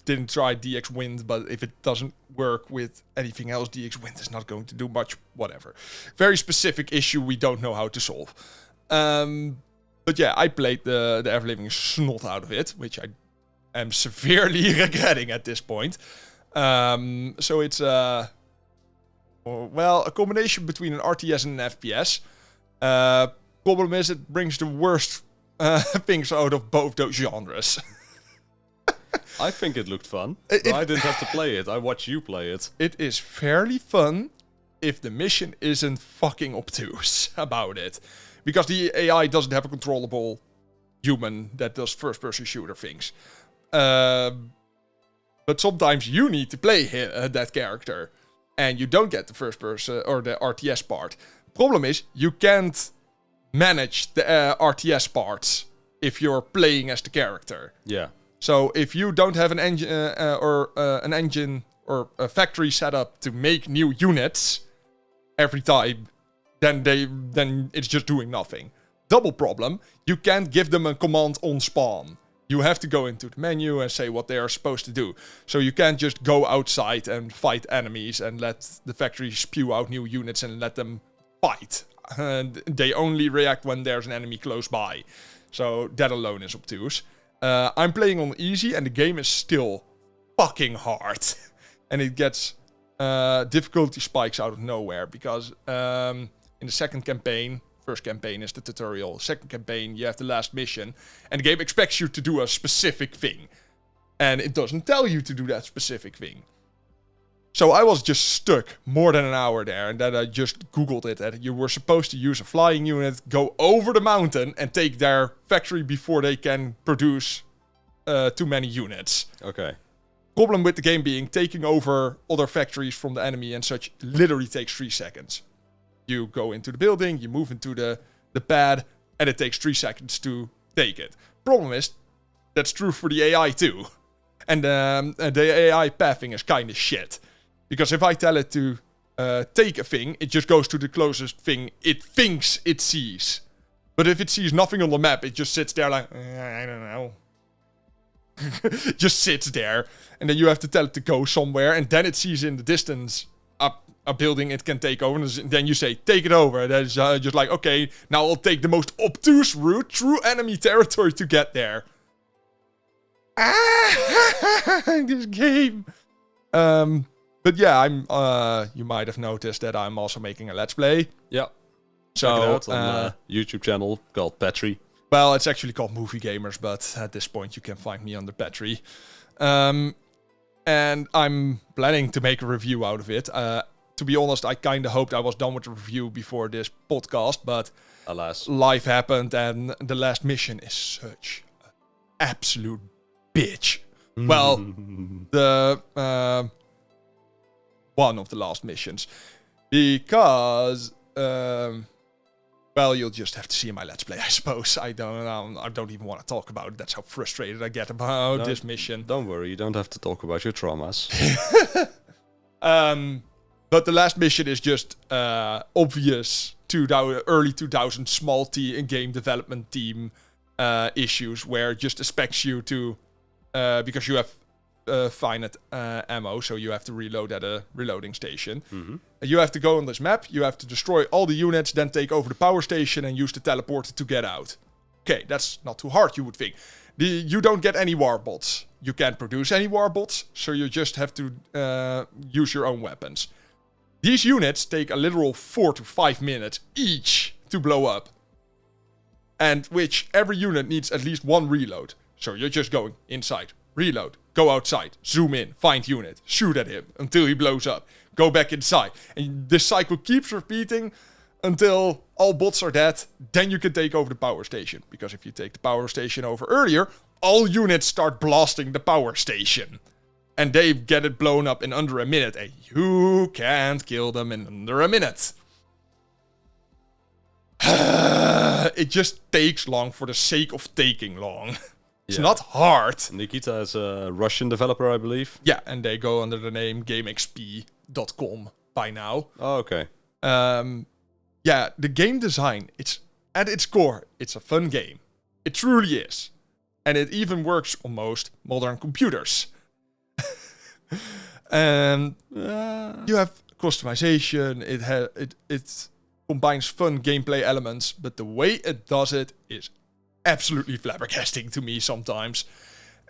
didn't try DX-Wind, but if it doesn't work with anything else, DX-Wind is not going to do much. Whatever. Very specific issue we don't know how to solve. But yeah, I played the ever-living snot out of it, which I am severely regretting at this point. So it's a combination between an RTS and an FPS. Problem is, it brings the worst things out of both those genres. I think it looked fun. I didn't have to play it. I watched you play it. It is fairly fun if the mission isn't fucking obtuse about it. Because the AI doesn't have a controllable human that does first-person shooter things. But sometimes you need to play that character. and you don't get the first person or the RTS part. Problem is, you can't manage the RTS parts if you're playing as the character. Yeah. So if you don't have an engine an engine or a factory set up to make new units every time, then it's just doing nothing. Double problem, you can't give them a command on spawn. You have to go into the menu and say what they are supposed to do. So you can't just go outside and fight enemies and let the factory spew out new units and let them fight. And they only react when there's an enemy close by. So that alone is obtuse. I'm playing on easy and the game is still fucking hard. And it gets difficulty spikes out of nowhere because in the second campaign, first campaign is the tutorial, second campaign you have the last mission, and the game expects you to do a specific thing. And it doesn't tell you to do that specific thing. So I was just stuck more than an hour there, and then I just googled it, and you were supposed to use a flying unit, go over the mountain, and take their factory before they can produce too many units. Okay. Problem with the game being taking over other factories from the enemy and such literally takes 3 seconds. You go into the building, you move into the pad, and it takes 3 seconds to take it. Problem is, that's true for the AI too. And the AI pathing is kind of shit. Because if I tell it to take a thing, it just goes to the closest thing it thinks it sees. But if it sees nothing on the map, it just sits there like, I don't know. Just sits there. And then you have to tell it to go somewhere. And then it sees in the distance a building it can take over. And then you say, take it over. And then it's just like, okay, now I'll take the most obtuse route through enemy territory to get there. This game. But yeah, you might have noticed that I'm also making a Let's Play. Yeah. So, check it out on YouTube channel called Petri. Well, it's actually called Movie Gamers, but at this point you can find me under Petri. And I'm planning to make a review out of it. To be honest, I kind of hoped I was done with the review before this podcast, but alas, life happened and the last mission is such an absolute bitch. Well, the one of the last missions, because well, you'll just have to see my Let's Play, I suppose. I don't even want to talk about it. That's how frustrated I get about this mission. Don't worry, you don't have to talk about your traumas. But the last mission is just obvious early 2000s small game development team issues where it just expects you to, because you have finite ammo, so you have to reload at a reloading station. Mm-hmm. You have to go on this map, you have to destroy all the units, then take over the power station and use the teleporter to get out. Okay, that's not too hard, you would think. You don't get any warbots. You can't produce any warbots, so you just have to use your own weapons. These units take a literal 4 to 5 minutes each to blow up. And which every unit needs at least one reload. So you're just going inside, reload, go outside, zoom in, find unit, shoot at him until he blows up, go back inside. And this cycle keeps repeating until all bots are dead. Then you can take over the power station. Because if you take the power station over earlier, all units start blasting the power station. And they get it blown up in under a minute. And you can't kill them in under a minute. It just takes long for the sake of taking long. It's not hard. Nikita is a Russian developer, I believe. Yeah, and they go under the name GameXP.com by now. Oh, okay. Yeah, the game design, it's at its core, it's a fun game. It truly is. And it even works on most modern computers. And you have customization, it combines fun gameplay elements, but the way it does it is absolutely flabbergasting to me sometimes.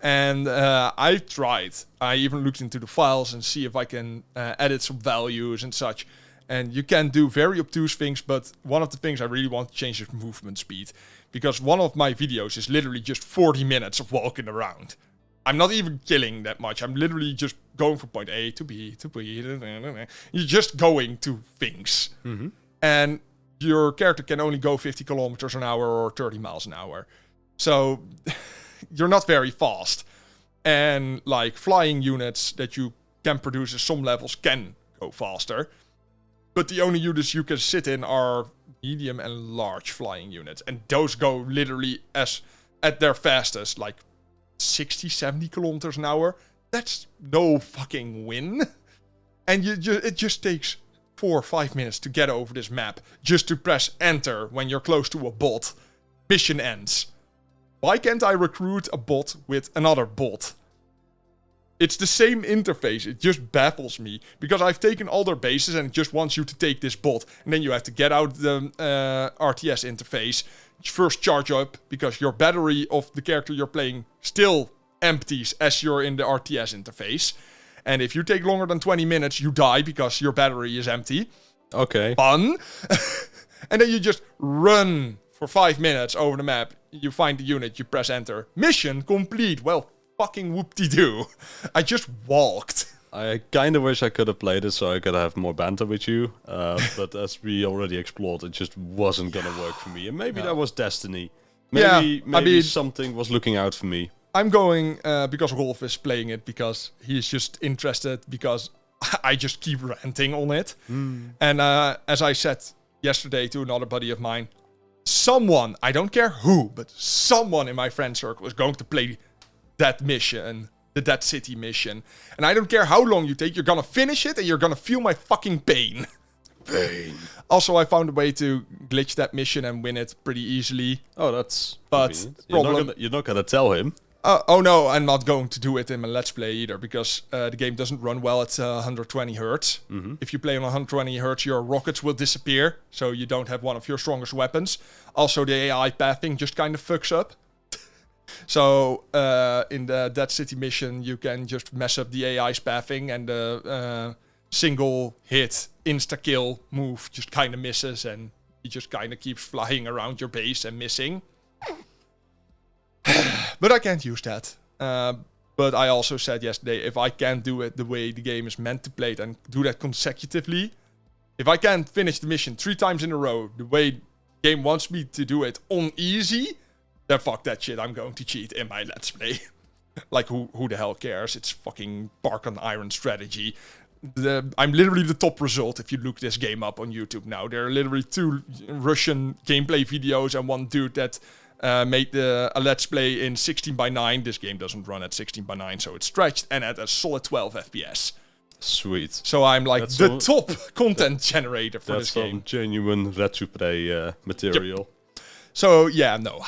And I tried. I even looked into the files and see if I can edit some values and such. And you can do very obtuse things, but one of the things I really want to change is movement speed. Because one of my videos is literally just 40 minutes of walking around. I'm not even killing that much. I'm literally just going from point A to B to B. You're just going to things. Mm-hmm. And your character can only go 50 kilometers an hour or 30 miles an hour. So you're not very fast. And like flying units that you can produce at some levels can go faster. But the only units you can sit in are medium and large flying units. And those go literally at their fastest, like 60, 70 kilometers an hour. That's no fucking win. And it just takes 4 or 5 minutes to get over this map. Just to press enter when you're close to a bot. Mission ends. Why can't I recruit a bot with another bot? It's the same interface. It just baffles me. Because I've taken all their bases and it just wants you to take this bot. And then you have to get out the RTS interface. First charge up. Because your battery of the character you're playing still empties as you're in the RTS interface. And if you take longer than 20 minutes, you die because your battery is empty. Okay. Fun. And then you just run for 5 minutes over the map. You find the unit, you press enter. Mission complete. Well, fucking whoop-de-doo. I just walked. I kind of wish I could have played it so I could have more banter with you. But as we already explored, it just wasn't going to work for me. And maybe that was destiny. Maybe something was looking out for me. I'm going because Rolf is playing it because he's just interested because I just keep ranting on it. And as I said yesterday to another buddy of mine, someone, I don't care who, but someone in my friend circle is going to play that mission, the Dead City mission. And I don't care how long you take, you're gonna finish it and you're gonna feel my fucking pain. Also, I found a way to glitch that mission and win it pretty easily. Oh, that's... But you're not gonna tell him. Oh no, I'm not going to do it in my Let's Play either, because the game doesn't run well at 120 hertz. If you play on 120 hertz, your rockets will disappear, so you don't have one of your strongest weapons. Also, the AI pathing just kind of fucks up. So, in the Dead City mission, you can just mess up the AI's pathing, and the single hit insta-kill move just kind of misses, and he just kind of keeps flying around your base and missing. But I can't use that. But I also said yesterday, if I can't do it the way the game is meant to play it and do that consecutively, if I can't finish the mission 3 times in a row the way the game wants me to do it on easy, then fuck that shit, I'm going to cheat in my Let's Play. Like, who the hell cares? It's fucking Bark on Iron strategy. I'm literally the top result if you look this game up on YouTube now. There are literally 2 Russian gameplay videos and 1 dude that made a Let's Play in 16:9. This game doesn't run at 16:9, so it's stretched, and at a solid 12 FPS. Sweet. So I'm like the top content generator for this game. That's some genuine Retro Play material. Yep. So yeah, no,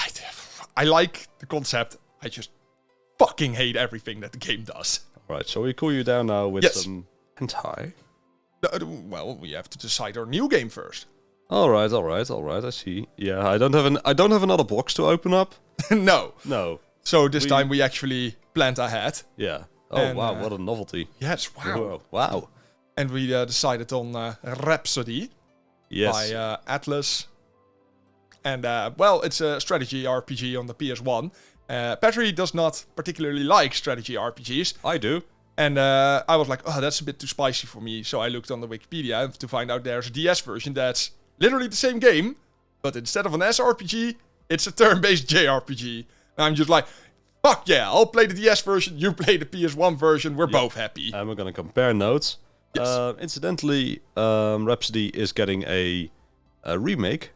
I like the concept. I just fucking hate everything that the game does. Alright, so we cool you down now with some hentai? Well, we have to decide our new game first. Alright, I see. Yeah, I don't have another box to open up. No. So this time we actually planned ahead. Yeah. Oh, wow, what a novelty. Yes, wow. Wow. And we decided on Rhapsody by Atlas. And, well, it's a strategy RPG on the PS1. Petri does not particularly like strategy RPGs. I do. And I was like, oh, that's a bit too spicy for me. So I looked on the Wikipedia to find out there's a DS version that's literally the same game, but instead of an SRPG, it's a turn-based JRPG. And I'm just like, fuck yeah, I'll play the DS version, you play the PS1 version, we're both happy. And we're gonna compare notes. Yes. Incidentally, Rhapsody is getting a remake.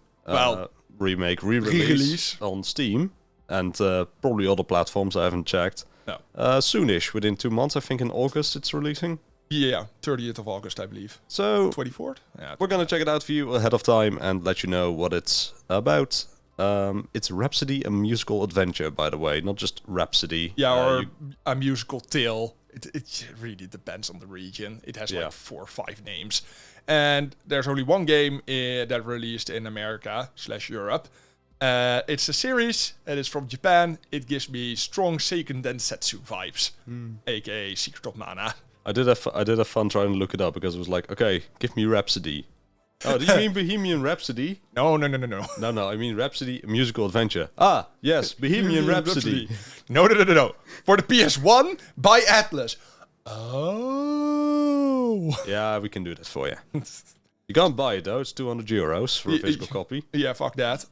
Re-release on Steam, and probably other platforms I haven't checked. No. Soonish, within 2 months, I think in August it's releasing. Yeah, 30th of August, I believe. So, 24th? Yeah, we're gonna check it out for you ahead of time and let you know what it's about. It's Rhapsody, a musical adventure, by the way, not just Rhapsody. Yeah, or a musical tale. It really depends on the region. It has like 4 or 5 names. And there's only one game that released in America/Europe. It's a series. It is from Japan. It gives me strong Seiken Densetsu vibes, aka Secret of Mana. I did have fun trying to look it up because it was like, okay, give me Rhapsody. Oh, do you mean Bohemian Rhapsody? No. No, I mean Rhapsody, a musical adventure. Ah, yes, Bohemian Rhapsody. No. For the PS1 by Atlas. Oh. Yeah, we can do that for you. You can't buy it though. It's €200 for a physical copy. Yeah, fuck that.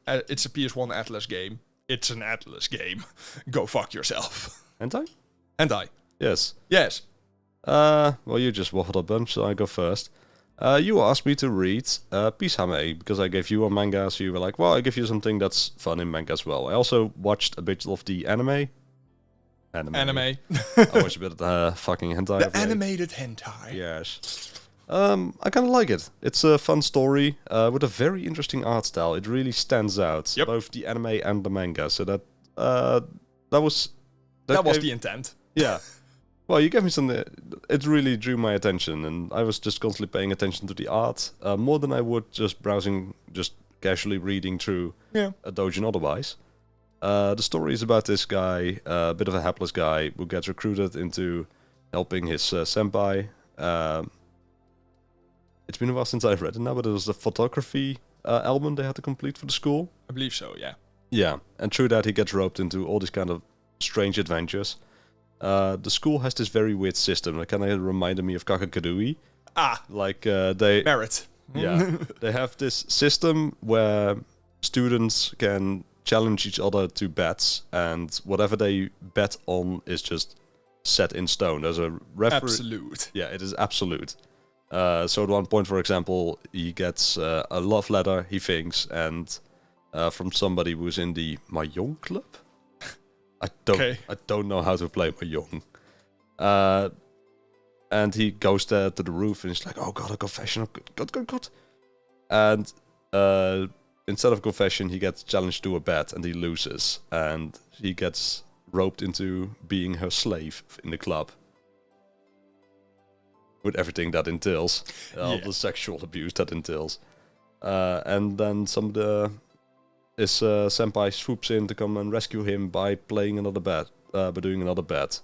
It's a PS1 Atlas game. It's an Atlas game. Go fuck yourself. Hentai? Hentai. Yes. Yes. Well, you just waffled a bunch, so I go first. You asked me to read Peace Hame because I gave you a manga, so you were like, well, I give you something that's fun in manga as well. I also watched a bit of the anime. Anime. I watched a bit of the fucking hentai. The animated hentai. Yes. I kind of like it. It's a fun story with a very interesting art style. It really stands out, Yep. both the anime and the manga. So that was The intent. yeah. Well, you gave me something. It really drew my attention, and I was just constantly paying attention to the art more than I would just browsing, just casually reading through a doujin otherwise. The story is about this guy, a bit of a hapless guy, who gets recruited into helping his senpai. It's been a while since I've read it now, but it was a photography album they had to complete for the school. I believe so, yeah. Yeah, and through that he gets roped into all these kind of strange adventures. The school has this very weird system that kind of reminded me of Kakakadui. Like they... Merit. Yeah, they have this system where students can challenge each other to bets, and whatever they bet on is just set in stone. There's a referee. Absolute. Yeah, it is absolute. So at one point, for example, he gets a love letter, he thinks, and from somebody who's in the Mahjong club. I don't know how to play Mahjong. And he goes there to the roof and he's like, oh god, a confession, oh god. And instead of confession, he gets challenged to a bet and he loses. And he gets roped into being her slave in the club. With everything that entails. All the sexual abuse that entails. And then his senpai swoops in to come and rescue him by playing another bet. By doing another bet.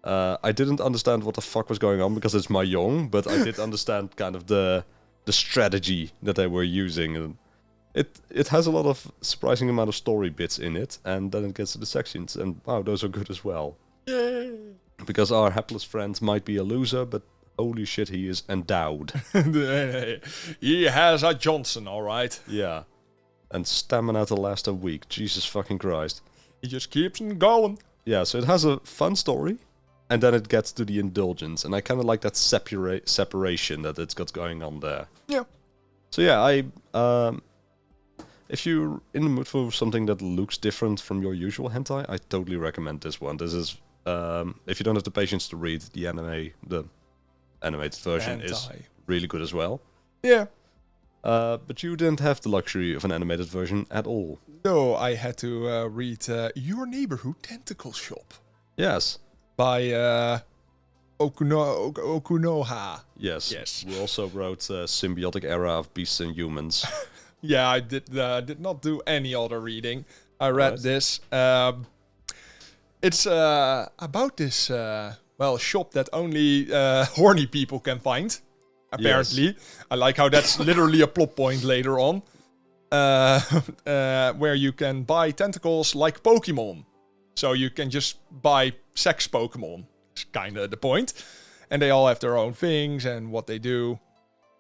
I didn't understand what the fuck was going on because it's Mahjong, but I did understand kind of the strategy that they were using. And it has a lot of surprising amount of story bits in it, and then it gets to the sections, and wow, those are good as well. Yay! Because our hapless friend might be a loser, but holy shit, he is endowed. He has a Johnson, alright. Yeah. And stamina to last a week. Jesus fucking Christ. He just keeps on going. Yeah, so it has a fun story, and then it gets to the indulgence, and I kind of like that separation that it's got going on there. Yeah. So yeah, if you're in the mood for something that looks different from your usual hentai, I totally recommend this one. This is, if you don't have the patience to read the anime, the animated version is really good as well. Yeah. But you didn't have the luxury of an animated version at all. No, I had to read Your Neighborhood Tentacle Shop. Yes. By Okunoha. Yes. We also wrote Symbiotic Era of Beasts and Humans. Yeah, I did not do any other reading. I read this. It's about this shop that only horny people can find. Apparently, yes. I like how that's literally a plot point later on, where you can buy tentacles like Pokemon. So you can just buy sex Pokemon. It's kind of the point. And they all have their own things and what they do.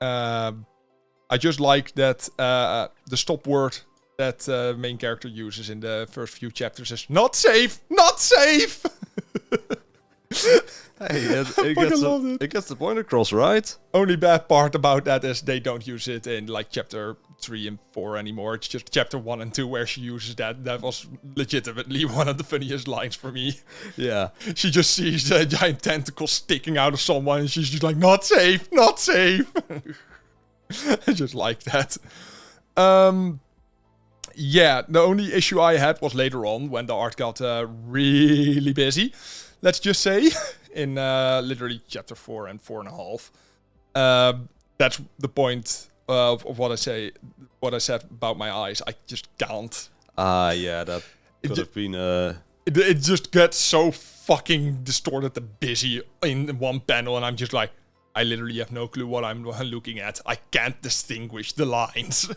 I just like that the stop word that main character uses in the first few chapters is not safe, not safe. Hey, it gets the point across, right? Only bad part about that is they don't use it in like chapter 3 and 4 anymore. It's just chapter 1 and 2 where she uses that. That was legitimately one of the funniest lines for me. Yeah. She just sees a giant tentacle sticking out of someone and she's just like, not safe, not safe. I just like that. Yeah, the only issue I had was later on when the art got really busy. Let's just say, in literally chapter 4 and 4.5. That's the point of what I said about my eyes. I just can't. Yeah, that could have been... It just gets so fucking distorted and busy in one panel, and I'm just like, I literally have no clue what I'm looking at. I can't distinguish the lines.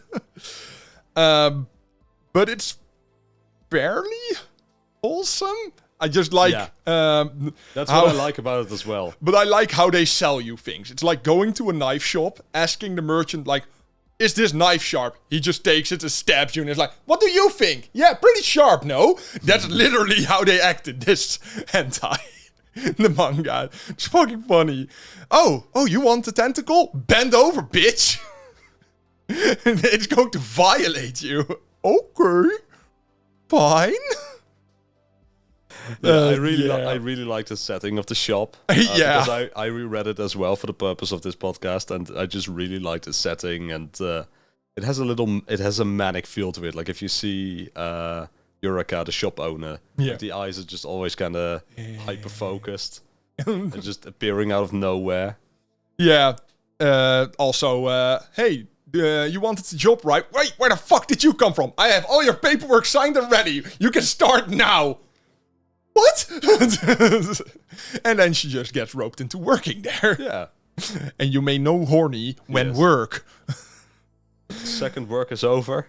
But it's fairly wholesome. I just like... Yeah. That's what I like about it as well. But I like how they sell you things. It's like going to a knife shop, asking the merchant, like, is this knife sharp? He just takes it and stabs you and is like, what do you think? Yeah, pretty sharp, no? That's literally how they act in this hentai. the manga. It's fucking funny. Oh, you want the tentacle? Bend over, bitch. It's going to violate you. Okay. Fine. I really like the setting of the shop. Yeah. Because I reread it as well for the purpose of this podcast, and I just really like the setting, and it has a manic feel to it. Like if you see Yurika, the shop owner, like the eyes are just always kind of hyper focused and just appearing out of nowhere. Yeah. Also, hey, you wanted the job, right? Wait, where the fuck did you come from? I have all your paperwork signed and ready. You can start now. What? And then she just gets roped into working there. Yeah. And you may know horny when work. Second work is over.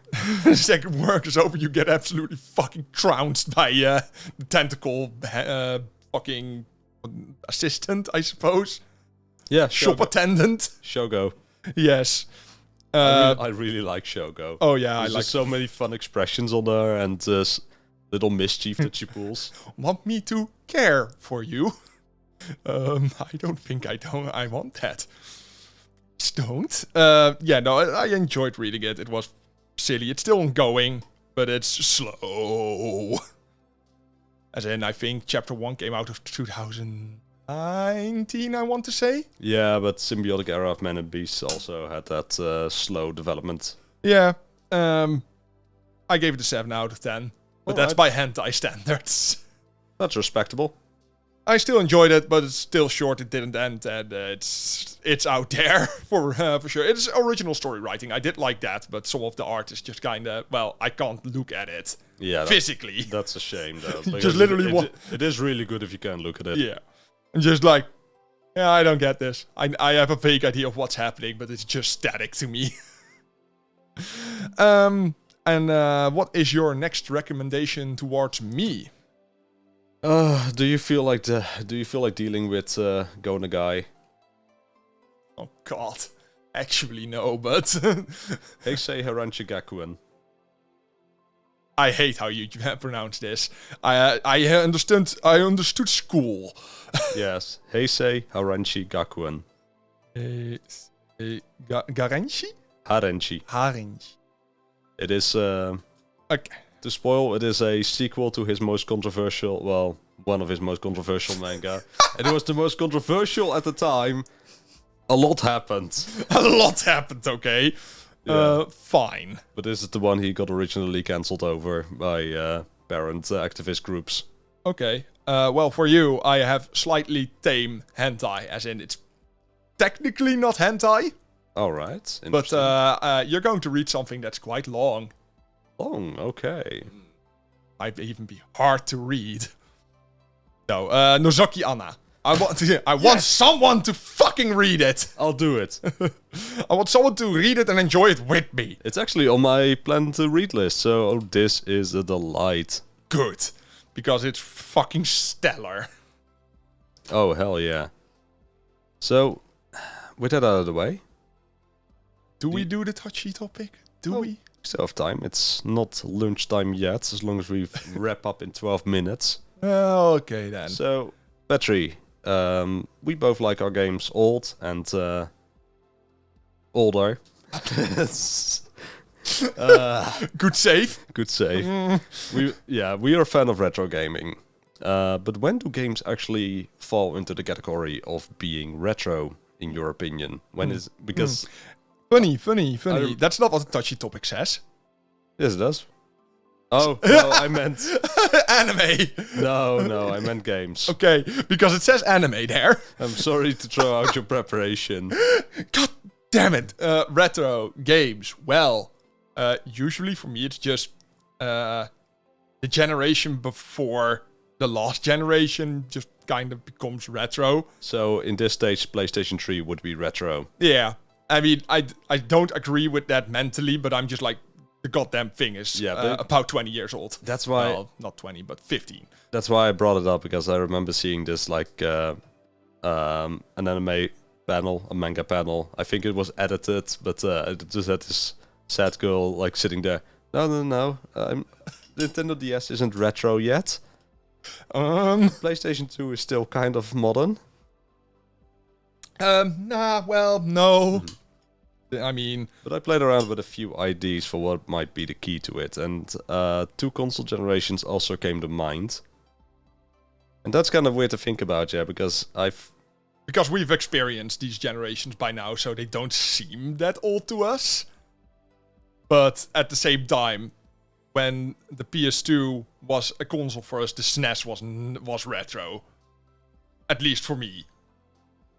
Second work is over. You get absolutely fucking trounced by the tentacle fucking assistant, I suppose. Yeah, Shop attendant. Shogo. Yes. I really like Shogo. Oh yeah, There's I like just so many fun expressions on there and little mischief that she pulls. Want me to care for you? I don't think I want that. Just don't. I enjoyed reading it. It was silly. It's still ongoing, but it's slow. As in, I think chapter 1 came out of 2019, I want to say. Yeah, but Symbiotic Era of Men and Beasts also had that slow development. Yeah. I gave it a 7 out of 10. But that's by hentai standards. That's respectable. I still enjoyed it, but it's still short. It didn't end, and it's out there for sure. It's original story writing. I did like that, but some of the art is just kind of I can't look at it. Yeah, physically. That's a shame, though. Just literally it is really good if you can look at it. Yeah, and just I don't get this. I have a vague idea of what's happening, but it's just static to me. And what is your next recommendation towards me? Do you feel like dealing with Go Nagai? Oh God, actually no, but Heisei Haranchi Gakuen. I hate how you pronounce this. I understood school. Yes, Heisei Haranchi Gakuen. Garanshi? Harenchi. It is, okay. To spoil, it is a sequel to his most controversial, one of his most controversial manga. And it was the most controversial at the time. A lot happened. A lot happened, okay. Yeah. Fine. But this is the one he got originally cancelled over by parent activist groups. Okay. Well, for you, I have slightly tame hentai, as in it's technically not hentai. All right. But you're going to read something that's quite long. Long, okay. Might even be hard to read. No, Nozaki Anna. I want someone to fucking read it. I'll do it. I want someone to read it and enjoy it with me. It's actually on my plan to read list, so this is a delight. Good. Because it's fucking stellar. Oh, hell yeah. So, with that out of the way... Do we do the touchy topic? We? Still have time. It's not lunchtime yet, as long as we wrap up in 12 minutes. Okay, then. So, Petri, we both like our games old and older. Good save. Good save. We are a fan of retro gaming. But when do games actually fall into the category of being retro, in your opinion? When is... Because... Funny. That's not what the touchy topic says. Yes, it does. Oh, no, I meant... Anime. No, I meant games. Okay, because it says anime there. I'm sorry to throw out your preparation. God damn it. Retro games. Well, usually for me it's just the generation before the last generation just kind of becomes retro. So in this stage, PlayStation 3 would be retro. Yeah. I mean, I don't agree with that mentally, but I'm just like, the goddamn thing is about 20 years old. That's why... Well, not 20, but 15. That's why I brought it up, because I remember seeing this, like, an anime panel, a manga panel. I think it was edited, but it just had this sad girl, like, sitting there. No. Nintendo DS isn't retro yet. PlayStation 2 is still kind of modern. No. I mean... But I played around with a few ideas for what might be the key to it, and 2 console generations also came to mind. And that's kind of weird to think about, yeah, because we've experienced these generations by now, so they don't seem that old to us. But at the same time, when the PS2 was a console for us, the SNES was retro. At least for me.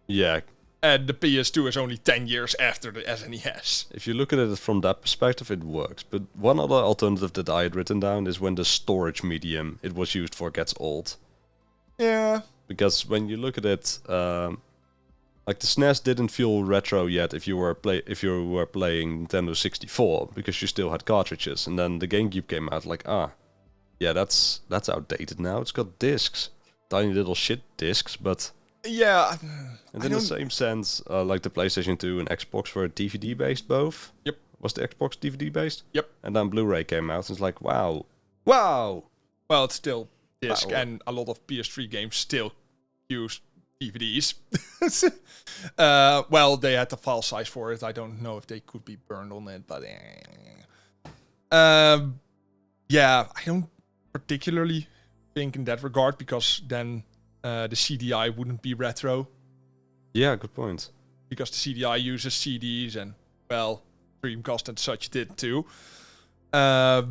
Yeah. And the PS2 is only 10 years after the SNES. If you look at it from that perspective, it works. But one other alternative that I had written down is when the storage medium it was used for gets old. Yeah. Because when you look at it, like the SNES didn't feel retro yet if you were playing Nintendo 64 because you still had cartridges, and then the GameCube came out like yeah, that's outdated now. It's got discs, tiny little shit discs, but yeah. And in the same sense, like the PlayStation 2 and Xbox were DVD based both. Yep. Was the Xbox DVD based? Yep. And then Blu-ray came out, and it's like wow. Well, it's still disc, Wow. and a lot of PS3 games still use DVDs. They had the file size for it. I don't know if they could be burned on it, but yeah, I don't particularly think in that regard, because then the CDI wouldn't be retro, Yeah, good point. because the CDI uses CDs, and Dreamcast and such did too. Yeah,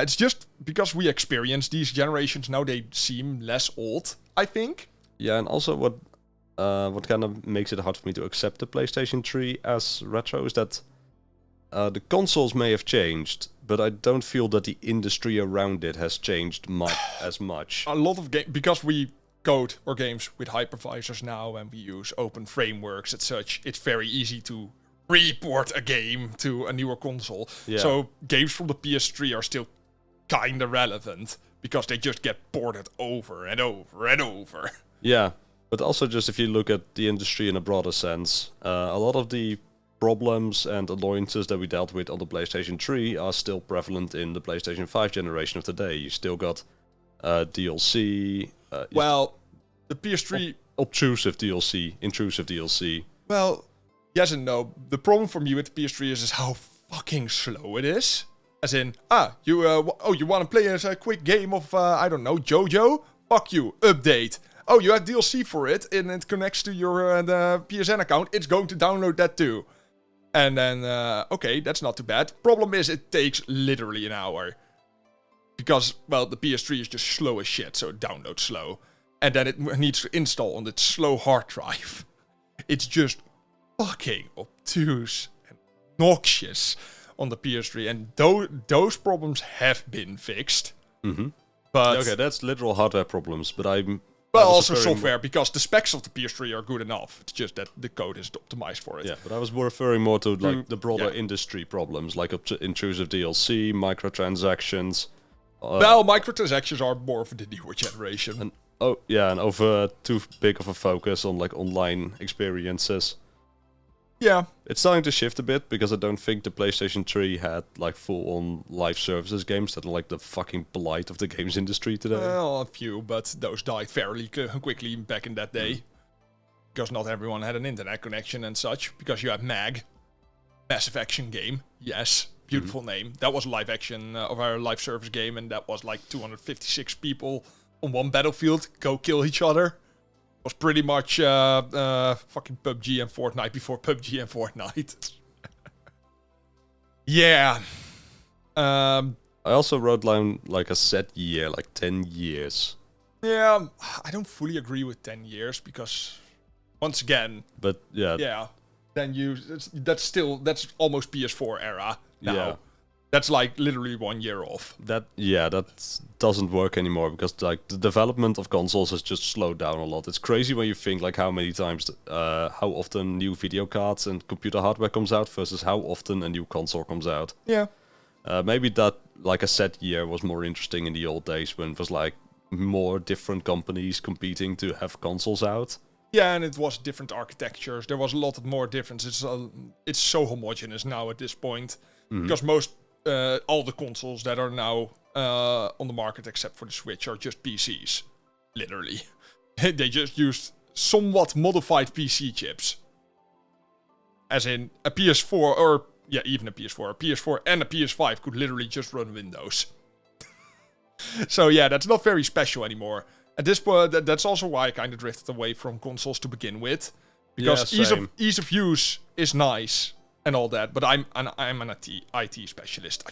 it's just because we experience these generations now, they seem less old, I think. Yeah, and also what kind of makes it hard for me to accept the PlayStation 3 as retro is that the consoles may have changed, but I don't feel that the industry around it has changed as much. A lot of games, because we code our games with hypervisors now and we use open frameworks and such, it's very easy to report a game to a newer console. Yeah. So games from the PS3 are still kind of relevant because they just get ported over and over and over. Yeah, but also just if you look at the industry in a broader sense, a lot of the problems and annoyances that we dealt with on the PlayStation 3 are still prevalent in the PlayStation 5 generation of today. You still got DLC. The PS3... Intrusive DLC. Well, yes and no. The problem for me with the PS3 is how fucking slow it is. As in, you want to play a quick game of, I don't know, JoJo? Fuck you, update. Oh, you have DLC for it, and it connects to your the PSN account. It's going to download that too. And then, okay, that's not too bad. Problem is, it takes literally an hour. Because, the PS3 is just slow as shit, so it downloads slow. And then it needs to install on its slow hard drive. It's just fucking obtuse and noxious on the PS3. And those problems have been fixed. Mm-hmm. But okay, that's literal hardware problems, but I'm... also software, because the specs of the PS3 are good enough. It's just that the code is optimized for it. Yeah, but I was referring more to like the broader industry problems, like intrusive DLC, microtransactions. Microtransactions are more of the newer generation. And over too big of a focus on like online experiences. Yeah. It's starting to shift a bit, because I don't think the PlayStation 3 had like full-on live services games that are like the fucking blight of the games industry today. Well, a few, but those died fairly quickly back in that day. Because not everyone had an internet connection and such. Because you had MAG, Massive Action Game. Yes, beautiful name. That was a live action of our live service game, and that was like 256 people on one battlefield go kill each other. Was pretty much fucking PUBG and Fortnite before PUBG and Fortnite. Yeah. I also wrote down like a set year, like 10 years. Yeah, I don't fully agree with 10 years, because once again... But yeah. Yeah. Then that's almost PS4 era now. Yeah. That's like literally 1 year off. That doesn't work anymore, because like the development of consoles has just slowed down a lot. It's crazy when you think like how often new video cards and computer hardware comes out versus how often a new console comes out. Yeah. Maybe that like a set year was more interesting in the old days, when it was like more different companies competing to have consoles out. Yeah, and it was different architectures. There was a lot more difference. It's so homogeneous now at this point, because all the consoles that are now on the market except for the Switch are just PCs. Literally. They just used somewhat modified PC chips. As in a PS4 or... Yeah, even a PS4. A PS4 and a PS5 could literally just run Windows. So yeah, that's not very special anymore. At this point, that's also why I kind of drifted away from consoles to begin with. Because ease of use is nice and all that, but I'm an IT specialist.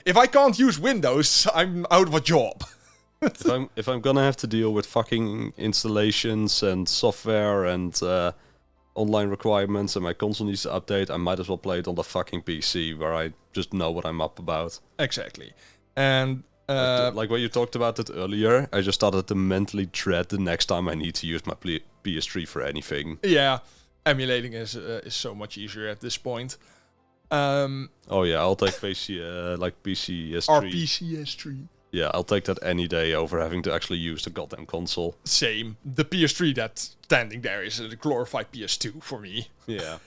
If I can't use Windows, I'm out of a job. if I'm gonna have to deal with fucking installations and software and online requirements and my console needs to update, I might as well play it on the fucking PC where I just know what I'm up about. Exactly. And like what you talked about it earlier, I just started to mentally dread the next time I need to use my PS3 for anything. Yeah, emulating is so much easier at this point. Oh yeah, I'll take PCS3. RPCS3. Yeah, I'll take that any day over having to actually use the goddamn console. Same. The PS3 that's standing there is a glorified PS2 for me. Yeah.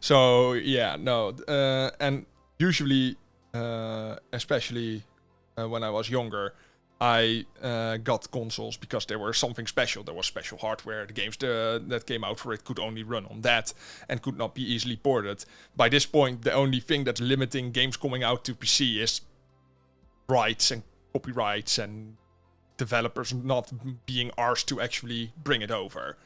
So, yeah, no. And usually, especially when I was younger, I got consoles because there was something special. There was special hardware. The games that came out for it could only run on that and could not be easily ported. By this point, the only thing that's limiting games coming out to PC is rights and copyrights and developers not being arsed to actually bring it over.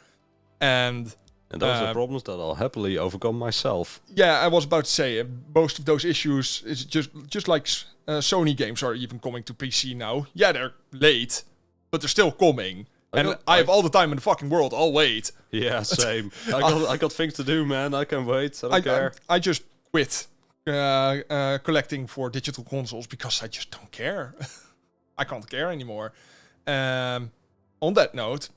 And those are problems that I'll happily overcome myself. Yeah, I was about to say, most of those issues is just like Sony games are even coming to PC now. Yeah, they're late, but they're still coming. I have all the time in the fucking world, I'll wait. Yeah, same. I got things to do, man. I can wait. I don't care. I just quit collecting for digital consoles because I just don't care. I can't care anymore. On that note,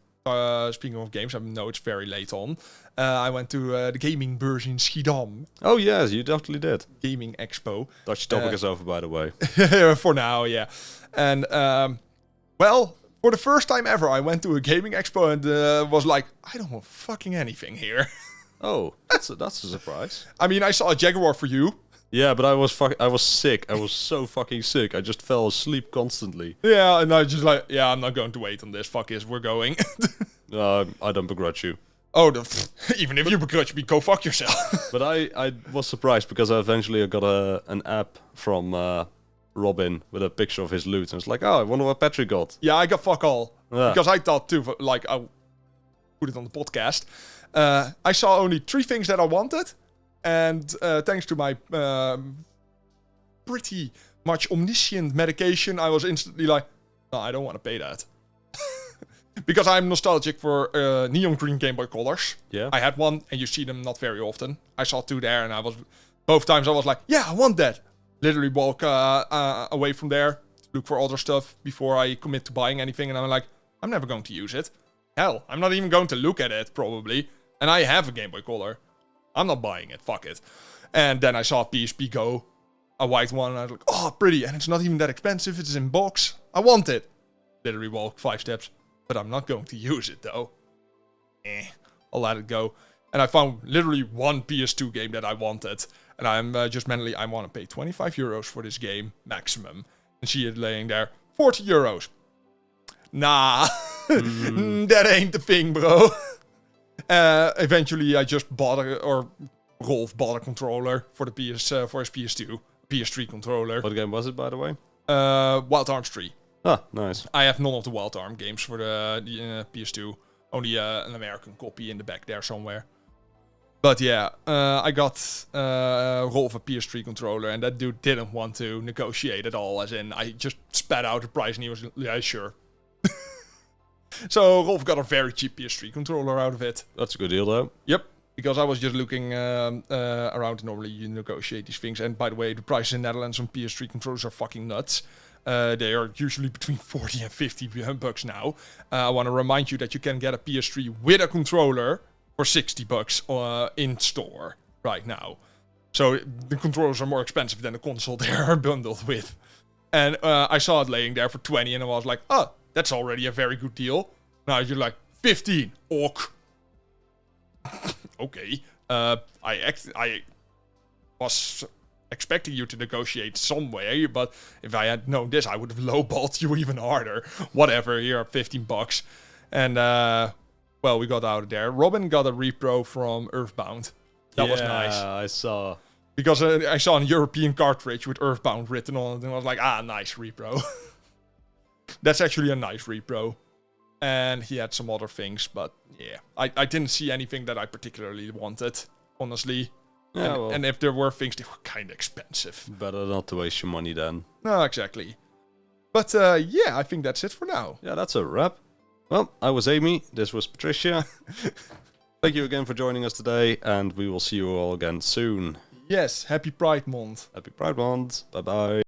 speaking of games, I know it's very late on. I went to the gaming beurs in Schiedam. Oh yes, you definitely did. Gaming Expo. Dutch topic is over, by the way. For now, yeah. And, well, for the first time ever, I went to a gaming expo and was like, I don't want fucking anything here. Oh, that's a surprise. I mean, I saw a Jaguar for you. Yeah, but I was sick. I was so fucking sick. I just fell asleep constantly. Yeah, and I just like, yeah, I'm not going to wait on this. Fuck this, we're going. I don't begrudge you. Oh, even if you begrudge me, go fuck yourself. But I was surprised because I eventually got an app from Robin with a picture of his loot. And it's like, oh, I wonder what Patrick got. Yeah, I got fuck all. Yeah. Because I thought too, like, I'll put it on the podcast. I saw only 3 things that I wanted. And thanks to my pretty much omniscient medication, I was instantly like, no, I don't want to pay that. Because I'm nostalgic for neon green Game Boy Colors. Yeah. I had one, and you see them not very often. I saw 2 there, and both times I was like, yeah, I want that. Literally walk away from there, look for other stuff before I commit to buying anything, and I'm like, I'm never going to use it. Hell, I'm not even going to look at it, probably. And I have a Game Boy Color. I'm not buying it, fuck it. And then I saw PSP Go, a white one, and I was like, oh, pretty, and it's not even that expensive, it's in box. I want it. Literally walk 5 steps, but I'm not going to use it, though. I'll let it go. And I found literally one PS2 game that I wanted, and I'm just mentally, I want to pay 25 euros for this game, maximum. And see it laying there, 40 euros. Nah, that ain't the thing, bro. Eventually, I just bought Rolf bought a controller for the for his PS3 controller. What game was it, by the way? Wild Arms 3. Ah, nice. I have none of the Wild Arm games for the PS2. Only an American copy in the back there somewhere. But yeah, I got Rolf a PS3 controller, and that dude didn't want to negotiate at all. As in, I just spat out the price, and he was, yeah, sure. So Rolf got a very cheap PS3 controller out of it. That's a good deal, though. Yep, because I was just looking around. Normally you negotiate these things. And by the way, the prices in Netherlands on PS3 controllers are fucking nuts. They are usually between 40 and 50 bucks now. I want to remind you that you can get a PS3 with a controller for 60 bucks in store right now. So the controllers are more expensive than the console they are bundled with. And I saw it laying there for 20 and I was like, oh, that's already a very good deal. Now you're like, 15. Ok. Okay. I was expecting you to negotiate some way, but if I had known this, I would have lowballed you even harder. Whatever, here are $15. And, well, we got out of there. Robin got a repro from Earthbound. That was nice. Yeah, I saw. Because I saw an European cartridge with Earthbound written on it, and I was like, nice repro. That's actually a nice repro. And he had some other things, but yeah. I didn't see anything that I particularly wanted, honestly. Yeah, and if there were things, they were kind of expensive. Better not to waste your money then. No, exactly. But yeah, I think that's it for now. Yeah, that's a wrap. Well, I was Amy, this was Patricia. Thank you again for joining us today, and we will see you all again soon. Yes, happy Pride Month. Happy Pride Month. Bye-bye.